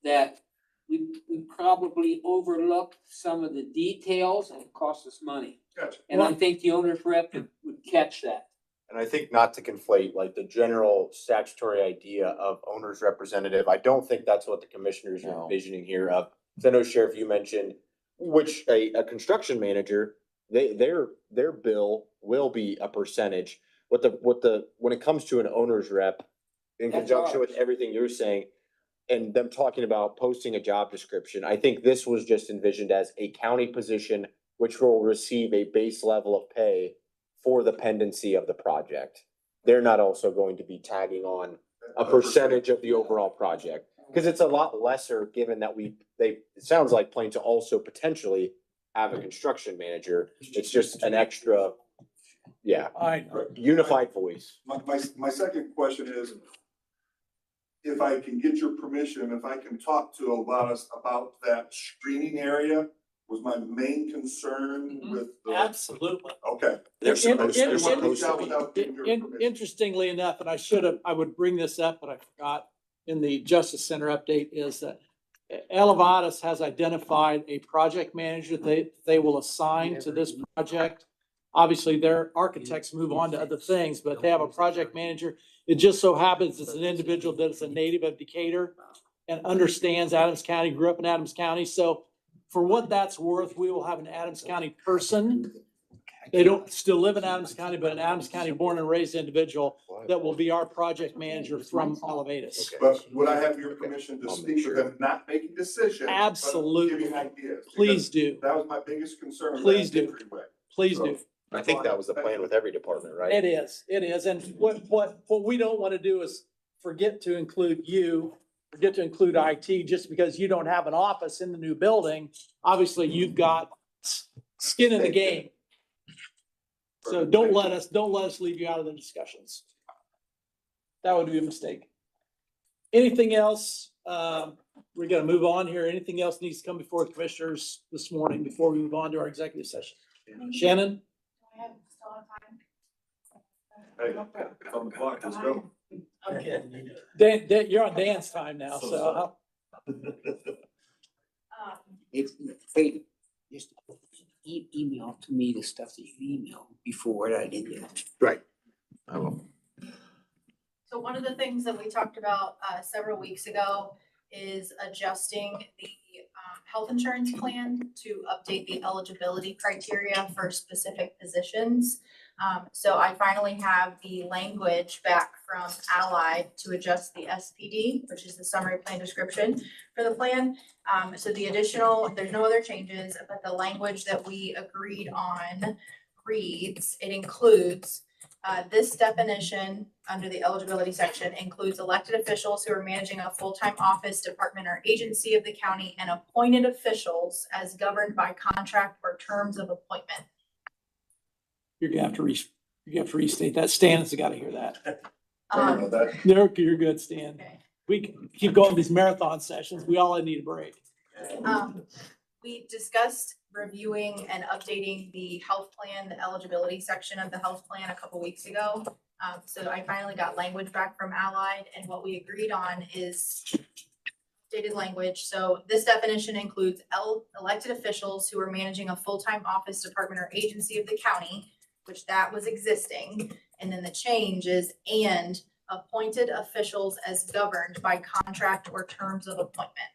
that we probably overlooked some of the details and it cost us money. Gotcha. And I think the owner's rep would catch that. And I think not to conflate like the general statutory idea of owner's representative, I don't think that's what the commissioners are envisioning here of. 'Cause I know Sheriff, you mentioned, which a construction manager, their bill will be a percentage. When it comes to an owner's rep, in That's conjunction with ours. everything you're saying, and them talking about posting a job description, I think this was just envisioned as a county position, which will receive a base level of pay for the pendency of the project. They're not also going to be tagging on a percentage of the overall project. Cause it's a lot lesser, given that it sounds like plan to also potentially have a construction manager. It's just an extra, unified voice. My second question is, if I can get your permission, if I can talk to us about that screening area, was my main concern with the. Absolutely. Okay. Interestingly enough, and I would bring this up, but I forgot in the Justice Center update, is that Elevatus has identified a project manager they will assign to this project. obviously their architects move on to other things, but they have a project manager. It just so happens it's an individual that is a native of Decatur and understands Adams County, grew up in Adams County. So for what that's worth, we will have an Adams County person. They don't still live in Adams County, but an Adams County born and raised individual that will be our project manager from Olivetus. But would I have your permission to speak with them, not making decisions? but Absolutely. Giving ideas? Please do. Because that was my biggest concern. Please last do. entryway. Please So- do. I think that was the plan with every department, right? It is, it is. And what we don't want to do is forget to include you, forget to include IT, just because you don't have an office in the new building. Obviously, you've got skin in the game. So don't let us leave you out of the discussions. That would be a mistake. Anything else? We're gonna move on here. Anything else needs to come before the commissioners this morning before we move on to our executive session? Shannon? Hey, it's on the clock, let's go. Okay. Dan, you're on Dan's time now, so. If, wait, just email to me the stuff that you emailed before that I didn't do. Right. I will. So one of the things that we talked about several weeks ago is adjusting the health insurance plan to update the eligibility criteria for specific positions. So I finally have the language back from Allied to adjust the SPD, which is the summary plan description for the plan. So the additional, there's no other changes, but the language that we agreed on reads, it includes this definition under the eligibility section includes elected officials who are managing a full-time office, department, or agency of the county and appointed officials as governed by contract or terms of appointment. You're gonna have to restate that. Stan has got to hear that. Sorry about that. No, you're good, Stan. Okay. We can keep going these marathon sessions. We all need a break. We discussed reviewing and updating the health plan, the eligibility section of the health plan a couple weeks ago. So I finally got language back from Allied, and what we agreed on is updated language. So this definition includes elected officials who are managing a full-time office, department, or agency of the county, which that was existing. And then the change is and appointed officials as governed by contract or terms of appointment.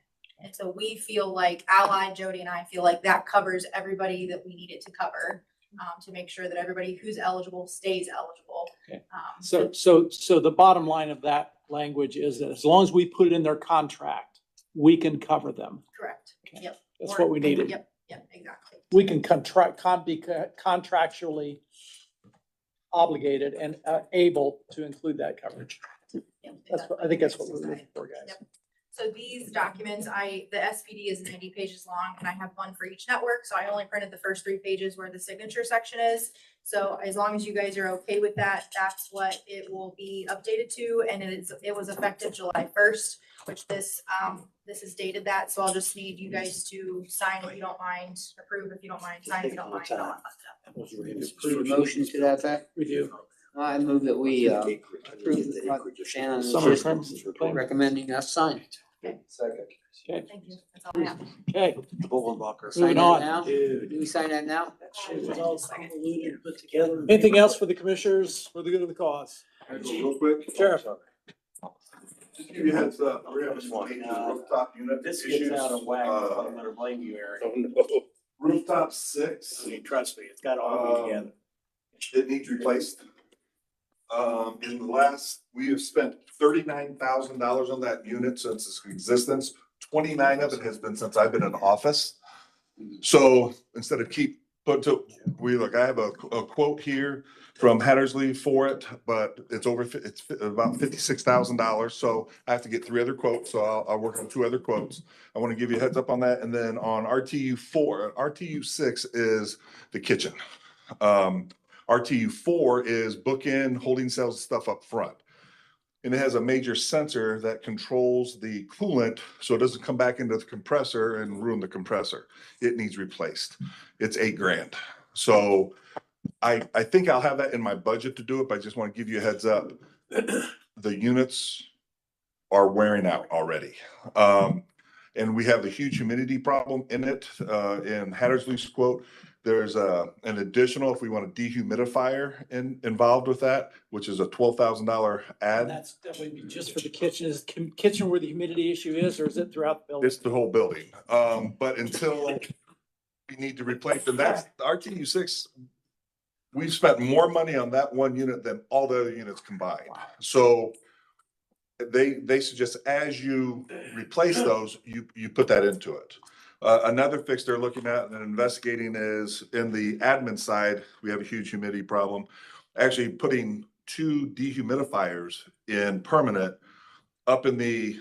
And so we feel like Allied, Jody and I feel like that covers everybody that we need it to cover, to make sure that everybody who's eligible stays eligible. Okay. So the bottom line of that language is that as long as we put it in their contract, we can cover them. Correct. Okay. Yep. That's what we needed. Yep, exactly. We can be contractually obligated and able to include that coverage. Yep, I think that's what we're looking for, guys. Yep. So these documents, the SPD is 90 pages long and I have one for each network. So I only printed the first 3 pages where the signature section is. So as long as you guys are okay with that, that's what it will be updated to. And it was effective July 1st, which this is dated that. So I'll just need you guys to sign if you don't mind, approve if you don't mind, sign if you don't mind. Approve the motion to that effect? We do. I move that we approve the Shannon Summary Assistance plan. recommending us sign it. Second. Okay, Thank you. That's all I have. okay. Sign Moving that on. now? Do we sign that now? Put together. Anything else for the commissioners for the good of the cause? Can I go real quick? Sheriff. Just give you a heads up, we're having some major rooftop unit This issues. gets out of whack, I'm gonna blame you, Eric. Rooftop 6, Trust me, it's got to all be together. it needs replaced. In the last, we have spent $39,000 on that unit since its existence. 29 of it has been since I've been in office. So instead of I have a quote here from Hattersley for it, but it's about $56,000. So I have to get 3 other quotes. So I'll work on 2 other quotes. I want to give you a heads up on that. And then on RTU 4, RTU 6 is the kitchen. RTU 4 is bookend holding cells stuff up front. And it has a major sensor that controls the coolant so it doesn't come back into the compressor and ruin the compressor. It needs replaced. It's $8,000. So I think I'll have that in my budget to do it, but I just want to give you a heads up. The units are wearing out already. and we have the huge humidity problem in it. In Hattersley's quote, there's an additional, if we want a dehumidifier involved with that, which is a $12,000 And add. that would be just for the kitchen. Is kitchen where the humidity issue is, or is it throughout the building? It's the whole building. But until we need to replace, and that's RTU 6. We've spent more money on that one unit than all the other units combined. So they suggest as you replace those, you put that into it. Another fix they're looking at and investigating is in the admin side, we have a huge humidity problem. Actually putting 2 dehumidifiers in permanent up in the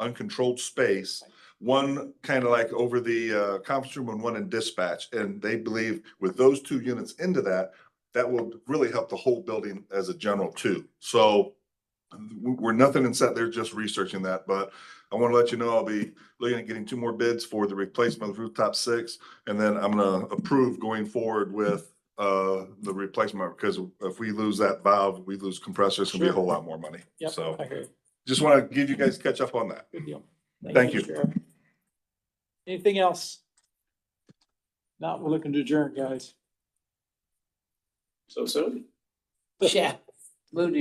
uncontrolled space. One kind of like over the conference room and one in dispatch. And they believe with those 2 units into that will really help the whole building as a general too. So we're nothing in set. They're just researching that, but I want to let you know, I'll be looking at getting 2 more bids for the replacement of rooftop 6. And then I'm going to approve going forward with the replacement, because if we lose that valve, we lose compressor, it's gonna be a whole lot more money. Yep, So I hear you. just want to give you guys catch up on that. Good deal. Thank you. Sheriff. Anything else? Not, we're looking to adjourn, guys. So soon? Yeah. Move to